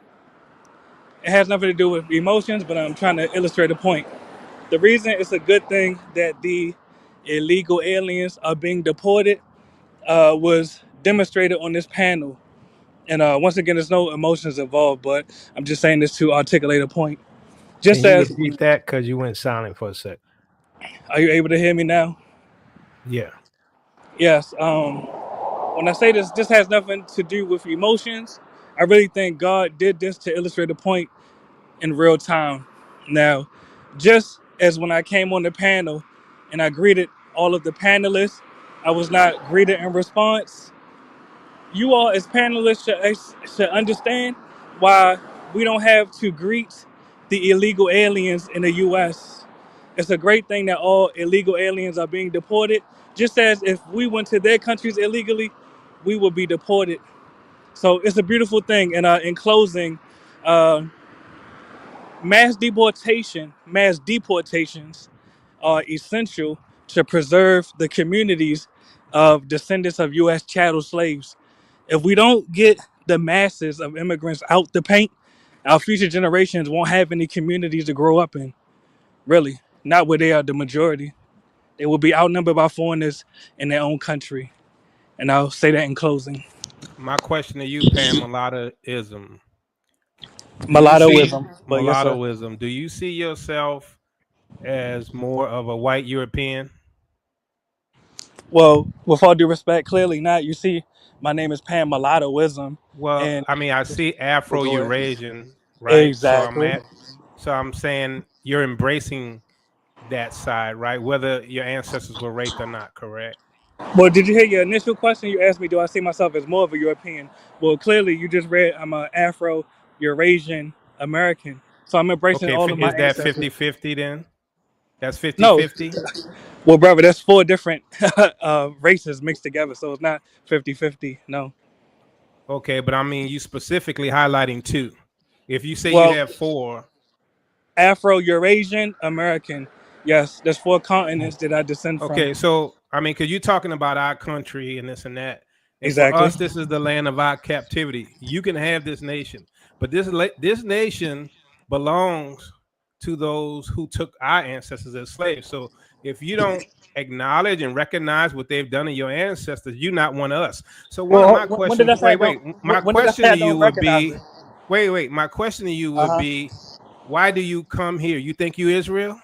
it has nothing to do with emotions, but I'm trying to illustrate a point. The reason it's a good thing that the illegal aliens are being deported was demonstrated on this panel. And once again, there's no emotions involved, but I'm just saying this to articulate a point. Can Just you as, repeat that? Because you went silent for a sec. are you able to hear me now? Yeah. Yes. When I say this has nothing to do with emotions. I really think God did this to illustrate a point in real time. Now, just as when I came on the panel and I greeted all of the panelists, I was not greeted in response. You all as panelists should understand why we don't have to greet the illegal aliens in the U.S. It's a great thing that all illegal aliens are being deported, just as if we went to their countries illegally, we would be deported. So it's a beautiful thing. And in closing, uh, mass deportations are essential to preserve the communities of descendants of U.S. chattel slaves. If we don't get the masses of immigrants out the paint, our future generations won't have any communities to grow up in. Really, not where they are the majority. They will be outnumbered by foreigners in their own country. And I'll say that in closing. My question to you, Pan Mulattoism. Mulattoism, but yes, sir. Mulattoism? Do you see yourself as more of a white European? Well, with all due respect, clearly not. You see, my name is Pan Mulattoism. Well, And I mean, I see well, go ahead. Afro-Eurasian, right? Exactly. So I'm saying you're embracing that side, right? Whether your ancestors were raped or not, correct? Well, did you hear your initial question? You asked me, do I see myself as more of a European? Well, clearly you just read I'm an Afro-Eurasian American. So I'm embracing Okay, all of my is that ancestors. 50-50 then? That's No, 50-50? well, brother, that's 4 different races mixed together, so it's not 50-50. No. Okay, but I mean, you specifically highlighting 2. If you say you Well, have 4, Afro-Eurasian American. Yes, there's 4 continents that I descend from. okay, so I mean, because you're talking about our country and this and that, and for Exactly. us, this is the land of our captivity. You can have this nation, but this nation belongs to those who took our ancestors as slaves. So if you don't acknowledge and recognize what they've done to your ancestors, you're not one of us. So one of Well, my when did I questions, say I don't? my When did I say question I to you don't would recognize be, it? my question to you Uh would huh. be, why do you come here? You think you Israel?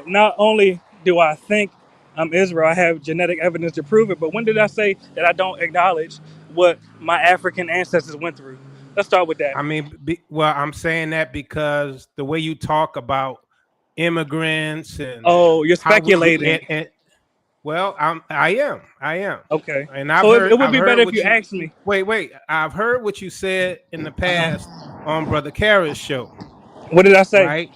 Not only do I think I'm Israel, I have genetic evidence to prove it. But when did I say that I don't acknowledge what my African ancestors went through? Let's start with that. I mean, well, I'm saying that because the way you talk about immigrants and Oh, you're how we get speculating. well, I am, Okay. and So it would I've be better heard if what you you asked me. wait, I've heard what you said in the Uh past huh. on Brother Kara's show, What did I say? right?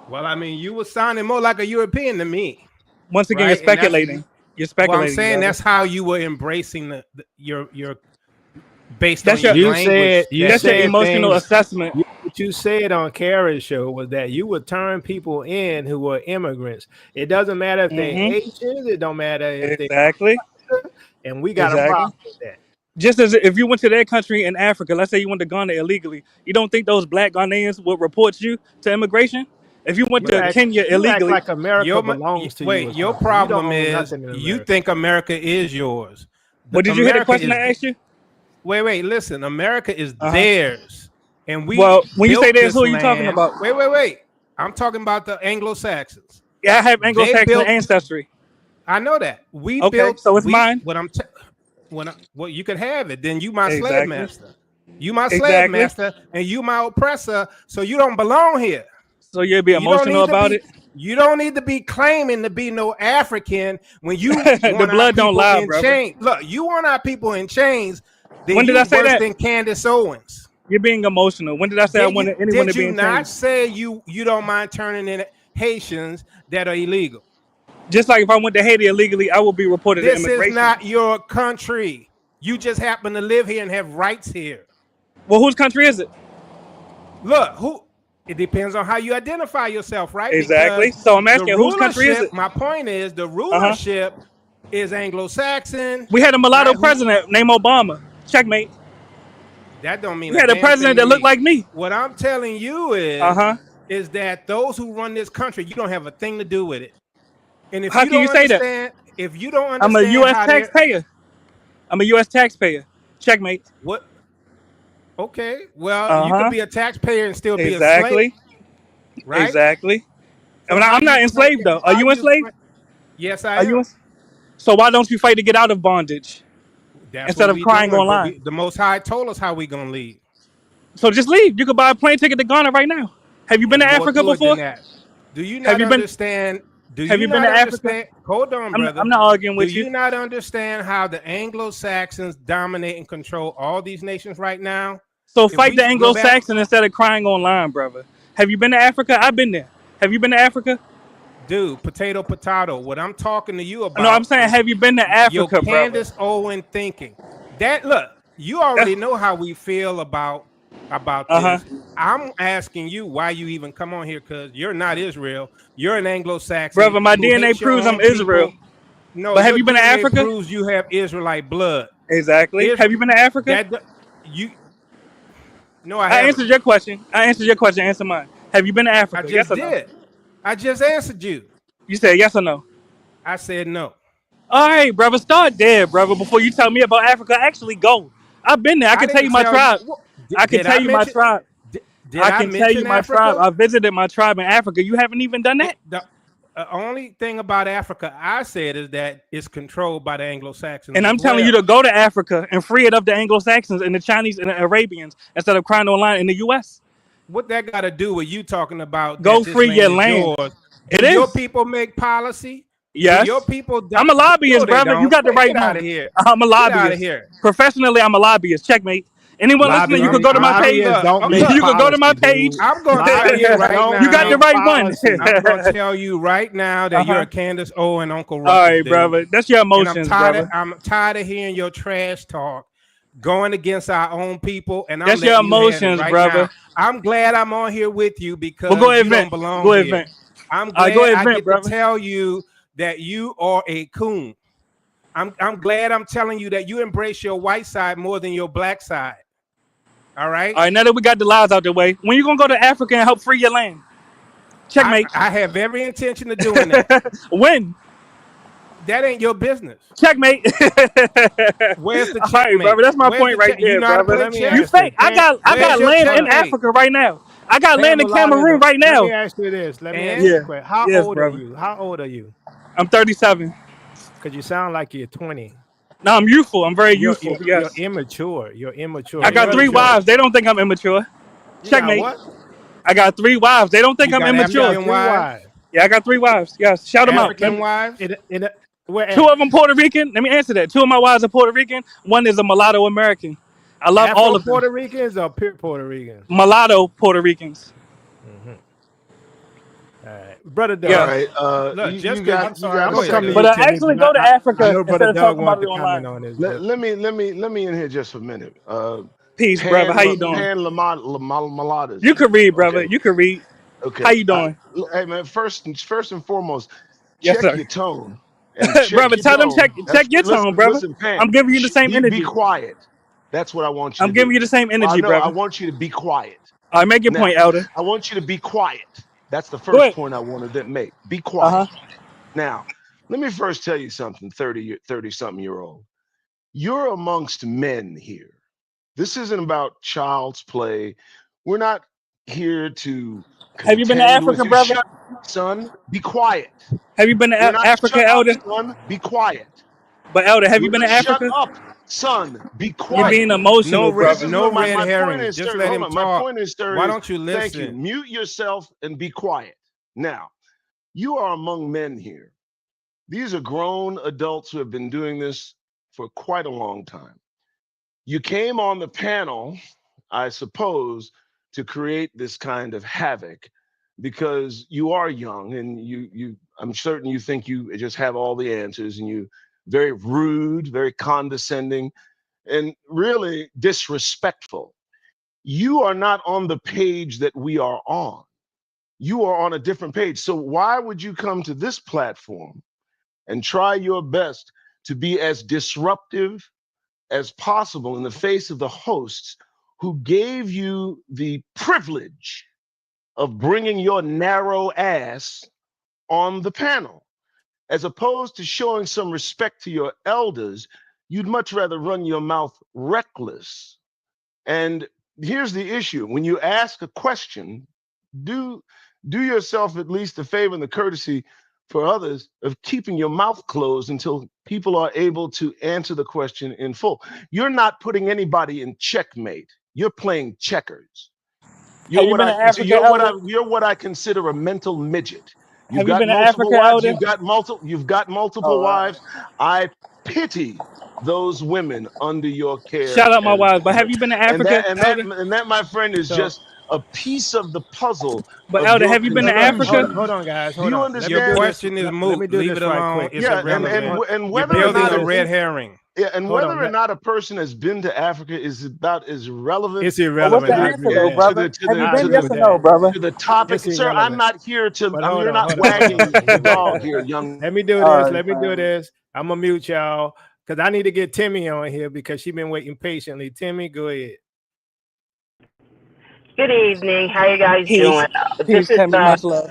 Well, I mean, you were sounding more like a European to me, Once again, you're right? And that's speculating. You're well, I'm speculating, saying brother. that's how you were embracing your based on That's your your language. That, you said emotional things. assessment. What you said on Kara's show was that you would turn people in who were immigrants. It doesn't matter if they're Mm-hmm. Asians. It don't matter if they, Exactly. and we got a Exactly. problem with that. Just as if you went to their country in Africa, let's say you went to Ghana illegally, you don't think those black Ghanaians would report you to immigration? If you went to Kenya You act illegally, like America belongs to you. Your problem is you think America is yours. but did you hear the America question is. I asked you? Wait. Listen, America is Uh huh. theirs, and we Well, when you say built this, this who are you talking land. about? Wait. I'm talking about the Anglo-Saxons. Yeah, I have They Anglo-Saxon built. ancestry. I know that we Okay, built. so it's mine. Well, you could have it. Then you my slave Exactly. master. You my slave Exactly. master, and you my oppressor. So you don't belong here. So you'll be You don't emotional need to about be. it. You don't need to be claiming to be no African when you The want our blood don't people lie, in brother. chains. Look, you want our people in chains. Then When did you I say worse that? than Candace Owens. You're being emotional. When did I say I wanted anyone to Did be you in not chains? say you don't mind turning in Haitians that are illegal? Just like if I went to Haiti illegally, I would be reported to This is immigration. not your country. You just happen to live here and have rights here. Well, whose country is it? Look, it depends on how you identify yourself, right? Exactly. Because So I'm the asking, whose country is rulership, it? my point is, the Uh huh. rulership is Anglo-Saxon, We had a mulatto right? president named Obama. Checkmate. That don't mean We a had a damn president thing to that looked me. like me. What I'm telling you Uh huh. is that those who run this country, you don't have a thing to do with it. And if How you can you don't say that? I'm a understand U.S. how they're taxpayer. I'm a U.S. taxpayer. Checkmate. what? Okay, well, Uh you could huh. be a taxpayer and still be a slave, Exactly. right? Exactly. So I'm not enslaved though. Are you enslaved? Yes, I Are you? am. So why don't you fight to get out of bondage That's instead what of we crying doing. But online? the Most High told us how we gonna leave. So just leave. You could buy a plane ticket to Ghana right now. Have you been to It's more Africa to it than before? that. Do you Have not you been? understand? Do Have you you been to not Africa? understand? Hold on, I'm brother. not arguing Do with you. you not understand how the Anglo-Saxons dominate and control all these nations right now? So If fight we the go back, Anglo-Saxon instead of crying online, brother. Have you been to Africa? I've been there. Have you been to Africa? dude, potato. What I'm talking to you No, I'm about saying, is have you been to your Africa, brother? Candace Owen thinking. That look, you already That's know how we feel about uh-huh. this. I'm asking you why you even come on here because you're not Israel. You're an Anglo-Saxon Brother, my who DNA hates your proves I'm own Israel. people. No, But have your you been to DNA Africa? proves you have Israelite blood. Exactly. Have you been to Africa? That you no, I I haven't. answered your question. Answer mine. Have you been to I Africa? Yes just or no? did. I just answered you. You said yes or no. I said no. All right, brother. Start there, brother, before you tell me about Africa. Actually go. I've been there. I I can tell didn't you my tell you. tribe. I can Did tell I you my mention? tribe. Did I I can tell you mention my tribe. Africa? I visited my tribe in Africa. You haven't even done that? The only thing about Africa I said is that it's controlled by the Anglo-Saxons And as I'm telling you to well. go to Africa and free it of the Anglo-Saxons and the Chinese and the Arabians instead of crying online in the U.S. What that got to do with you talking about Go that this free your land is land. yours? It Do your is. people make policy? Do your Yes. people? I'm a No, lobbyist, they brother. You don't. got the Man, right get out one. of here. I'm a Get out of lobbyist. here. Professionally, I'm a lobbyist. Checkmate. Anyone listening, you can go to my page. You can go to my page. I'm going to tell you right now. You got the right one. I'm going to tell you right now that you're a Candace O and Uncle Ruckus, All right, dude. brother. That's your emotions, brother. I'm tired of hearing your trash talk going against our own people, and I'm That's your letting you have it emotions, right brother. now. I'm glad I'm on here with you because Well, go ahead, you Vent. don't belong Go ahead, here. Vent. I'm All glad right, go ahead, I Vent, get brother. to tell you that you are a coon. I'm glad I'm telling you that you embrace your white side more than your black side. All right? All right, now that we got the lies out the way, when you going to go to Africa and help free your land? Checkmate. I have every intention of doing that. When? That ain't your business. Checkmate. Where's the All checkmate? right, brother. That's my point right You there, know how to brother. play chess? You fake. I got your land in checkmate? Africa right now. I got land in Mulatto, Cameroon right Let now. me ask you this. Yeah. Question. How Yes, old brother. are you? How old are you? I'm 37. Because you sound like you're 20. No, I'm youthful. I'm very youthful. You're Yes. immature. You're immature. I got 3 wives. They don't think I'm immature. You got Checkmate. what? I got 3 wives. They don't think You I'm got immature. African wives? Yeah, I got 3 wives. Yes. Shout them out. African wives? 2 of them Puerto Rican. Let me answer that. 2 of my wives are Puerto Rican. 1 is a mulatto American. I love all of them. Puerto Ricans or pure Puerto Ricans? Mulatto Puerto Ricans. Mm-hmm. All right, brother Doug. Yeah. All right. Look, You just got. I'm You sorry. got. I'm gonna come to But you, I Timmy, actually but go to Africa I know brother instead of talking Doug about wanted it to online. comment on this. Let me in here just for a minute. Peace, brother. How you doing? Mulattoes. You could read, brother. Okay. You could read. Okay. How you doing? Hey man, first and foremost, Yes, check sir. your tone and check Brother, your tell them tone. check your tone, brother. Listen, Pam. I'm giving you the same Be energy. quiet. That's what I want you I'm to giving do. you the same energy, No, I brother. want you to be quiet. All right, make your Now, point, Elder. I want you to be quiet. That's the Go first ahead. point I wanted to make. Be quiet. Uh-huh. Now, let me first tell you something, 30-something year old. You're amongst men here. This isn't about child's play. We're not here to Have you been to contend with Africa, you. brother? Shut up, son. Be quiet. Have you been to We're not Africa, shut up, Elder? son. Be quiet. But Elder, have you We're been to not shut Africa? up, son. Be You're quiet. being emotional, This brother. is no my red point herring. is, Just sir. let Hold him on. My talk. point is, sir. Why don't you Thank you. listen? Mute yourself and be quiet. Now, you are among men here. These are grown adults who have been doing this for quite a long time. You came on the panel, I suppose, to create this kind of havoc because you are young and I'm certain you think you just have all the answers and you very rude, very condescending, and really disrespectful. You are not on the page that we are on. You are on a different page. So why would you come to this platform and try your best to be as disruptive as possible in the face of the hosts who gave you the privilege of bringing your narrow ass on the panel? As opposed to showing some respect to your elders, you'd much rather run your mouth reckless. And here's the issue. When you ask a question, do yourself at least the favor and the courtesy for others of keeping your mouth closed until people are able to answer the question in full. You're not putting anybody in checkmate. You're playing checkers. Have you been to Africa, Elder? You're what I consider a mental midget. You've Have you got been to multiple Africa, wives. Elder? You've got multiple Oh, all right. wives. I pity those women under your care, Shout out my wives. But have you been to Africa, Elder? that, my friend, is So, just a piece of the puzzle But of Elder, your have you been to confusion. Africa? hold on, guys. Do Hold you on. Your understand? question is Let me moot. do Leave this it right alone. quick. It's Yeah, irrelevant. and You're whether or building not a red herring. and Hold whether on. or not a person has been to Africa is about as relevant It's Well, what's the irrelevant. I answer, agree with though, that. brother? Have you I been? agree Yes with or no, that. brother? to the topic, It's sir. I'm irrelevant. not here to. But You're not hold wagging on. the dog here, young. Let me do All this. right, Let me do fine. this. I'm gonna mute y'all because I need to get Timmy on here because she's been waiting patiently. Timmy, go ahead. Good evening. How you guys Peace. doing? This Peace, is Tammy. Much love.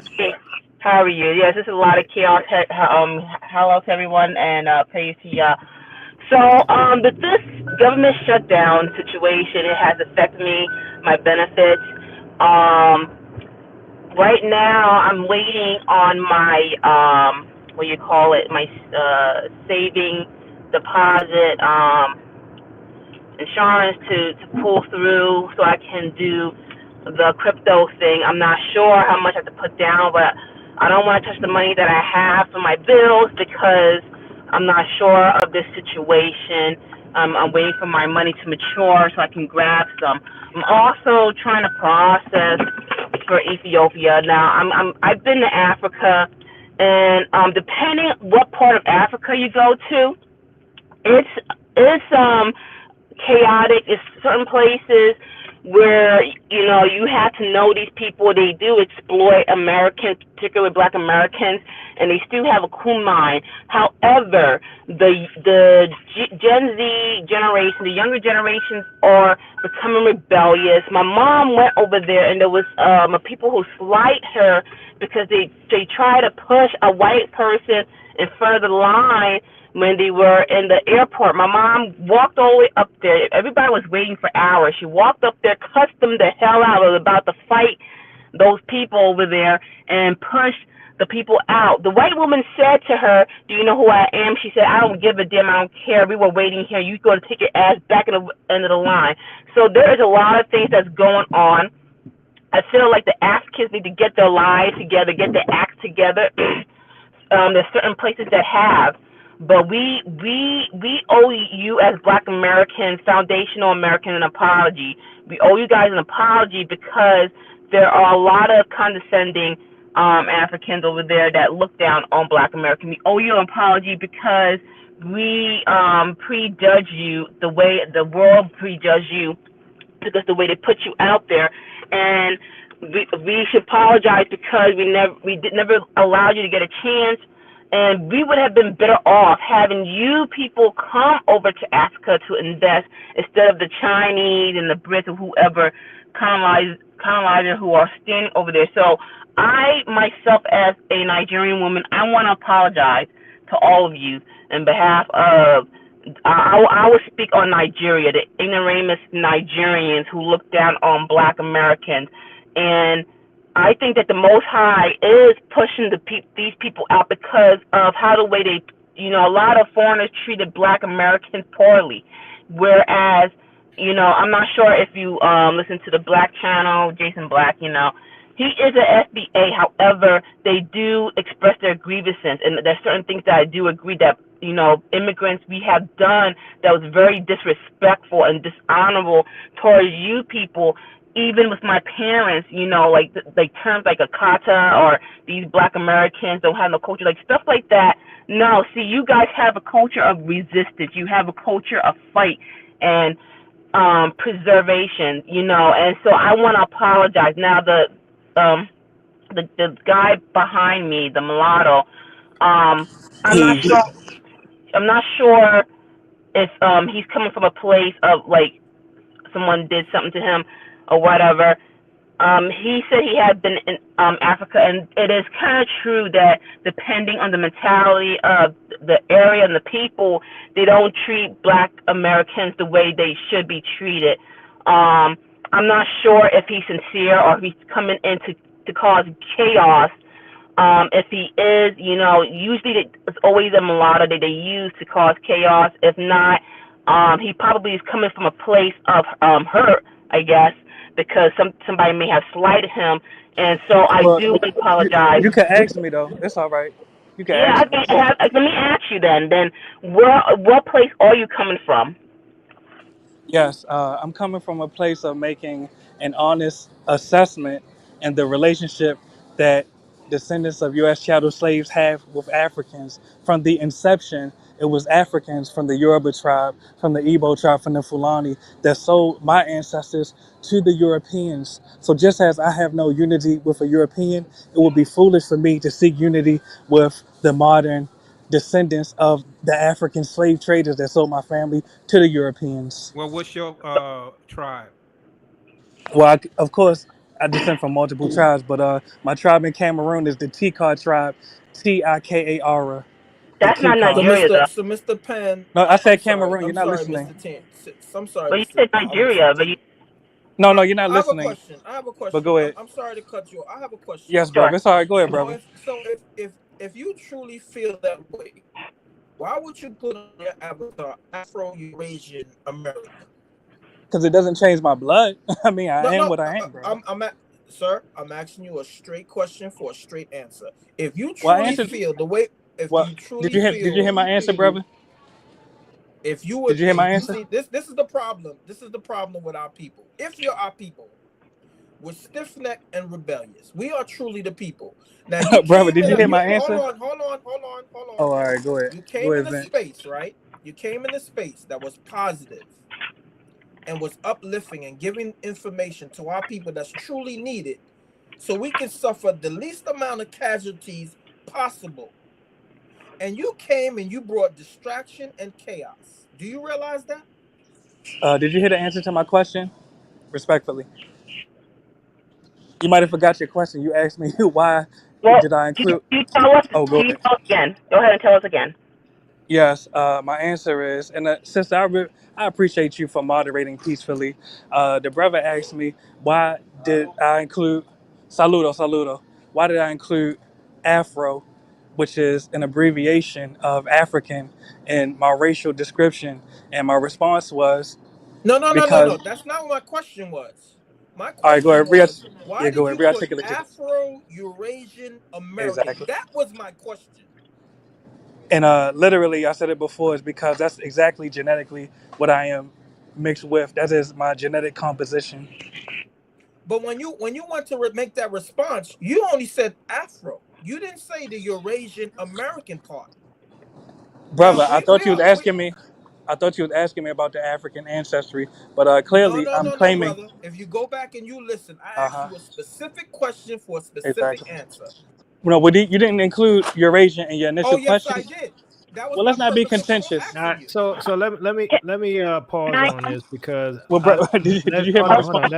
how are you? Yes, this is a lot of chaos. Hello to everyone, and praise to y'all. So, with this government shutdown situation, it has affected me, my benefits. Right now, I'm waiting on my what you call it, my saving deposit insurance to pull through so I can do the crypto thing. I'm not sure how much I have to put down, but I don't want to touch the money that I have for my bills because I'm not sure of this situation. I'm waiting for my money to mature so I can grab some. I'm also trying to process for Ethiopia. Now, I've been to Africa, and depending what part of Africa you go to, it's chaotic. It's certain places where you have to know these people. They do exploit Americans, particularly Black Americans, and they still have a cool mind. However, the Gen Z generation, the younger generations, are becoming rebellious. My mom went over there, and there was people who slight her because they try to push a white person in front of the line when they were in the airport. My mom walked all the way up there. Everybody was waiting for hours. She walked up there, cussed them the hell out, was about to fight those people over there and push the people out. The white woman said to her, "Do you know who I am?" She said, "I don't give a damn. I don't care. We were waiting here. You're going to take your ass back in the end of the line." So there is a lot of things that's going on. I feel like the Africans need to get their lives together, get their acts together. There's certain places that have. But we owe you as Black Americans, foundational Americans, an apology. We owe you guys an apology because there are a lot of condescending Africans over there that look down on Black Americans. We owe you an apology because we prejudge you the way the world prejudged you, because the way they put you out there, and we should apologize because we never allowed you to get a chance. And we would have been better off having you people come over to Africa to invest instead of the Chinese and the Brits or whoever colonizer who are standing over there. So I, myself, as a Nigerian woman, I want to apologize to all of you in behalf of, I will speak on Nigeria, the ignoramus Nigerians who look down on Black Americans. And I think that the Most High is pushing these people out because of how the way they, a lot of foreigners treated Black Americans poorly. Whereas, I'm not sure if you listen to the Black channel, Jason Black, he is an FBA. However, they do express their grievances. And there's certain things that I do agree that, immigrants we have done that was very disrespectful and dishonorable towards you people. Even with my parents, like terms like a kata or these Black Americans don't have no culture, like stuff like that. No, see, you guys have a culture of resistance. You have a culture of fight and preservation, and so I want to apologize. Now, the guy behind me, the mulatto, I'm not sure if he's coming from a place of like someone did something to him or whatever. He said he had been in Africa, and it is kind of true that depending on the mentality of the area and the people, they don't treat Black Americans the way they should be treated. I'm not sure if he's sincere or if he's coming in to cause chaos. If he is, usually it's always a mulatto that they use to cause chaos. If not, he probably is coming from a place of hurt, I guess, because somebody may have slighted him, and so I do apologize. You can ask me though. It's all right. You can ask me. Let me ask you then. Then, what place are you coming from? Yes, I'm coming from a place of making an honest assessment and the relationship that descendants of U.S. chattel slaves have with Africans. From the inception, it was Africans from the Yoruba tribe, from the Igbo tribe, from the Fulani that sold my ancestors to the Europeans. So just as I have no unity with a European, it would be foolish for me to seek unity with the modern descendants of the African slave traders that sold my family to the Europeans. Well, what's your tribe? Well, of course, I descend from multiple tribes, but my tribe in Cameroon is the Tikar tribe, Tikara. The That's not Tikar. Nigeria, though. So Mr. Penn, No, I said I'm sorry. Cameroon. You're not listening. Mr. Ten. I'm sorry, But you Mr. said Nigeria, but you. No, you're not I have a listening. question. But go ahead. I'm sorry to cut you off. I have a question. Yes, brother. It's all right. Go ahead, brother. If you truly feel that way, why would you put on your avatar Afro-Eurasian America? Because it doesn't change my blood. I mean, I am what I am, bro. Sir, I'm asking you a straight question for a straight answer. If you truly feel the way, did you hear my answer, brother? If you would, Did you hear my answer? see, this is the problem. This is the problem with our people. If you're our people, we're stiff-necked and rebellious. We are truly the people. Now you Brother, came did in. you hear my Hold answer? on. Oh, all right, go ahead. You Go came ahead, in a Vince. space, right? You came in a space that was positive and was uplifting and giving information to our people that's truly needed, so we can suffer the least amount of casualties possible. And you came and you brought distraction and chaos. Do you realize that? Did you hear the answer to my question? Respectfully, you might have forgot your question. You asked me why Well, did I can include? you tell us? Oh, go Can you ahead. tell us again? Go ahead and tell us again. Yes, my answer is, and sister, I appreciate you for moderating peacefully. The brother asked me why did I include saludo. Why did I include Afro, which is an abbreviation of African, in my racial description? And my response was No. because. That's not what my question was. My All right, go question ahead. was, why Yeah, go did ahead. you put Rearticulate your. Afro-Eurasian American? Exactly. That was my question. And literally, I said it before, is because that's exactly genetically what I am mixed with. That is my genetic composition. But when you want to make that response, you only said Afro. You didn't say the Eurasian American part. Now Brother, I thought you was asking me. I thought you was asking me about the African ancestry, but clearly I'm no, claiming. brother. If you go back and you listen, I asked Uh-huh. you a specific question for a specific Exactly. answer. No, but you didn't include Eurasian in your initial Oh, yes, question. I did. That was Well, my let's not be purpose of contentious. All right, asking you. so let me pause on this because Well, bro, did you hear hold my on, response?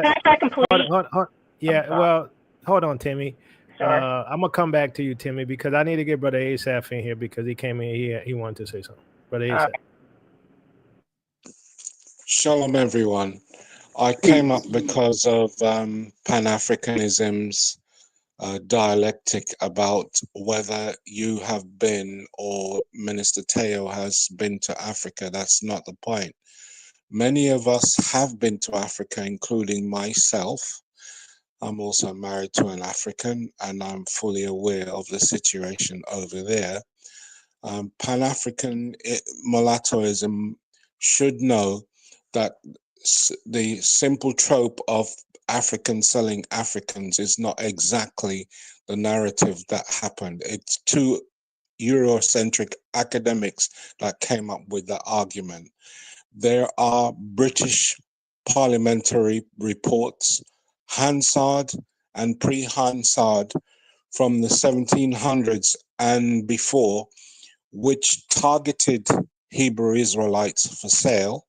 Well, hold on, Timmy. Sure. I'm gonna come back to you, Timmy, because I need to get Brother Asaph in here because he came in. He wanted to say something. Brother Asaph. Shalom, everyone. I came up because of Pan-Africanism's dialectic about whether you have been or Minister Teo has been to Africa. That's not the point. Many of us have been to Africa, including myself. I'm also married to an African, and I'm fully aware of the situation over there. Pan-African mulattoism should know that the simple trope of Africans selling Africans is not exactly the narrative that happened. It's two Eurocentric academics that came up with the argument. There are British parliamentary reports, Hansard and pre-Hansard from the 1700s and before, which targeted Hebrew Israelites for sale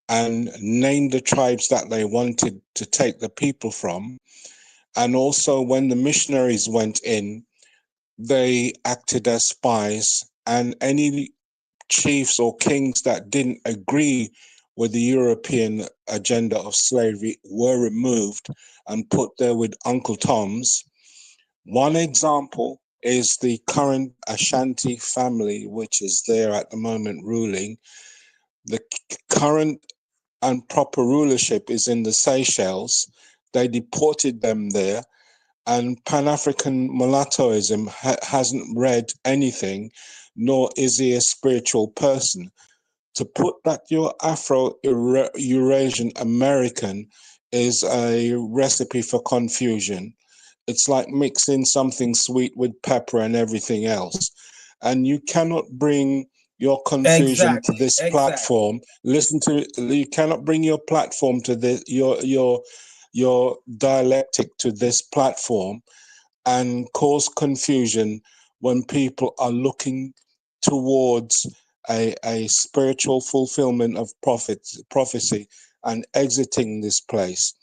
and named the tribes that they wanted to take the people from. And also when the missionaries went in, they acted as spies, and any chiefs or kings that didn't agree with the European agenda of slavery were removed and put there with Uncle Tom's. One example is the current Ashanti family, which is there at the moment ruling. The current and proper rulership is in the Seychelles. They deported them there, and Pan-African mulattoism hasn't read anything, nor is he a spiritual person. To put that you're Afro-Eurasian American is a recipe for confusion. It's like mixing something sweet with pepper and everything else. And you cannot bring your confusion to this platform. Listen to you cannot bring your platform to this your dialectic to this platform and cause confusion when people are looking towards a spiritual fulfillment of prophecy and exiting this place.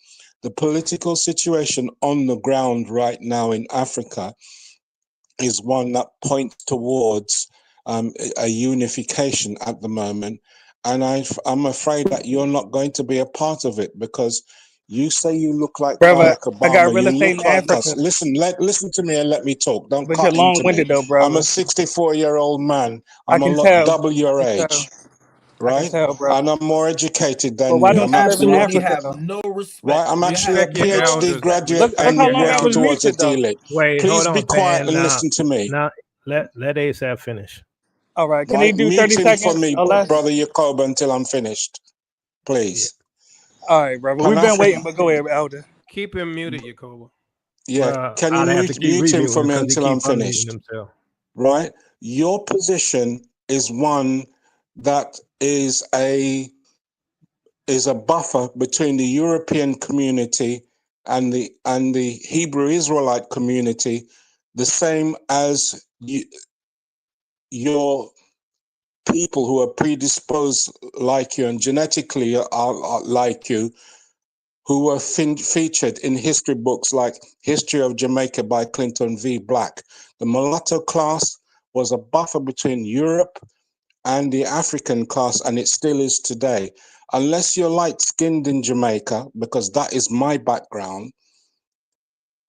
The political situation on the ground right now in Africa is one that points towards a unification at the moment. And I'm afraid that you're not going to be a part of it because you say you look like Brother, Barack I got Obama. real You estate look in like Africa. us. Listen to me and let me talk. Don't But you're cut into me. long-winded though, I'm a brother. 64-year-old man. I I'm a can lot tell. double your I can age, tell. I can right? tell, brother. And I'm more educated But than why you. You don't I'm you live in actually absolutely Africa have though? no respect. right. I'm You actually have a Check your no PhD elders. respect. graduate Look and how long Your I was working towards a muted though. DLitt. Wait, hold Please be on, quiet Pan. and Now, listen to me. now let ASAP finish. All right. Can he Right? do 30 Mute him for seconds me, or less? Brother Jacob, until I'm finished, please. All right, brother. Pan We've been Africa. waiting, but go ahead, Elder. Keep him muted, Jacoba. Yeah, Well, can you I'd have to keep mute him remuting for me because he until I'm keep unmuting finished? himself. Right? Your position is one that is a buffer between the European community and the Hebrew Israelite community, the same as your people who are predisposed like you and genetically are like you, who were featured in history books like History of Jamaica by Clinton V. Black. The mulatto class was a buffer between Europe and the African class, and it still is today. Unless you're light-skinned in Jamaica, because that is my background,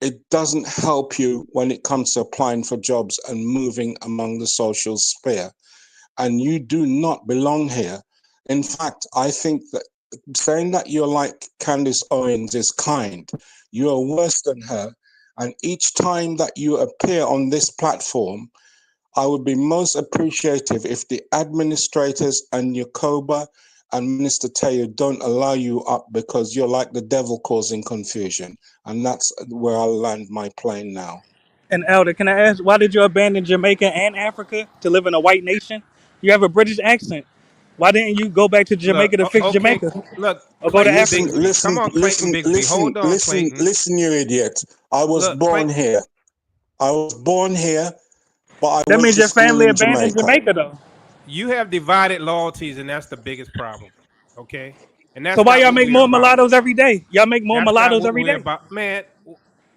it doesn't help you when it comes to applying for jobs and moving among the social sphere. And you do not belong here. In fact, I think that saying that you're like Candace Owens is kind. You are worse than her. And each time that you appear on this platform, I would be most appreciative if the administrators and Yakoba and Minister Tayo don't allow you up, because you're like the devil causing confusion. And that's where I'll land my plane now. And Elder, can I ask, why did you abandon Jamaica and Africa to live in a white nation? You have a British accent. Why didn't you go back to Jamaica to fix Okay, Jamaica? look, Or go to Clayton Africa? Bigsby. Come on, Clayton Bigsby. Hold on, Clayton. Listen, you idiot. I was born here. I was born here, but I That went means to your school family in abandoned Jamaica, though. You have divided loyalties, and that's the biggest problem. Okay, and So that's why not y'all what make we're more about. mulattoes every day? Y'all make more That's not mulattoes what every we're day. about, man.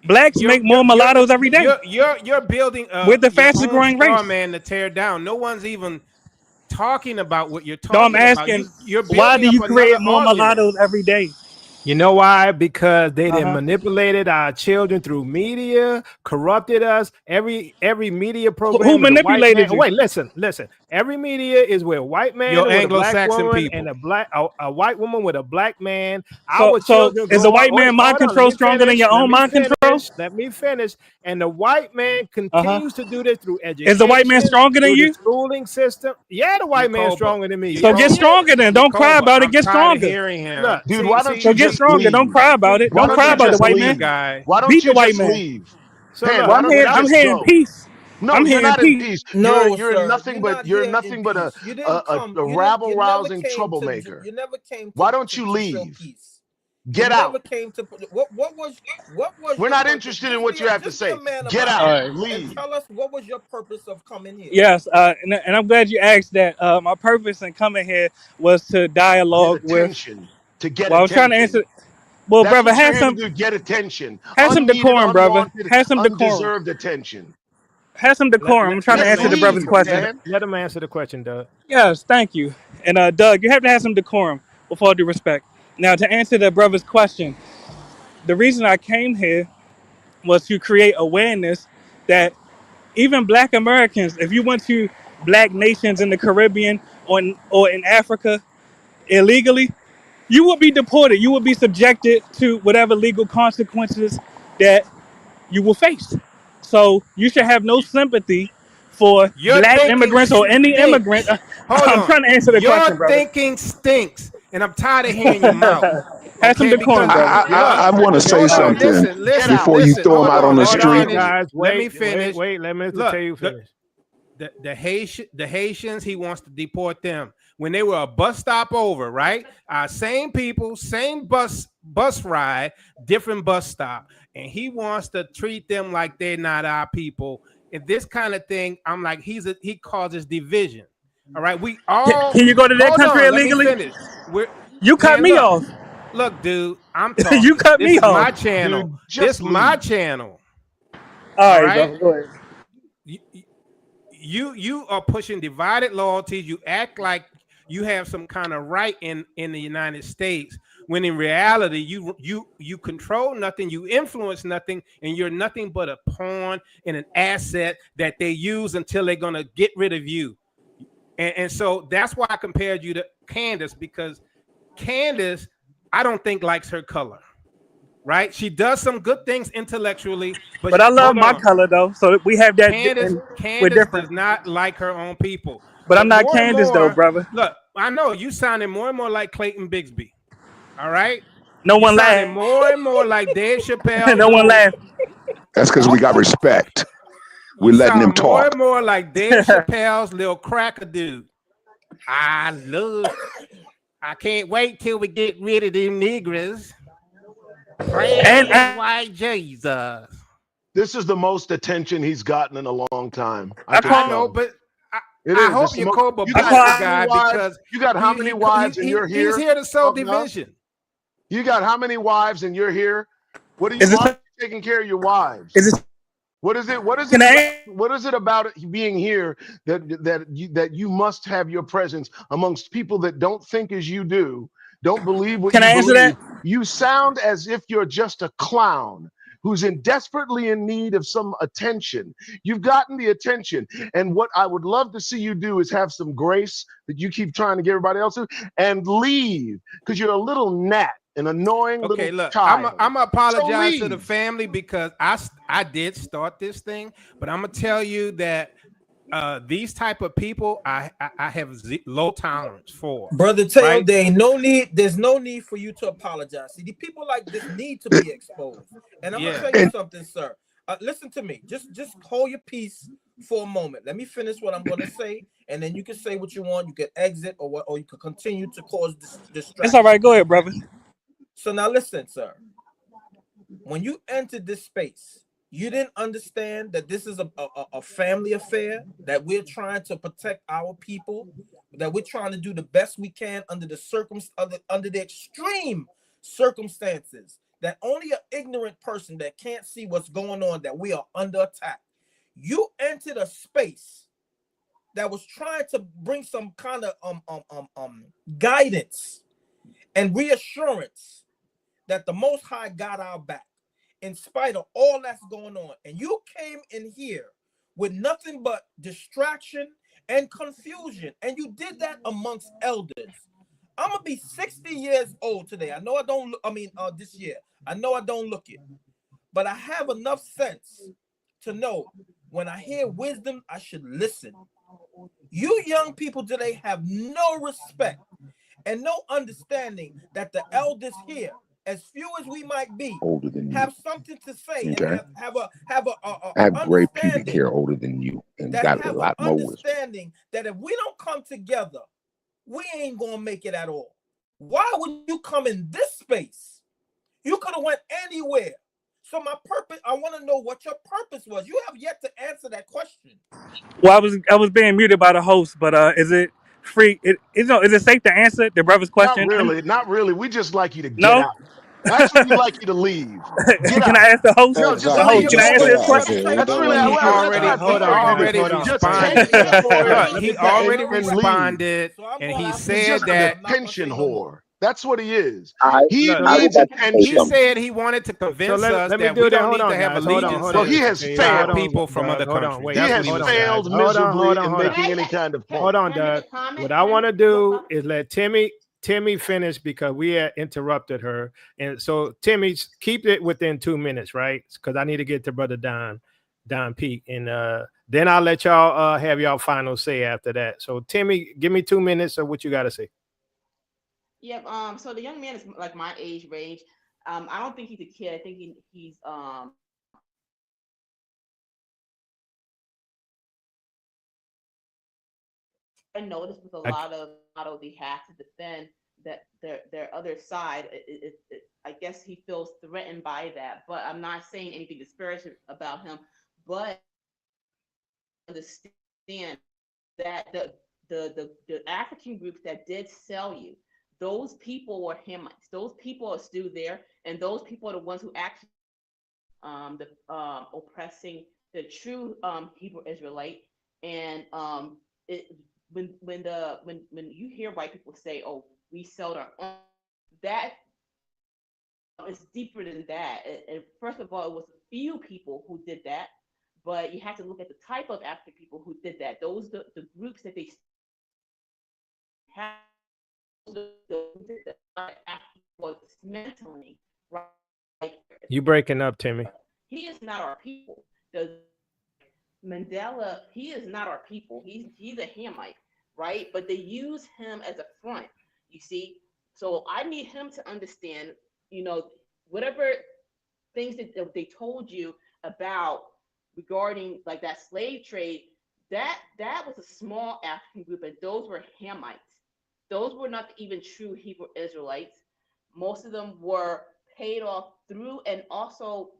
Blacks make more mulattoes every day. You're building We're the your fastest own growing straw race. man to tear down. No one's even talking about what you're No, I'm talking about. asking, You're why building do up you another create more argument. mulattoes every day? You know why? Because they done manipulated our children through media, corrupted us. Every media program Who is a white manipulated man. you? Wait, listen. Every media is with a white man Your with a black Anglo-Saxon woman people. and a white woman with a black man. So Our children is the grow up. white man mind Hold on, let control me stronger than finish. your own mind control? Let me finish. And the white man continues to do this through Is the white man education, stronger than through the you? schooling system. Yeah, the white man's Yacoba. stronger than me. So Yes, get he stronger is. then. Don't cry about it. I'm Get tired of stronger. hearing him. Dude, why don't So you get just stronger. Don't leave? cry about it. Why Don't don't cry you about the just white California man. leave? guy. Why don't Beat you the white just man. leave? So Pan, look, why don't you I'm just here in go? peace. No, I'm you're here in not in peace. peace. No, You're sir, you're not here in but peace. You didn't come. a You didn't. rabble You never rousing came to. troublemaker. You never came Why don't you to show leave? peace. You Get out. never came to. What was We're your not purpose? interested in what you have to Just be a say. man Get about out. it All right. and Leave. tell us what was your purpose of coming here. Yes, and I'm glad you asked that. My purpose in coming here was to Get dialogue with. attention. To get Well, I was trying to answer. attention. Well, That's brother, what you're here to do. Get attention. have some Unneeded, decorum, brother. unwanted, Have some decorum. undeserved attention. Have some decorum. I'm trying to Just answer the brother's leave, question. man. let him answer the question, Doug. Yes, thank you. And Doug, you have to have some decorum, with all due respect. Now, to answer the brother's question, the reason I came here was to create awareness that even Black Americans, if you went to Black nations in the Caribbean or in Africa illegally, you would be deported. You would be subjected to whatever legal consequences that you will face. So you should have no sympathy for Your Black thinking immigrants or any immigrant. stinks. Hold I'm on. trying to answer the Your question, brother. thinking stinks, and I'm tired of hearing your mouth. Have some Okay, decorum, because brother. look, I want to say hold on, something before you throw him hold out on on, the hold street. on, guys. Let me Wait, finish. let Mr. Look, Taylor finish. the Haitians, he wants to deport them when they were a bus stop over, right? Same people, same bus ride, different bus stop, and he wants to treat them like they're not our people. And this kind of thing, I'm like, he causes division. All right, we all Can you go to that hold country on. Let me illegally? finish. You cut me off. Look, dude, I'm You talking. cut This me is my off. channel. Dude, This just my leave. channel. All right, right, brother, go ahead. You are pushing divided loyalties. You act like you have some kind of right in the United States, when in reality you control nothing, you influence nothing, and you're nothing but a pawn and an asset that they use until they're gonna get rid of you. And so that's why I compared you to Candace, because Candace, I don't think likes her color. Right? She does some good things intellectually, But I love my color though, so we have that. Candace We're different. does not like her own people. But I'm not more and Candace though, more, brother. look, I know you sounding more and more like Clayton Bigsby. All right, No you one sounding laughed. more and more like Dave Chappelle. No one laughed. That's because we got respect. We're You letting him sound more talk. and more like Dave Chappelle's little cracker dude. I can't wait till we get rid of them niggers. Praise And white Jesus. This is the most attention he's gotten in a long time. I I call know, but It I is. hope It's the you most. Cobra You Black got call- how many guy wives? because You got how many wives, and you're he's here? here to sow talking us? division. You got how many wives, and you're here? What are you? Is this? Why are you taking care of your wives? Is this? What is it? What is Can it? I? What is it about it being here that you must have your presence amongst people that don't think as you do, don't believe what Can you I answer believe? that? You sound as if you're just a clown who's desperately in need of some attention. You've gotten the attention, and what I would love to see you do is have some grace that you keep trying to get everybody else to, and leave, because you're a little gnat, an annoying Okay, little look, child. I'm gonna apologize to the leave. family because I did start this thing, but I'm gonna tell you that these type of people I have low tolerance for. Brother Teo, Right? there's no need for you to apologize. See, the people like this need to be exposed. And I'm gonna tell you something, sir. Listen to me. Just hold your peace for a moment. Let me finish what I'm gonna say, and then you can say what you want. You can exit or you can continue to cause distraction. It's all right. Go ahead, brother. So now listen, sir. When you entered this space, you didn't understand that this is a family affair, that we're trying to protect our people, that we're trying to do the best we can under the extreme circumstances, that only an ignorant person that can't see what's going on, that we are under attack. You entered a space that was trying to bring some kind of guidance and reassurance that the Most High got our back in spite of all that's going on. And you came in here with nothing but distraction and confusion. And you did that amongst elders. I'm going to be 60 years old today. I know I don't, this year. I know I don't look it. But I have enough sense to know when I hear wisdom, I should listen. You young people today have no respect and no understanding that the elders here, as few as we might be, older than have you. something to say Okay. and have a I have gray pubic understanding, hair older than you and that got a have an lot more wisdom. understanding that if we don't come together, we ain't gonna make it at all. Why would you come in this space? You could have went anywhere. So my purpose, I want to know what your purpose was. You have yet to answer that question. Well, I was being muted by the host, but is it free? Is it safe to answer the brother's Not question? really, not really. We just like you to get No. out. Actually, we like you to leave. Get Can out. I ask the host? No, just The Brother, host, you leave. can I know answer what, this brother question? Taylor, That's really He well. Let's already not be argumentative. Just responded. take the floor Look, and he already leave. responded, and he He's said just that an attention whore. That's what he is. I He would needs like to say he attention. said he wanted to convince us let me that do we that. don't Hold need on, to have guys. Hold on, allegiance hold Well, on. he has Okay, to hold on, people from Doug, other hold on. countries. Wait, He That's has what he hold on, said. failed Doug. Hold on, miserably hold on, in hold on. making any kind of point. Hold on, Doug. What I want to do is let Timmy finish because we had interrupted her, and so Timmy, keep it within 2 minutes, right? Because I need to get to Brother Don Pete, and then I'll let y'all have y'all final say after that. So Timmy, give me 2 minutes of what you got to say. Yep. So the young man is like my age range. I don't think he's a kid. I think he's I noticed with a lot of models they have to defend that their other side. I guess he feels threatened by that, but I'm not saying anything disparaging about him. But understand that the African groups that did sell you, those people were Hamites. Those people are still there, and those people are the ones who actually oppressing the true Hebrew Israelite. And when you hear white people say, "Oh, we sold our own," that is deeper than that. And first of all, it was a few people who did that, but you have to look at the type of African people who did that. Those the groups that they have was dismantling, right? Like, You breaking up, Timmy? he is not our people. The Mandela, he is not our people. He's a Hamite. right? But they use him as a front, you see. So I need him to understand, whatever things that they told you about regarding like that slave trade, that was a small African group, and those were Hamites. Those were not even true Hebrew Israelites. Most of them were paid off through, and also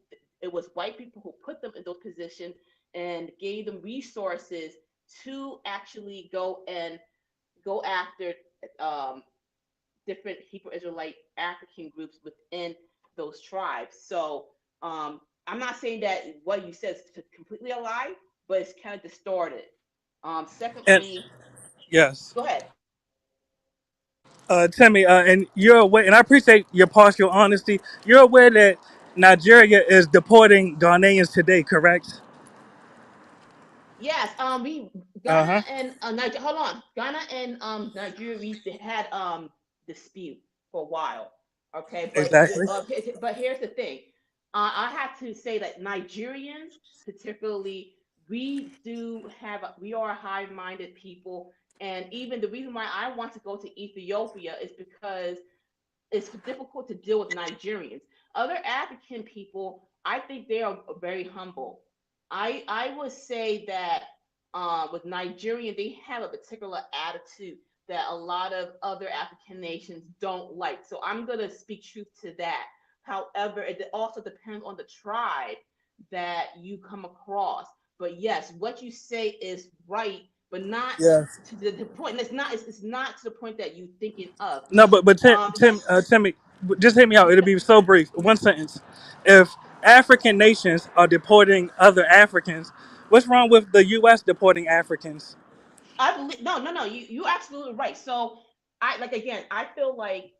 it was white people who put them in those positions and gave them resources to actually go after different Hebrew Israelite African groups within those tribes. So I'm not saying that what you said is completely a lie, but it's kind of distorted. And Secondly, yes, go ahead. Timmy, and you're aware, and I appreciate your partial honesty. You're aware that Nigeria is deporting Ghanaians today, correct? Yes, we Uh Ghana huh. and Nigeria. Hold on, Ghana and Nigeria. We had dispute for a while. Okay, Exactly. but here's the thing. I have to say that Nigerians, particularly, we are high-minded people, and even the reason why I want to go to Ethiopia is because it's difficult to deal with Nigerians. Other African people, I think they are very humble. I would say that with Nigerian, they have a particular attitude that a lot of other African nations don't like. So I'm gonna speak truth to that. However, it also depends on the tribe that you come across. But yes, what you say is right, but not Yes. to the point. It's not to the point that you thinking of. No, but Yes. Timmy, just hear me out. It'll be so brief. One sentence. If African nations are deporting other Africans, what's wrong with the U.S. deporting Africans? I believe no. You absolutely right. So I feel like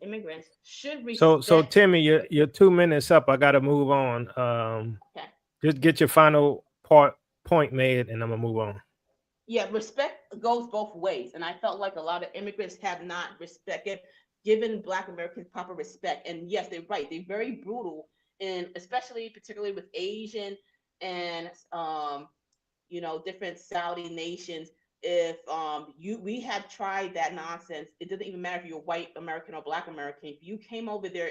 immigrants should So respect. Timmy, you're 2 minutes up. I gotta move on. Okay. Just get your final point made, and I'm gonna move on. Yeah, respect goes both ways, and I felt like a lot of immigrants have not given Black Americans proper respect. And yes, they're right; they're very brutal, and particularly with Asian and different Saudi nations. If we have tried that nonsense, it doesn't even matter if you're white American or Black American. If you came over there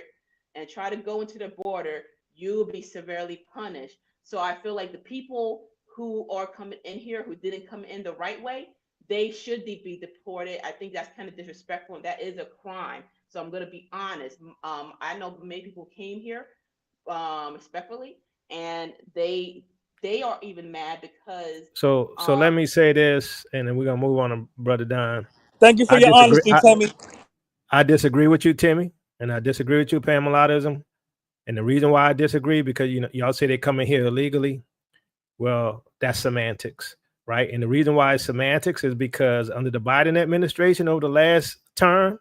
and try to go into the border, you will be severely punished. So I feel like the people who are coming in here who didn't come in the right way, they should be deported. I think that's kind of disrespectful, and that is a crime. So I'm going to be honest. I know many people came here respectfully, and they are even mad because So let me say this, and then we're gonna move on to Brother Don. Thank you for I your disagree. honesty, Timmy. I disagree with you, Timmy, and I disagree with you, Pamelaism. And the reason why I disagree, because y'all say they come in here illegally. Well, that's semantics, right? And the reason why it's semantics is because under the Biden administration over the last term,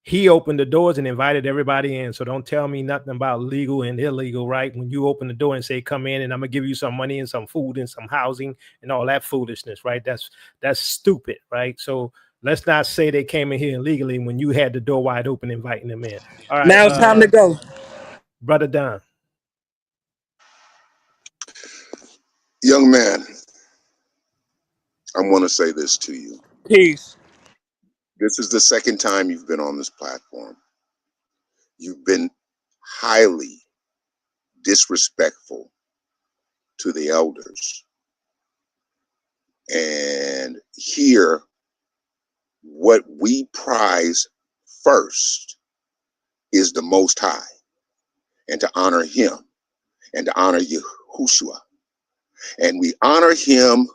he opened the doors and invited everybody in. So don't tell me nothing about legal and illegal, right? When you open the door and say, come in and I'm gonna give you some money and some food and some housing and all that foolishness, right? That's stupid, right? So let's not say they came in here illegally when you had the door wide open inviting them in. All right. Now it's time to go. Brother Don. Young man, I want to say this to you. Peace. This is the second time you've been on this platform. You've been highly disrespectful to the elders. And here, what we prize first is the Most High, and to honor Him, and to honor Yahushua. And we honor Him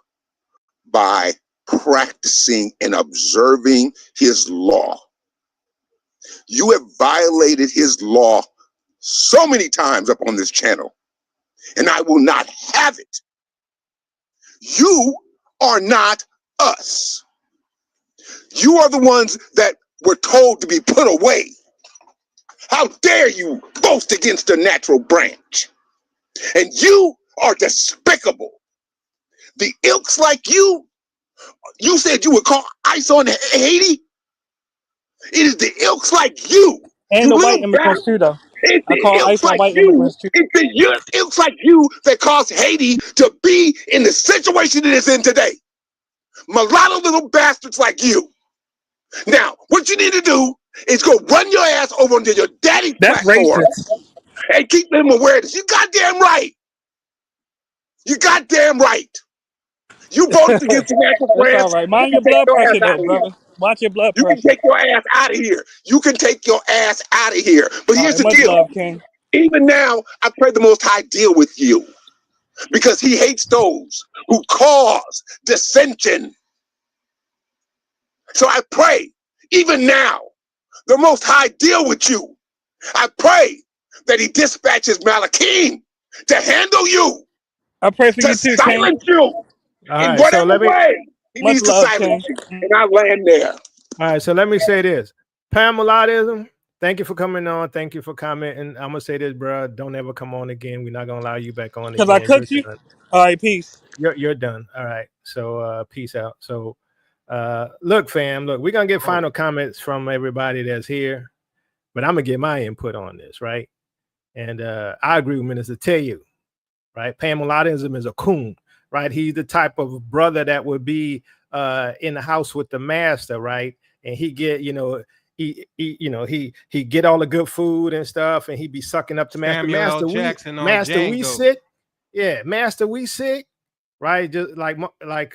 by practicing and observing His law. You have violated His law so many times up on this channel, and I will not have it. You are not us. You are the ones that were told to be put away. How dare you boast against a natural branch? And you are despicable. The ilks like you said you would call ICE on Haiti? It is the ilks like you And the white little immigrants bastard. too, though. It's I the call ilks ICE on like white you. immigrants too. It's the ilks like you that caused Haiti to be in the situation it is in today. Mulatto little bastards like you. Now, what you need to do is go run your ass over onto your daddy's That's platform racist. and keep them aware of this. You goddamn right. You goddamn right. You voted against Samantha That's all France. right. You Mind can your take blood your ass pressure, out though, of here. brother. Watch your blood You can pressure. take your ass out of here. You can take your ass out of here. But All here's right, the much deal. love, King. Even now, I pray the Most High deal with you because he hates those who cause dissension. So I pray, even now, the Most High deal with you. I pray that he dispatches Malachim to handle you, I pray for to you too, King. silence you All in right, so whatever let me. way he Much needs to love, silence King. you. And I land there. All right, so let me say this. Pamelaism, thank you for coming on. Thank you for commenting. I'm gonna say this, bro. Don't ever come on again. We're not gonna allow you back on Because I again. You're cooked you? done. All right, peace. You're done. All right. So peace out. So look, fam, look, we're gonna get final comments from everybody that's here, but I'm gonna get my input on this, right? And I agree with Minister Tell right? Pamelaism is a coon, right? He's the type of brother that would be in the house with the master, right? And he get, he get all the good food and stuff, and he be sucking up to master. Samuel L. Master, Jackson on master, we Django. sick. Yeah, master, we sick, right? Just like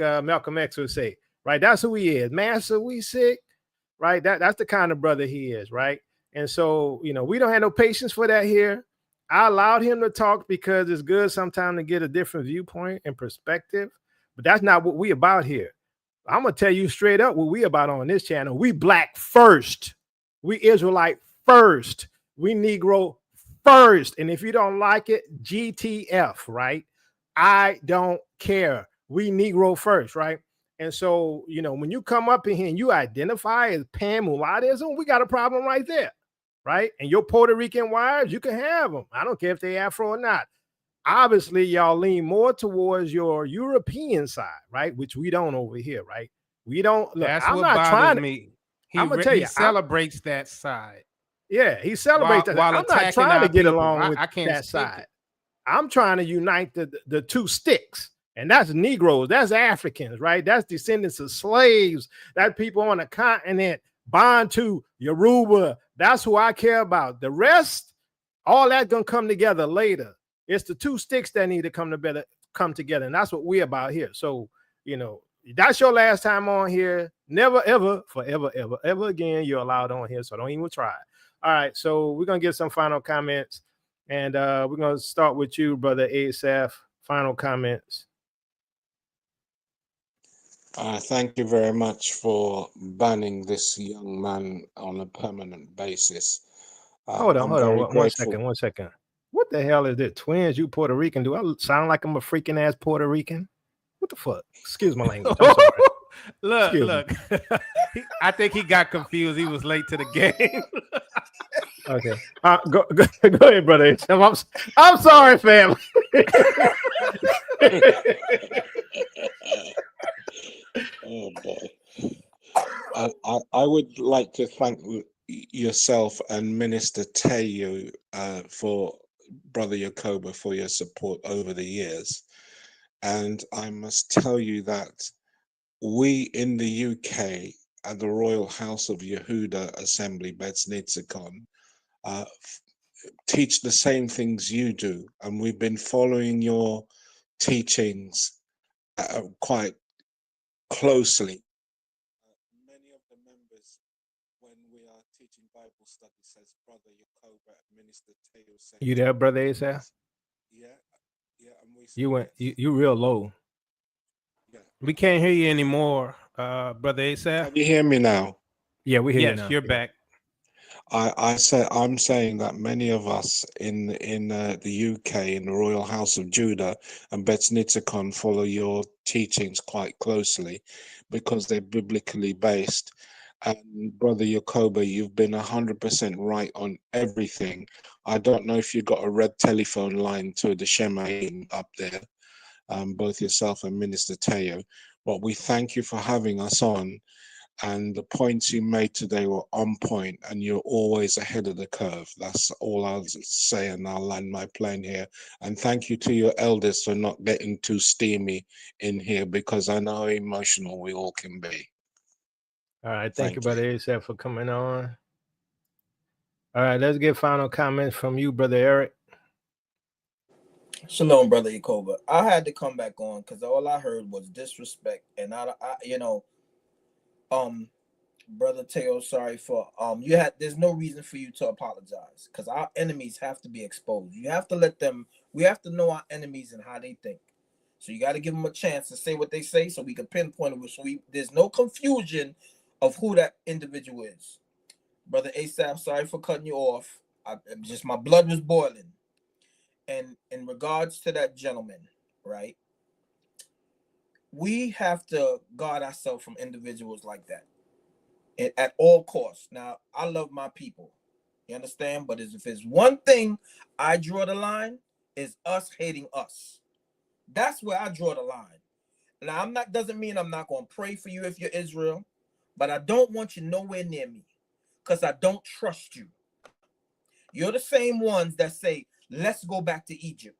Malcolm X would say, right? That's who he is. Master, we sick, right? That's the kind of brother he is, right? And so, we don't have no patience for that here. I allowed him to talk because it's good sometimes to get a different viewpoint and perspective, but that's not what we about here. I'm gonna tell you straight up what we about on this channel. We black first, we Israelite first, we Negro first. And if you don't like it, GTF, right? I don't care. We Negro first, right? And so, when you come up in here and you identify as Pan-Mulattism, we got a problem right there. Right? And your Puerto Rican wives, you can have them. I don't care if they Afro or not. Obviously, y'all lean more towards your European side, right? Which we don't over here, right? We don't. Look, That's I'm what not bothers trying to. me. I'm gonna tell you, he celebrates that side. Yeah, he celebrates that. While I'm not attacking trying to our get people. along with I can't that stick side. I'm trying to unite the two sticks. And that's Negroes, that's Africans, right? That's descendants of slaves, that people on the continent, Bantu, Yoruba. That's who I care about. The rest, all that gonna come together later. It's the two sticks that need to come together, and that's what we're about here. So, that's your last time on here. Never, ever, forever, ever, ever again, you're allowed on here. So don't even try. All right, so we're gonna get some final comments, and we're gonna start with you, brother Asaph. Final comments. Thank you very much for banning this young man on a permanent basis. Hold on, I'm hold on. very grateful. One second. What the hell is this? Twins, you Puerto Rican? Do I sound like I'm a freaking ass Puerto Rican? What the fuck? Excuse my language. I'm sorry. Look. I think he got confused. He was late to the game. Okay. Go ahead, brother. I'm sorry, fam. Oh boy. I would like to thank yourself and Minister Teyu for Brother Yakoba for your support over the years. And I must tell you that we in the UK at the Royal House of Yehuda Assembly, Betznitzikon, teach the same things you do. And we've been following your teachings quite closely. Many of the members, when we are teaching Bible study, says Brother Yakoba, Minister Teo says, You there, brother Asaph? Yeah, and we You real low. Yeah. We can't hear you anymore, brother Asaph. Can you hear me now? Yeah, we hear you now. Yes, you're back. I'm saying that many of us in the UK, in the Royal House of Judah and Betznitzikon, follow your teachings quite closely because they're biblically based. And Brother Yakoba, you've been 100% right on everything. I don't know if you got a red telephone line to the Shemaim up there, both yourself and Minister Teo, but we thank you for having us on. And the points you made today were on point, and you're always ahead of the curve. That's all I'll say, and I'll land my plane here. And thank you to your elders for not getting too steamy in here, because I know how emotional we all can be. All right, thank you, Brother ASAP, for coming on. All right, let's get final comments from you, Brother Eric. Shalom, Brother Yakoba. I had to come back on because all I heard was disrespect, and Brother Teo, sorry for there's no reason for you to apologize, because our enemies have to be exposed. You have to let them. We have to know our enemies and how they think. So you got to give them a chance to say what they say, so we can pinpoint it. So there's no confusion of who that individual is. Brother ASAP, sorry for cutting you off. My blood was boiling. And in regards to that gentleman, right? We have to guard ourselves from individuals like that at all costs. Now, I love my people. You understand? But if there's one thing I draw the line, is us hating us. That's where I draw the line. Now, doesn't mean I'm not going to pray for you if you're Israel, but I don't want you nowhere near me because I don't trust you. You're the same ones that say, let's go back to Egypt.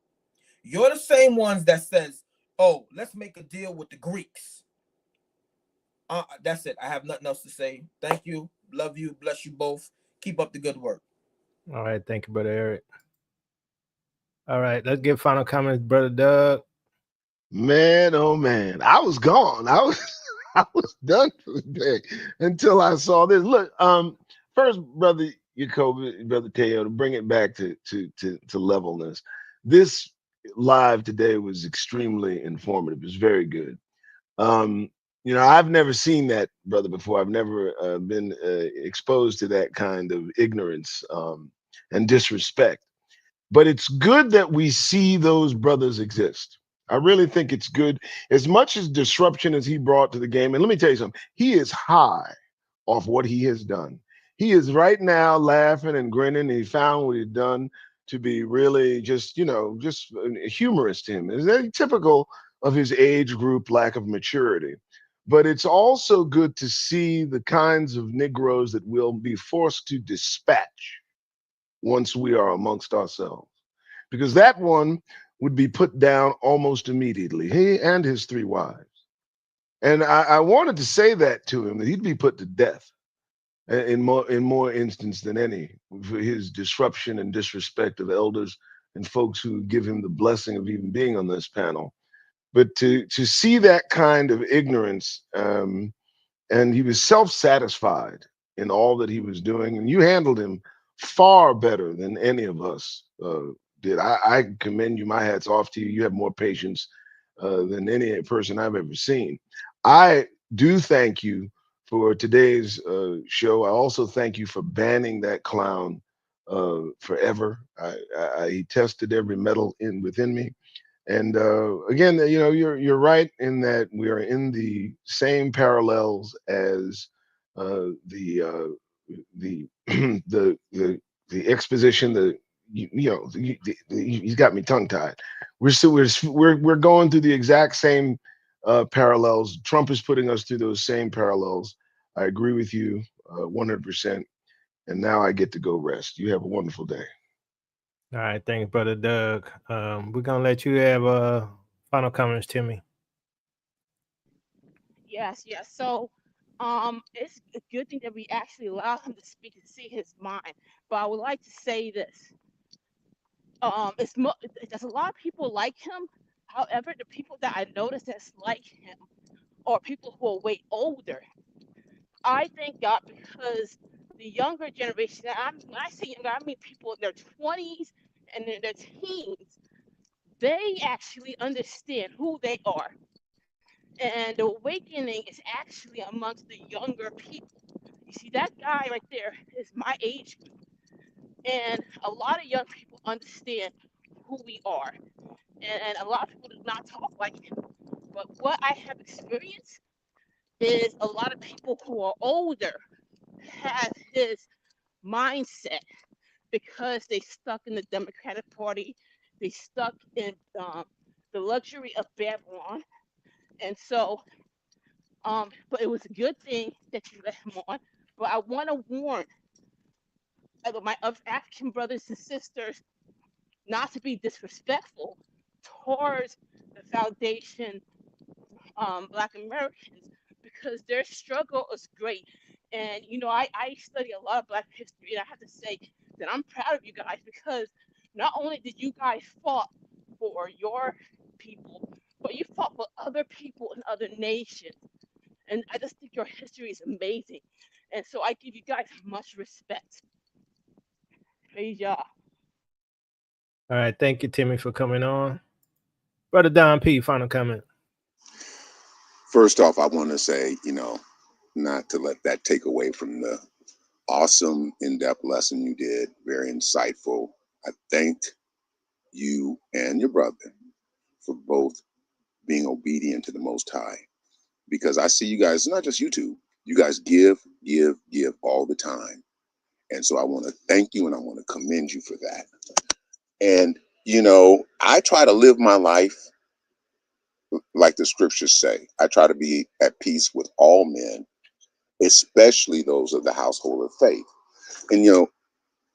You're the same ones that says, oh, let's make a deal with the Greeks. That's it. I have nothing else to say. Thank you. Love you. Bless you both. Keep up the good work. All right, thank you, Brother Eric. All right, let's get final comments, Brother Doug. Man, oh man, I was gone. I was done for the day until I saw this. Look, first, Brother Jacob, Brother Teo, to bring it back to levelness. This live today was extremely informative. It was very good. I've never seen that, brother, before. I've never been exposed to that kind of ignorance and disrespect. But it's good that we see those brothers exist. I really think it's good. As much as disruption as he brought to the game, and let me tell you something, he is high off what he has done. He is right now laughing and grinning. And he found what he'd done to be really just humorous to him. It's very typical of his age group lack of maturity. But it's also good to see the kinds of Negroes that we'll be forced to dispatch once we are amongst ourselves, because that one would be put down almost immediately, he and his 3 wives. And I wanted to say that to him, that he'd be put to death in more instance than any, for his disruption and disrespect of elders and folks who give him the blessing of even being on this panel. But to see that kind of ignorance, and he was self-satisfied in all that he was doing, and you handled him far better than any of us did. I commend you. My hat's off to you. You have more patience than any person I've ever seen. I do thank you for today's show. I also thank you for banning that clown forever. He tested every metal within me. And again, you're right in that we are in the same parallels as the the exposition. He's got me tongue tied. We're going through the exact same parallels. Trump is putting us through those same parallels. I agree with you 100%. And now I get to go rest. You have a wonderful day. All right, thanks, Brother Doug. We're gonna let you have final comments, Timmy. Yes. So, it's a good thing that we actually allow him to speak and see his mind. But I would like to say this: there's a lot of people like him. However, the people that I notice that's like him are people who are way older. I thank God, because the younger generation, when I say younger, I mean people in their 20s and in their teens, they actually understand who they are. And the awakening is actually amongst the younger people. You see, that guy right there is my age group. And a lot of young people understand who we are. And a lot of people do not talk like him. But what I have experienced is a lot of people who are older have his mindset, because they stuck in the Democratic Party, they stuck in the luxury of Babylon, and so But it was a good thing that you let him on. But I want to warn my other African brothers and sisters not to be disrespectful towards the foundation, Black Americans, because their struggle is great. And I study a lot of Black history, and I have to say that I'm proud of you guys, because not only did you guys fought for your people, but you fought for other people in other nations. And I just think your history is amazing. And so I give you guys much respect. Praise y'all. All right, thank you, Timmy, for coming on. Brother Don P, final comment. First off, I want to say, not to let that take away from the awesome in-depth lesson you did. Very insightful. I thank you and your brother for both being obedient to the Most High, because I see you guys, not just YouTube, you guys give all the time. And so I want to thank you and I want to commend you for that. And, I try to live my life like the scriptures say. I try to be at peace with all men, especially those of the household of faith. And,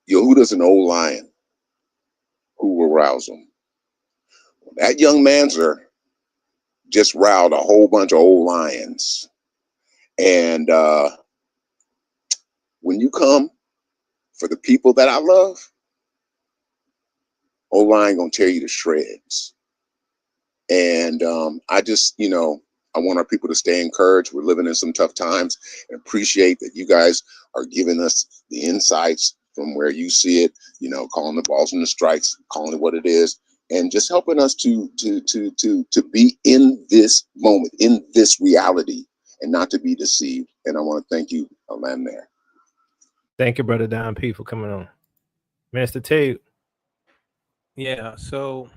Yehuda's an old lion who will rouse him. That young manzer just riled a whole bunch of old lions. And when you come for the people that I love, old lion gonna tear you to shreds. And I just, I want our people to stay encouraged. We're living in some tough times, and appreciate that you guys are giving us the insights from where you see it, calling the balls and the strikes, calling it what it is, and just helping us to be in this moment, in this reality, and not to be deceived. And I want to thank you. I'll land there. Thank you, Brother Don P, for coming on. Mr. Tate. Yeah, so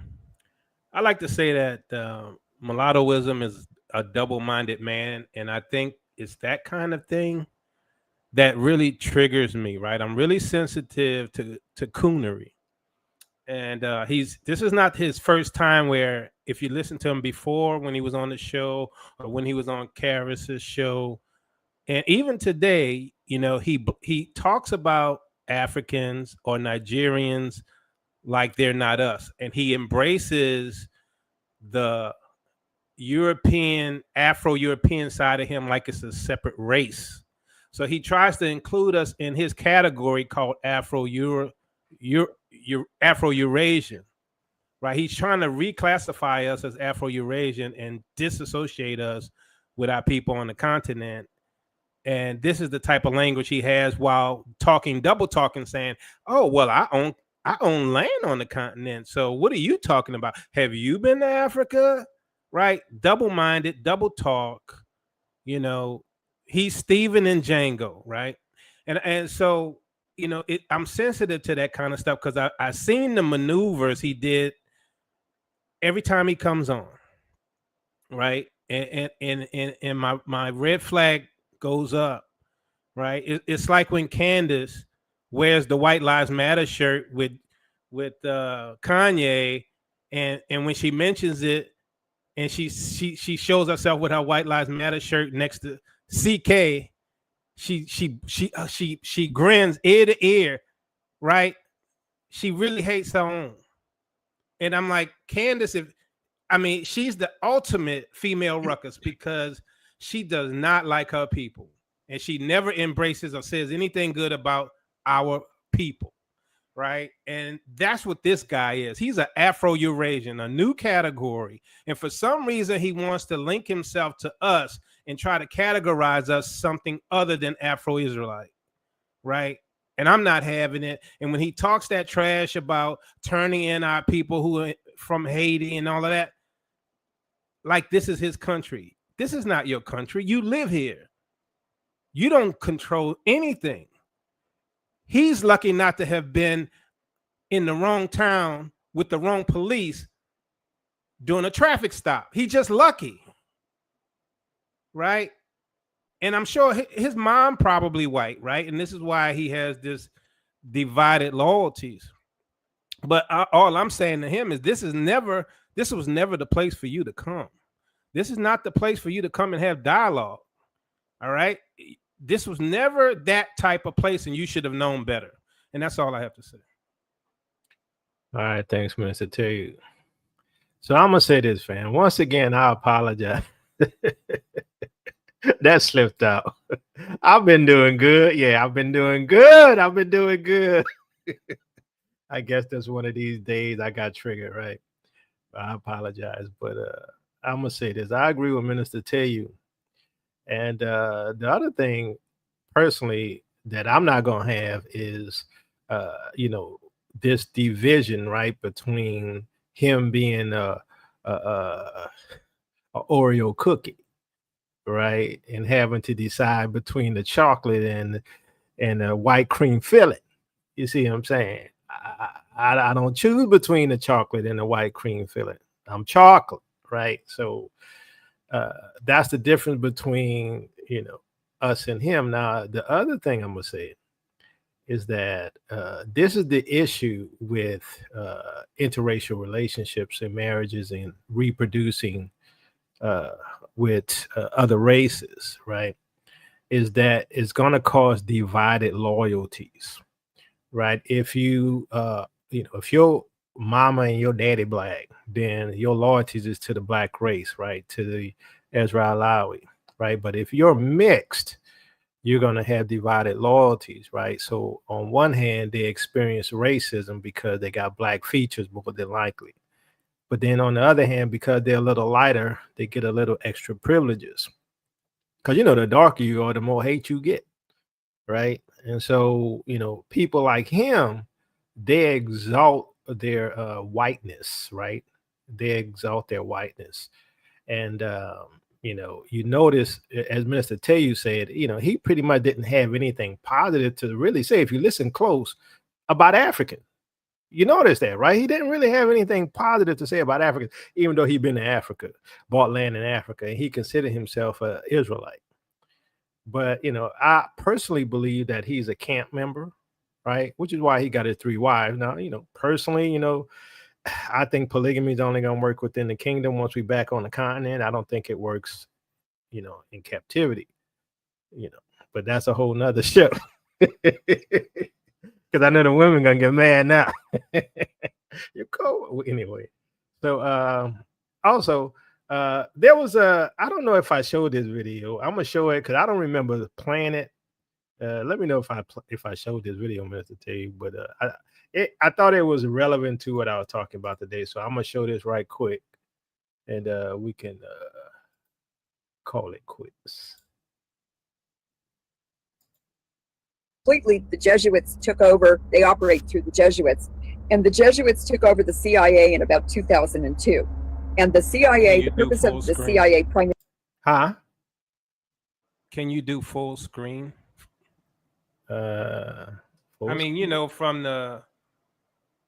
I like to say that mulattoism is a double-minded man, and I think it's that kind of thing that really triggers me, right? I'm really sensitive to coonery. And this is not his first time where, if you listen to him before when he was on the show or when he was on Karis's show, and even today, he talks about Africans or Nigerians like they're not us, and he embraces the European, Afro-European side of him like it's a separate race. So he tries to include us in his category called Afro-Eurasian, right? He's trying to reclassify us as Afro-Eurasian and disassociate us with our people on the continent. And this is the type of language he has while double talking, saying, "Oh, well, I own land on the continent. So what are you talking about? Have you been to Africa?" Right? Double-minded, double talk. He's Steven and Django, right? And so, I'm sensitive to that kind of stuff because I seen the maneuvers he did every time he comes on, right? And my red flag goes up, right? It's like when Candace wears the White Lives Matter shirt with Kanye, and when she mentions it, and she shows herself with her White Lives Matter shirt next to CK, she grins ear to ear, right? She really hates her own. And I'm like, Candace, she's the ultimate female ruckus because she does not like her people, and she never embraces or says anything good about our people, right? And that's what this guy is. He's an Afro-Eurasian, a new category. And for some reason, he wants to link himself to us and try to categorize us something other than Afro-Israelite, right? And I'm not having it. And when he talks that trash about turning in our people who are from Haiti and all of that, like this is his country. This is not your country. You live here. You don't control anything. He's lucky not to have been in the wrong town with the wrong police doing a traffic stop. He's just lucky, right? And I'm sure his mom probably white, right? And this is why he has this divided loyalties. But all I'm saying to him is this was never the place for you to come. This is not the place for you to come and have dialogue. All right. This was never that type of place, and you should have known better. And that's all I have to say. All right, thanks, Minister Terry. So I'm gonna say this, fam. Once again, I apologize. That slipped out. I've been doing good. Yeah, I've been doing good. I've been doing good. I guess that's one of these days I got triggered, right? I apologize, but I'm gonna say this. I agree with Minister Terry. And the other thing, personally, that I'm not gonna have is, this division, right, between him being a Oreo cookie, right, and having to decide between the chocolate and the white cream filling. You see what I'm saying? I don't choose between the chocolate and the white cream filling. I'm chocolate, right? So that's the difference between us and him. Now, the other thing I'm gonna say is that this is the issue with interracial relationships and marriages and reproducing with other races, right? Is that it's going to cause divided loyalties, right? If if your mama and your daddy black, then your loyalties is to the black race, right? To the Israeli, right? But if you're mixed, you're going to have divided loyalties, right? So on one hand, they experience racism because they got black features more than likely. But then on the other hand, because they're a little lighter, they get a little extra privileges. Because, the darker you are, the more hate you get, right? And so, people like him, they exalt their whiteness, right? They exalt their whiteness. And, you notice, as Minister Tayu said, he pretty much didn't have anything positive to really say, if you listen close, about Africans. You notice that, right? He didn't really have anything positive to say about Africans, even though he'd been to Africa, bought land in Africa, and he considered himself an Israelite. But, I personally believe that he's a camp member, right? Which is why he got his 3 wives. Now, personally, I think polygamy is only going to work within the kingdom once we're back on the continent. I don't think it works, in captivity, but that's a whole nother show. Because I know the women going to get mad now. You're cold. Anyway, so also, there was I don't know if I showed this video. I'm going to show it because I don't remember playing it. Let me know if I showed this video, Mr. T. But I thought it was relevant to what I was talking about today. So I'm going to show this right quick. And we can call it quits. Completely, the Jesuits took over. They operate through the Jesuits. And the Jesuits took over the CIA in about 2002. And the CIA, the purpose of the CIA primarily... Huh? Can you do full screen? I mean, from the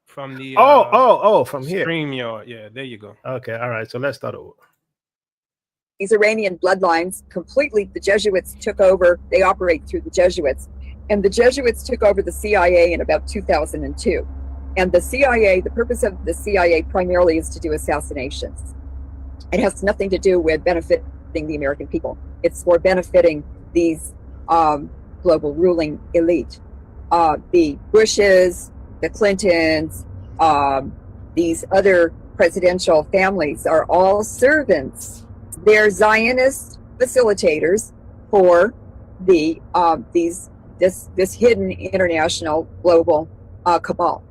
from here. StreamYard. Yeah, there you go. Okay, all right. So let's start over. These Iranian bloodlines, completely, the Jesuits took over. They operate through the Jesuits. And the Jesuits took over the CIA in about 2002. And the CIA, the purpose of the CIA primarily is to do assassinations. It has nothing to do with benefiting the American people. It's for benefiting these global ruling elite. The Bushes, the Clintons, these other presidential families are all servants. They're Zionist facilitators for the this hidden international global cabal.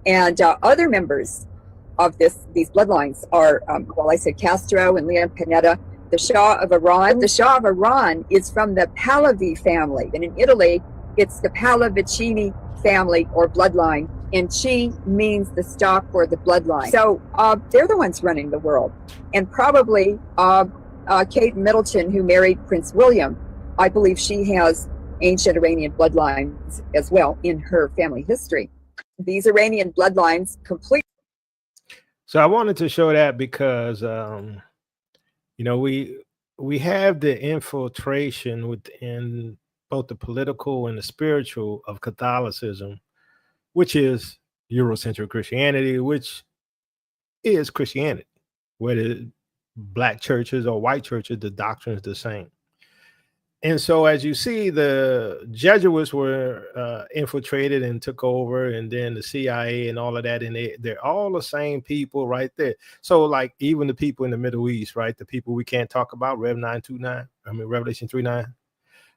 And other members of these bloodlines are, I said Castro and Leon Panetta, the Shah of Iran. The Shah of Iran is from the Pahlavi family. And in Italy, it's the Pallavicini family or bloodline. And Chi means the stock or the bloodline. So they're the ones running the world. And probably Kate Middleton, who married Prince William, I believe she has ancient Iranian bloodlines as well in her family history. These Iranian bloodlines complete. So I wanted to show that because, we have the infiltration within both the political and the spiritual of Catholicism, which is Eurocentric Christianity, which is Christianity, whether black churches or white churches, the doctrine is the same. And so, as you see, the Jesuits were infiltrated and took over, and then the CIA and all of that, and they're all the same people right there. So, like, even the people in the Middle East, right? The people we can't talk about, Revelation 3:9,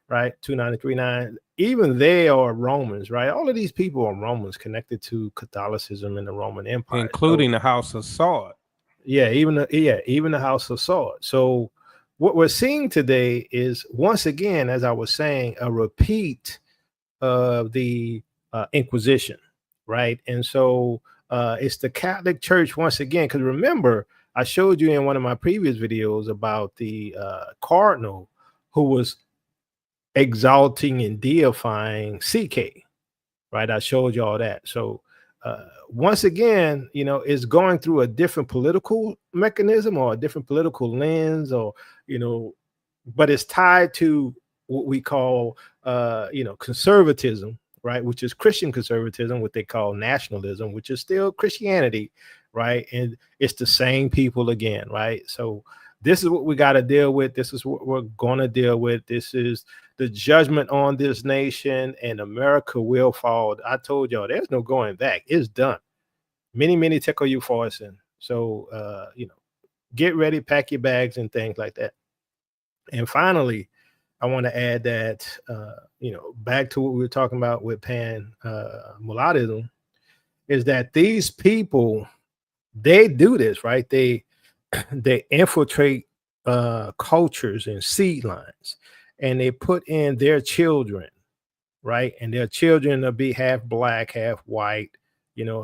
right? 2:9 and 3:9. Even they are Romans, right? All of these people are Romans connected to Catholicism and the Roman Empire, including the House of Sword. Yeah, even the House of Sword. So what we're seeing today is, once again, as I was saying, a repeat of the Inquisition, right? And so it's the Catholic Church once again, because remember, I showed you in one of my previous videos about the cardinal who was exalting and deifying CK, right? I showed you all that. So once again, it's going through a different political mechanism or a different political lens, or, but it's tied to what we call, conservatism, right? Which is Christian conservatism, what they call nationalism, which is still Christianity, right? And it's the same people again, right? So this is what we got to deal with. This is what we're going to deal with. This is the judgment on this nation, and America will fall. I told y'all there's no going back. It's done. Many tekel you for us. And so, get ready, pack your bags and things like that. And finally, I want to add that, back to what we were talking about with mulattism, is that these people, they do this, right? They infiltrate cultures and seed lines, and they put in their children, right? And their children will be half black, half white,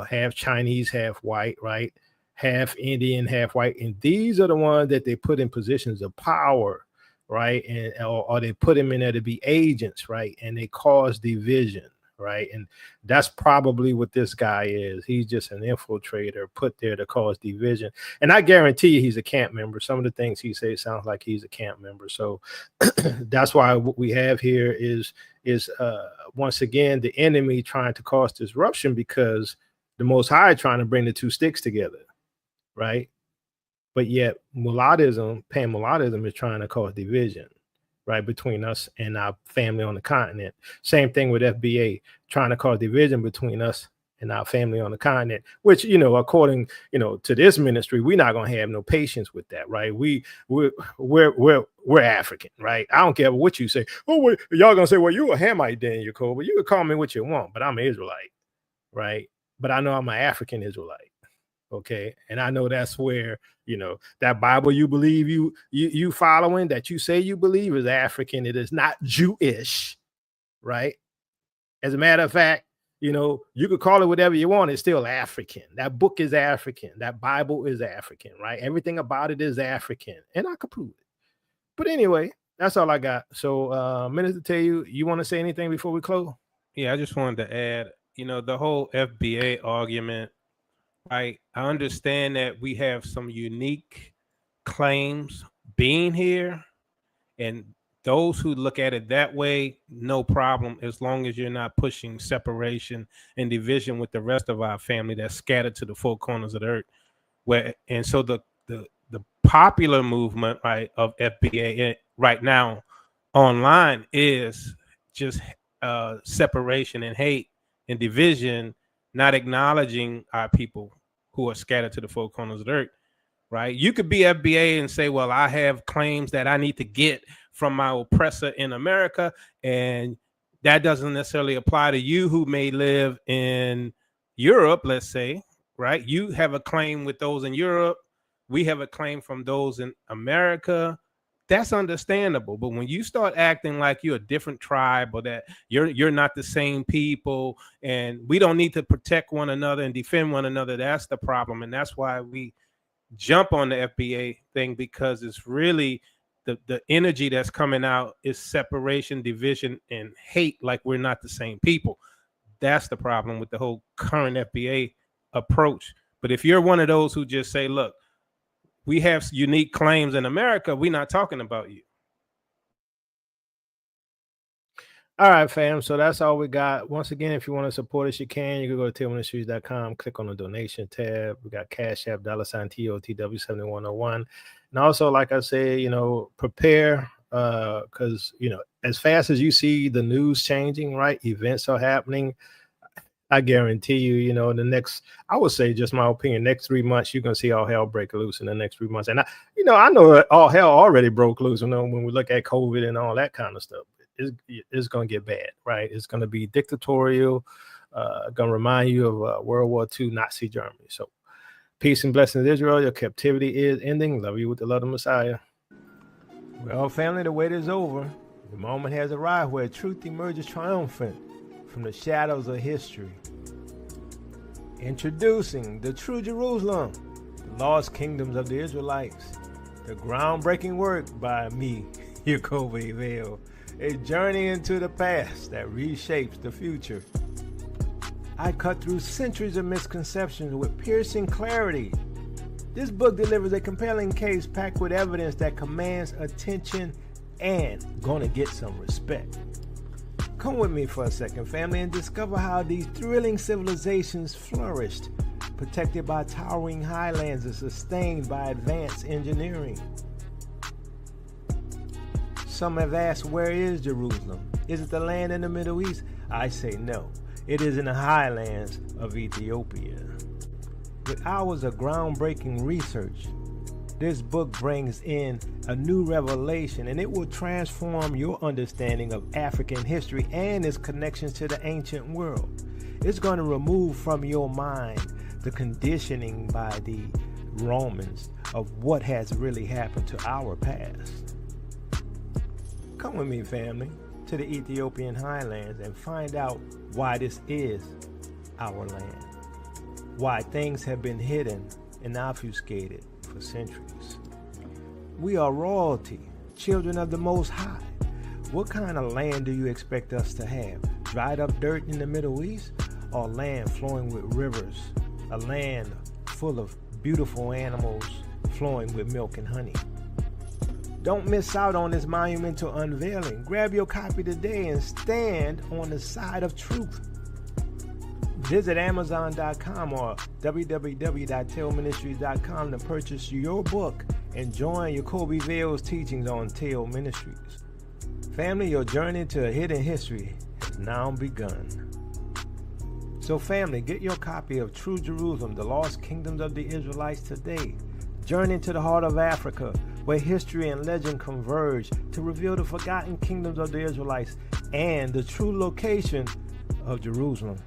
half Chinese, half white, right? Half Indian, half white. And these are the ones that they put in positions of power, right? And or they put them in there to be agents, right? And they cause division, right? And that's probably what this guy is. He's just an infiltrator put there to cause division. And I guarantee you he's a camp member. Some of the things he says sounds like he's a camp member. So that's why what we have here is once again the enemy trying to cause disruption, because the Most High trying to bring the two sticks together, right? But yet pan-mulattism is trying to cause division, right, between us and our family on the continent. Same thing with FBA, trying to cause division between us and our family on the continent, which, according, to this ministry, we're not going to have no patience with that, right? We're African, right? I don't care what you say. Oh, well, y'all going to say, well, you a Hamite then, Jacob, but you can call me what you want, but I'm an Israelite, right? But I know I'm an African Israelite. Okay. And I know that's where, that Bible you believe you following, that you say you believe, is African. It is not Jewish, right? As a matter of fact, you could call it whatever you want. It's still African. That book is African. That Bible is African, right? Everything about it is African. And I could prove it. But anyway, that's all I got. So, Minister, tell you want to say anything before we close? Yeah, I just wanted to add, the whole FBA argument, I understand that we have some unique claims being here, and those who look at it that way, no problem, as long as you're not pushing separation and division with the rest of our family that's scattered to the four corners of the earth. And so the popular movement, right, of FBA right now online is just separation and hate and division, not acknowledging our people who are scattered to the four corners of the earth, right? You could be FBA and say, well, I have claims that I need to get from my oppressor in America, and that doesn't necessarily apply to you who may live in Europe, let's say, right? You have a claim with those in Europe. We have a claim from those in America. That's understandable. But when you start acting like you're a different tribe, or that you're not the same people, and we don't need to protect one another and defend one another, that's the problem. And that's why we jump on the FBA thing, because it's really the energy that's coming out is separation, division, and hate, like we're not the same people. That's the problem with the whole current FBA approach. But if you're one of those who just say, look, we have unique claims in America, we're not talking about you. All right, fam. So that's all we got. Once again, if you want to support us, you can. You can go to tillmanistries.com, click on the donation tab. We got Cash App, $TOTW7101. And also, like I said, prepare, because, as fast as you see the news changing, right, events are happening. I guarantee you, the next, I would say, just my opinion, next 3 months, you're going to see all hell break loose in the next 3 months. And I know all hell already broke loose, when we look at COVID and all that kind of stuff. It's going to get bad, right? It's going to be dictatorial, going to remind you of World War II, Nazi Germany. So peace and blessings, Israel. Your captivity is ending. Love you with the love of Messiah. Well, family, the wait is over. The moment has arrived where truth emerges triumphant from the shadows of history. Introducing the true Jerusalem, the lost kingdoms of the Israelites, the groundbreaking work by me, Jacoby Vale, a journey into the past that reshapes the future. I cut through centuries of misconceptions with piercing clarity. This book delivers a compelling case packed with evidence that commands attention and gonna get some respect. Come with me for a second, family, and discover how these thrilling civilizations flourished, protected by towering highlands and sustained by advanced engineering. Some have asked, where is Jerusalem? Is it the land in the Middle East? I say no. It is in the highlands of Ethiopia. With hours of groundbreaking research, this book brings in a new revelation, and it will transform your understanding of African history and its connections to the ancient world. It's going to remove from your mind the conditioning by the Romans of what has really happened to our past. Come with me, family, to the Ethiopian highlands and find out why this is our land, why things have been hidden and obfuscated for centuries. We are royalty, children of the Most High. What kind of land do you expect us to have? Dried up dirt in the Middle East, or land flowing with rivers? A land full of beautiful animals flowing with milk and honey. Don't miss out on this monumental unveiling. Grab your copy today and stand on the side of truth. Visit Amazon.com or www.tailministries.com to purchase your book and join Jacoby Vale's teachings on Tail Ministries. Family, your journey to a hidden history has now begun. So family, get your copy of True Jerusalem, the Lost Kingdoms of the Israelites today. Journey to the heart of Africa, where history and legend converge to reveal the forgotten kingdoms of the Israelites and the true location of Jerusalem.